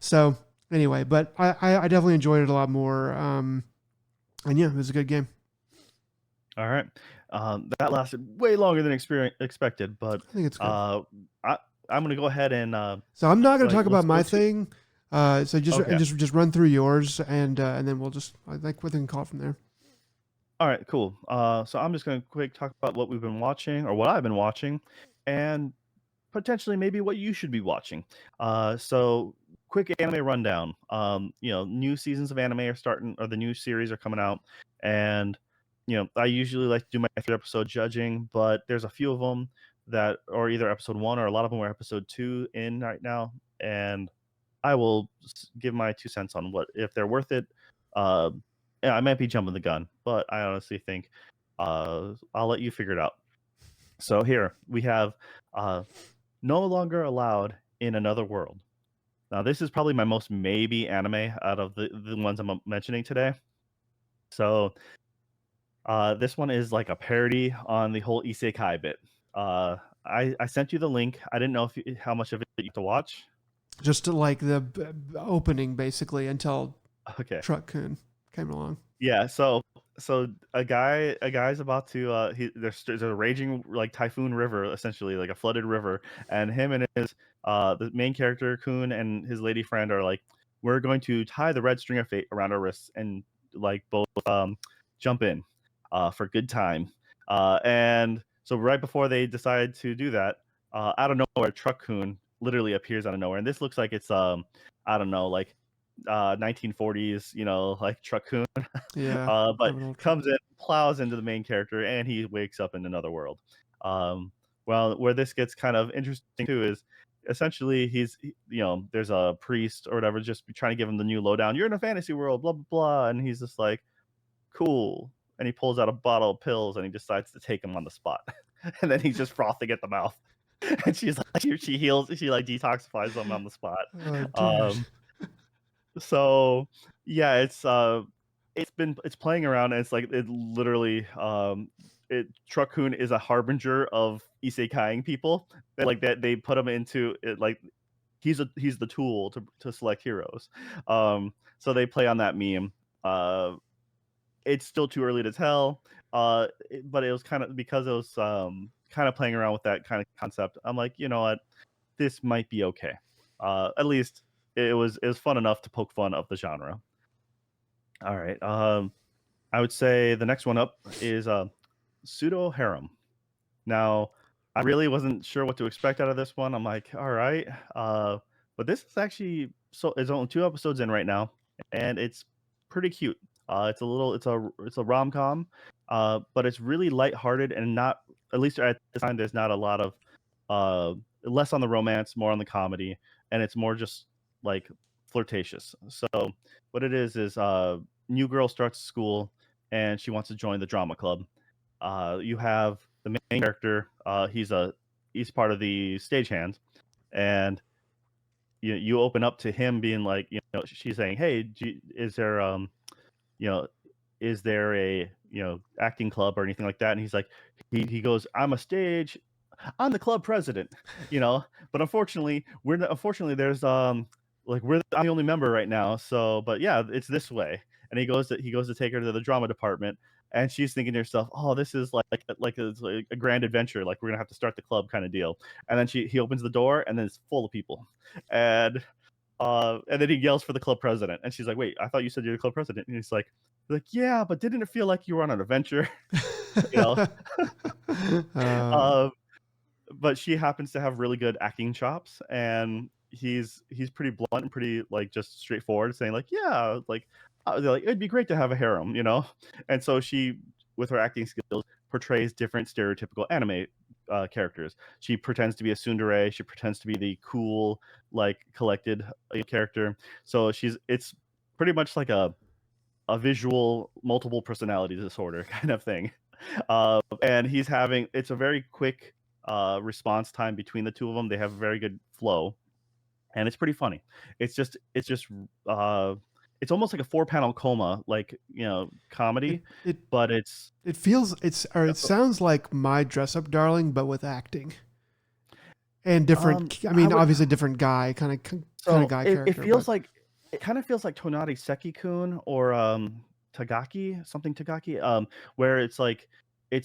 So anyway, but I definitely enjoyed it a lot more. And yeah, it was a good game. All right. That lasted way longer than expected, but I think it's good. I I'm gonna go ahead and So I'm not going to like talk about let's go my to thing. So okay. just run through yours and then we'll just like we can call it from there. All right, cool. So I'm just gonna quick talk about what we've been watching or what I've been watching, and potentially maybe what you should be watching. So quick anime rundown. New seasons of anime are starting, or the new series are coming out, and I usually like to do my 3 episode judging, but there's a few of them that are either episode 1 or a lot of them are episode 2 in right now, and I will give my 2 cents on what if they're worth it. Uh, yeah, I might be jumping the gun, but I honestly think I'll let you figure it out. So here we have uh, No Longer Allowed in Another World. Now, this is probably my most maybe anime out of the ones I'm mentioning today. So, this one is like a parody on the whole isekai bit. Uh, I sent you the link. I didn't know how much of it you have to watch. Just to like the opening basically until Okay. Truck Kun came along. Yeah, so a guy's about to there's a raging like typhoon river, essentially like a flooded river, and him and his the main character Kun and his lady friend are like, we're going to tie the red string of fate around our wrists and like both jump in for good time. And so right before they decide to do that, out of nowhere Truck Kun literally appears out of nowhere, and this looks like it's I don't know, like 1940s, like Truck Kun. Yeah, But have an old truck. comes in, plows into the main character, and he wakes up in another world. Well, where this gets kind of interesting too is essentially there's a priest or whatever just trying to give him the new lowdown. You're in a fantasy world, blah blah blah, and he's just like, cool. And he pulls out a bottle of pills and he decides to take him on the spot, and then he's just frothing at the mouth. And she's like, she heals, she like detoxifies him on the spot. Oh, dude. Um, so yeah, it's playing around and it's like it literally it Truck-kun is a harbinger of isekaiing people. Like that they put him into it like he's the tool to select heroes. So they play on that meme. It's still too early to tell. But it was kind of because it was kind of playing around with that kind of concept. I'm like, you know what? This might be okay. At least it was fun enough to poke fun of the genre. All right. I would say the next one up is Pseudo Harem. Now, I really wasn't sure what to expect out of this one. I'm like, all right, but this is actually it's only 2 episodes in right now, and it's pretty cute. It's a rom com, but it's really lighthearted and not at least at this time. There's not a lot of less on the romance, more on the comedy, and it's more just like flirtatious. So what it is new girl starts school and she wants to join the drama club. You have the main character. He's part of the stagehands, and you open up to him being like, she's saying, "Hey, is there you know, is there a acting club or anything like that? And he's like, he goes, I'm the club president, but unfortunately there's I'm the only member right now. So, but yeah, it's this way. And he goes to take her to the drama department, and she's thinking to herself, "Oh, this is it's like a grand adventure. Like we're gonna have to start the club kind of deal." And then he opens the door, and then it's full of people, and then he yells for the club president, and she's like, "Wait, I thought you said you're the club president." And he's like, "Yeah, but didn't it feel like you were on an adventure?" you know. Um, uh, but she happens to have really good acting chops, and he's pretty blunt and pretty just straightforward, saying yeah, they're like, it'd be great to have a harem. And so she, with her acting skills, portrays different stereotypical anime characters. She pretends to be a tsundere. She pretends to be the cool, collected character. So it's pretty much like a visual multiple personality disorder kind of thing. And it's a very quick response time between the two of them. They have a very good flow, and it's pretty funny. Uh, it's almost like a 4 panel coma, it comedy, it but it's it feels it sounds like My Dress Up Darling, but with acting and different. I I mean, would obviously different guy kind of so guy it character, but feels like it kind of feels like Tonari Seki-kun or Tagaki, something Tagaki, where it's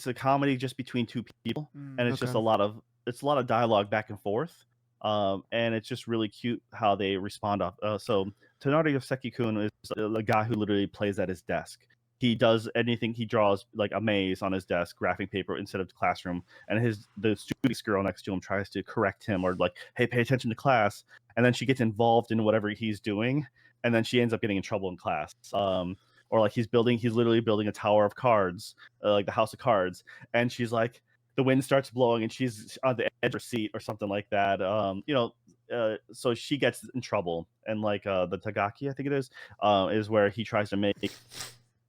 a comedy just between two people, and it's just okay. a lot of dialogue back and forth. And it's just really cute how they respond off. So Tonari Seki-kun is the guy who literally plays at his desk. He does anything. He draws like a maze on his desk, graphing paper instead of classroom. And the student girl next to him tries to correct him or hey, pay attention to class. And then she gets involved in whatever he's doing, and then she ends up getting in trouble in class. Or he's literally building a tower of cards, like the house of cards, and she's like, the wind starts blowing, and she's on the edge of her seat or something like that. So she gets in trouble, and the Tagaki, I think it is where he tries to make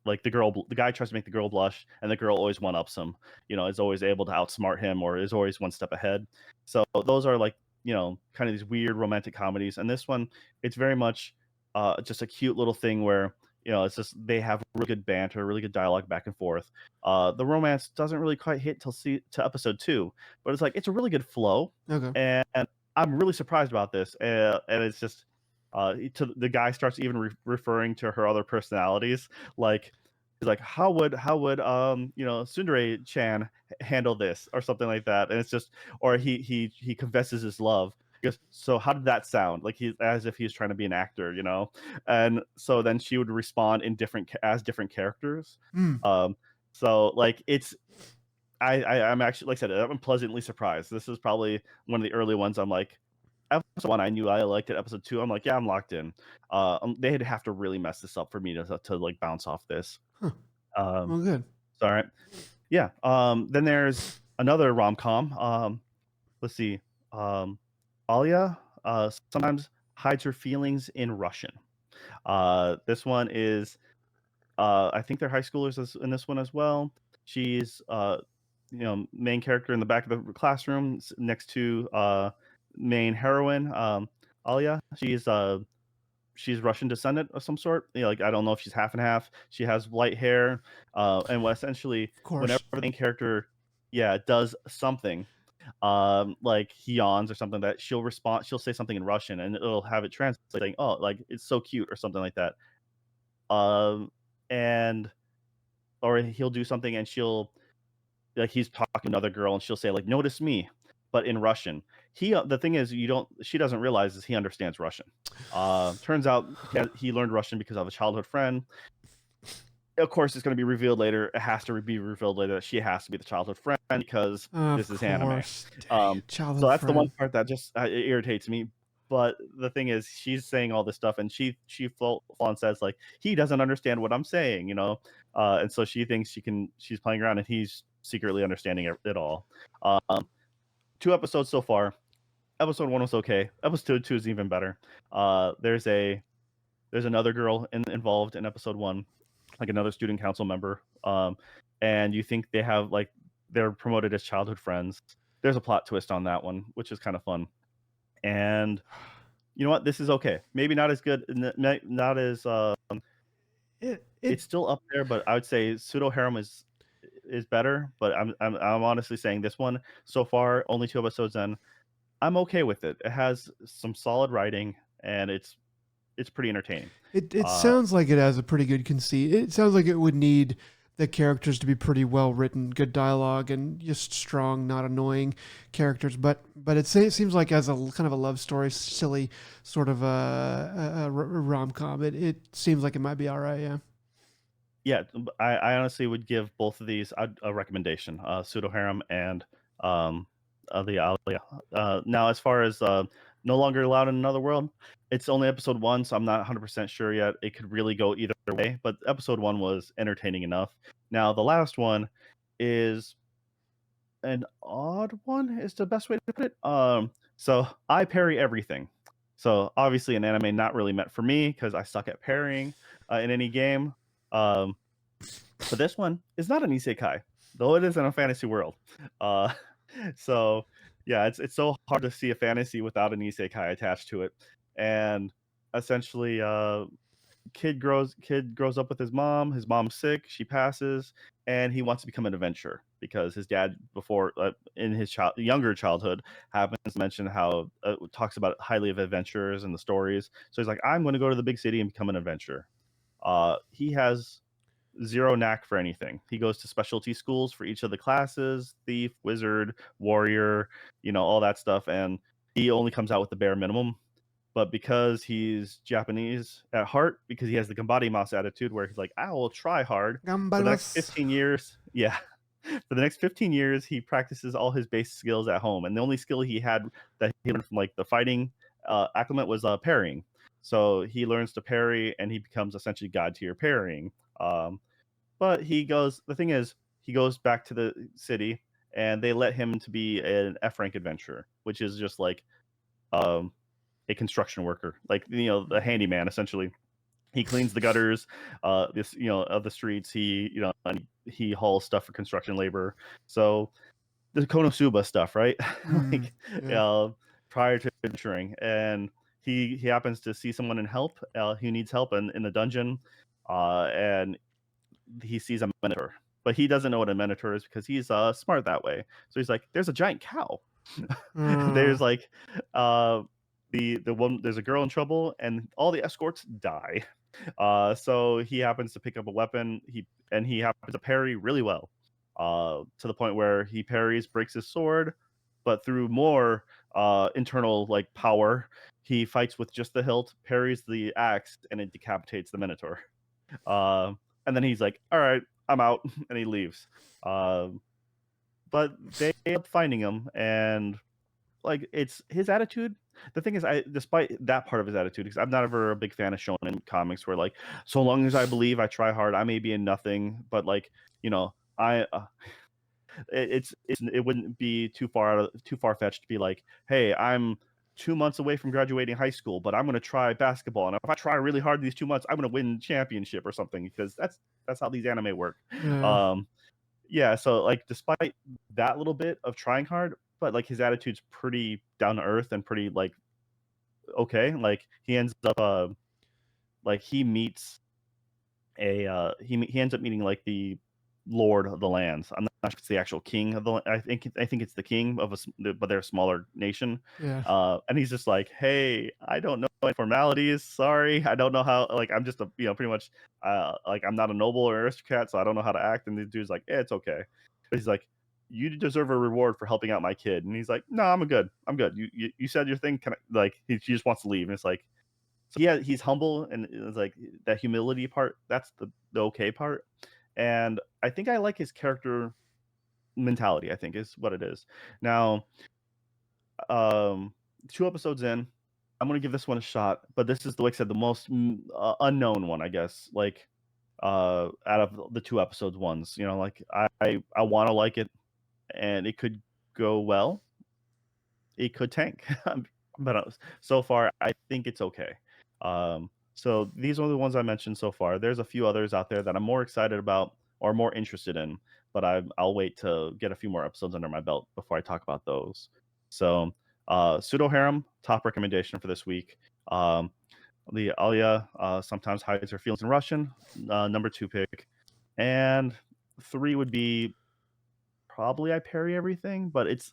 the guy tries to make the girl blush, and the girl always one ups him. Is always able to outsmart him or is always one step ahead. So those are kind of these weird romantic comedies, and this one, it's very much just a cute little thing where it's just they have really good banter, really good dialogue back and forth. The romance doesn't really quite hit to episode 2, but it's a really good flow, Okay. and I'm really surprised about this. And it's just the guy starts even referring to her other personalities, like he's like, how would Tsundere Chan handle this or something like that. And it's just, or he confesses his love. He goes, so how did that sound? Like he's as if he's trying to be an actor. And so then she would respond in different characters. Mm. um so it's I'm actually, like I said, I'm pleasantly surprised. This is probably one of the early ones. I'm like, episode 1, I knew I liked it. Episode 2, I'm like, yeah, I'm locked in. They'd have to really mess this up for me to bounce off this. Huh. Um, Well, good. it's all right. Yeah. Then there's another rom com. Let's see. Um, Alia sometimes hides her feelings in Russian. This one is, I think they're high schoolers in this one as well. She's main character in the back of the classroom next to main heroine, Alia. She's Russian descendant of some sort. I don't know if she's half and half. She has light hair, and essentially, Of course. whenever the main character, does something, like he yawns or something, that she'll respond. She'll say something in Russian, and it'll have it translating. Oh, like it's so cute or something like that. And or he'll do something, and she'll he's talking to another girl, and she'll say notice me, but in Russian. The thing is, she doesn't realize is he understands Russian. Turns out he learned Russian because of a childhood friend. Of course, it's going to be revealed later. It has to be revealed later that she has to be the childhood friend because Of this is anime. course. Dang, So childhood that's the one friend. part that just it irritates me. But the thing is, she's saying all this stuff, and she full on says he doesn't understand what I'm saying. And so she thinks she's playing around, and he's secretly understanding it all. Um, 2 episodes so far. Episode 1 was okay. Episode 2 is even better. There's another girl involved in episode 1, another student council member. And you think they're promoted as childhood friends. There's a plot twist on that one, which is kind of fun. And you know what? This is okay. Maybe not as good, not as it's It still up there, but I would say Pseudo Harem is better. But I'm honestly saying this one so far, only 2 episodes in, I'm okay with it. It has some solid writing, and it's pretty entertaining. it Uh, sounds like it has a pretty good conceit. It sounds like it would need the characters to be pretty well written, good dialogue, and just strong, not annoying characters. But it seems like as a kind of a love story, silly sort of a rom com. It seems like it might be all right. Yeah. yeah, I honestly would give both of these a recommendation. Pseudo Harem and um, the Alia. Now, as far as no longer allowed in another world, it's only episode 1, so I'm not 100% sure yet. It could really go either way, but episode 1 was entertaining enough. Now, the last one is an odd one, is the best way to put it. So I parry everything. So obviously, an anime not really meant for me because I suck at parrying in any game. Um, but this one is not an isekai, though it is in a fantasy world. Uh, so yeah, it's so hard to see a fantasy without an isekai attached to it. And essentially, kid grows up with his mom. His mom's sick. She passes, and he wants to become an adventurer because his dad, before in his younger childhood, happens to mention how talks about highly of adventurers and the stories. So he's like, I'm going to go to the big city and become an adventurer. He has zero knack for anything. He goes to specialty schools for each of the classes: thief, wizard, warrior, all that stuff, and he only comes out with the bare minimum. But because he's Japanese at heart, because he has the Gambari Mouse attitude where he's like, I will try hard for the next Gambarimasu. 15 years. Yeah. For the next 15 years, he practices all his base skills at home. And the only skill he had that he learned from like the fighting acclimate was parrying. So he learns to parry and he becomes essentially god tier parrying. But the thing is, he goes back to the city and they let him to be an F rank adventurer, which is just like um, a construction worker, like the handyman essentially. He cleans the gutters, of the streets. And he hauls stuff for construction labor. So the Konosuba stuff, right? Mm, Like yeah. uh, prior to adventuring, and he happens to see someone in help who needs help in the dungeon, and he sees a minotaur, but he doesn't know what a minotaur is because he's smart that way. So he's like, "There's a giant cow." There's Uh, like uh, the one. There's a girl in trouble, and all the escorts die. So he happens to pick up a weapon. He happens to parry really well, to the point where he parries, breaks his sword, but through more internal like power, he fights with just the hilt, parries the axe, and it decapitates the minotaur. Uh, and then he's like, "All right, I'm out," and he leaves. Um, but they end up finding him, and like it's his attitude. The thing is, despite that part of his attitude, because I'm not ever a big fan of shonen comics, where like, so long as I believe I try hard, I may be in nothing. But like, I it wouldn't be too far fetched to be like, hey, I'm 2 months away from graduating high school, but I'm going to try basketball, and if I try really hard these 2 months, I'm going to win championship or something, because that's how these anime work. yeah. Um, yeah, so like despite that little bit of trying hard, but like his attitude's pretty down to earth and pretty like okay. Like he ends up like he meets he ends up meeting like the lord of the lands. I'm not sure if it's the actual king of the. I think it's the king of but they're a smaller nation. Yeah. And he's just like, hey, I don't know any formalities. Sorry, I don't know how. Like I'm just a pretty much like I'm not a noble or aristocrat, so I don't know how to act. And the dude's like, it's okay. But he's like, you deserve a reward for helping out my kid. And he's like, no, I'm good. I'm good. You said your thing. Can I, like he just wants to leave, and it's like so yeah, he's humble, and it's like that humility part. That's the okay part, and I think I like his character mentality. I think is what it is. Now, um, 2 episodes in, I'm gonna give this one a shot, but this is like I said, the most unknown one, I guess. Like out of the 2 episodes ones, like I want to like it, and it could go well. It could tank. But so far, I think it's okay. So these are the ones I mentioned so far. There's a few others out there that I'm more excited about or more interested in, but I'll wait to get a few more episodes under my belt before I talk about those. So, Pseudo Harem, top recommendation for this week. Um, The Alia sometimes hides her feelings in Russian. Number 2 pick, and 3 would be probably I parry everything, but it's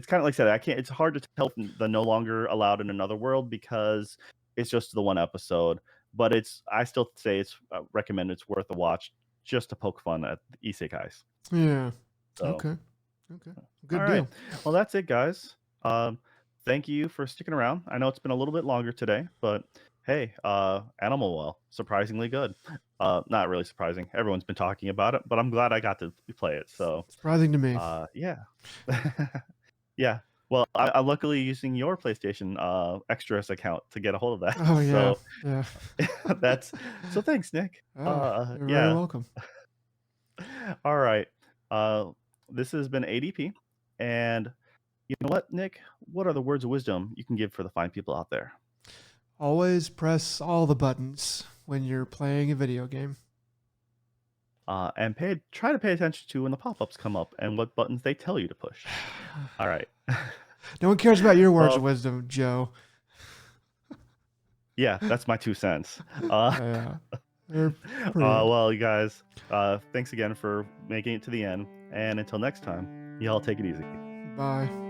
kind of like I said, I can't. It's hard to tell the no longer allowed in another world because it's just the one episode. But I still say it's recommend. It's worth a watch just to poke fun at the isekais. Yeah. So, Okay. Okay. all Good right. deal. Well, that's it, guys. Thank you for sticking around. I know it's been a little bit longer today, but hey, Animal Well, surprisingly good. Not really surprising. Everyone's been talking about it, but I'm glad I got to play it. So, Surprising to me. yeah. Yeah. Well, I'm luckily using your PlayStation Extras account to get a hold of that. Oh yeah. So Yeah. that's thanks, Nick. Oh, you're very Yeah. welcome. All right. Uh, this has been ADP, and you know what, Nick? What are the words of wisdom you can give for the fine people out there? Always press all the buttons when you're playing a video game. And try to pay attention to when the pop-ups come up and what buttons they tell you to push. All right. No one cares about your words of Well, wisdom, Joe. yeah, that's my 2 cents. Yeah. They're pretty good. Well, you guys, thanks again for making it to the end. And until next time, y'all take it easy. Bye.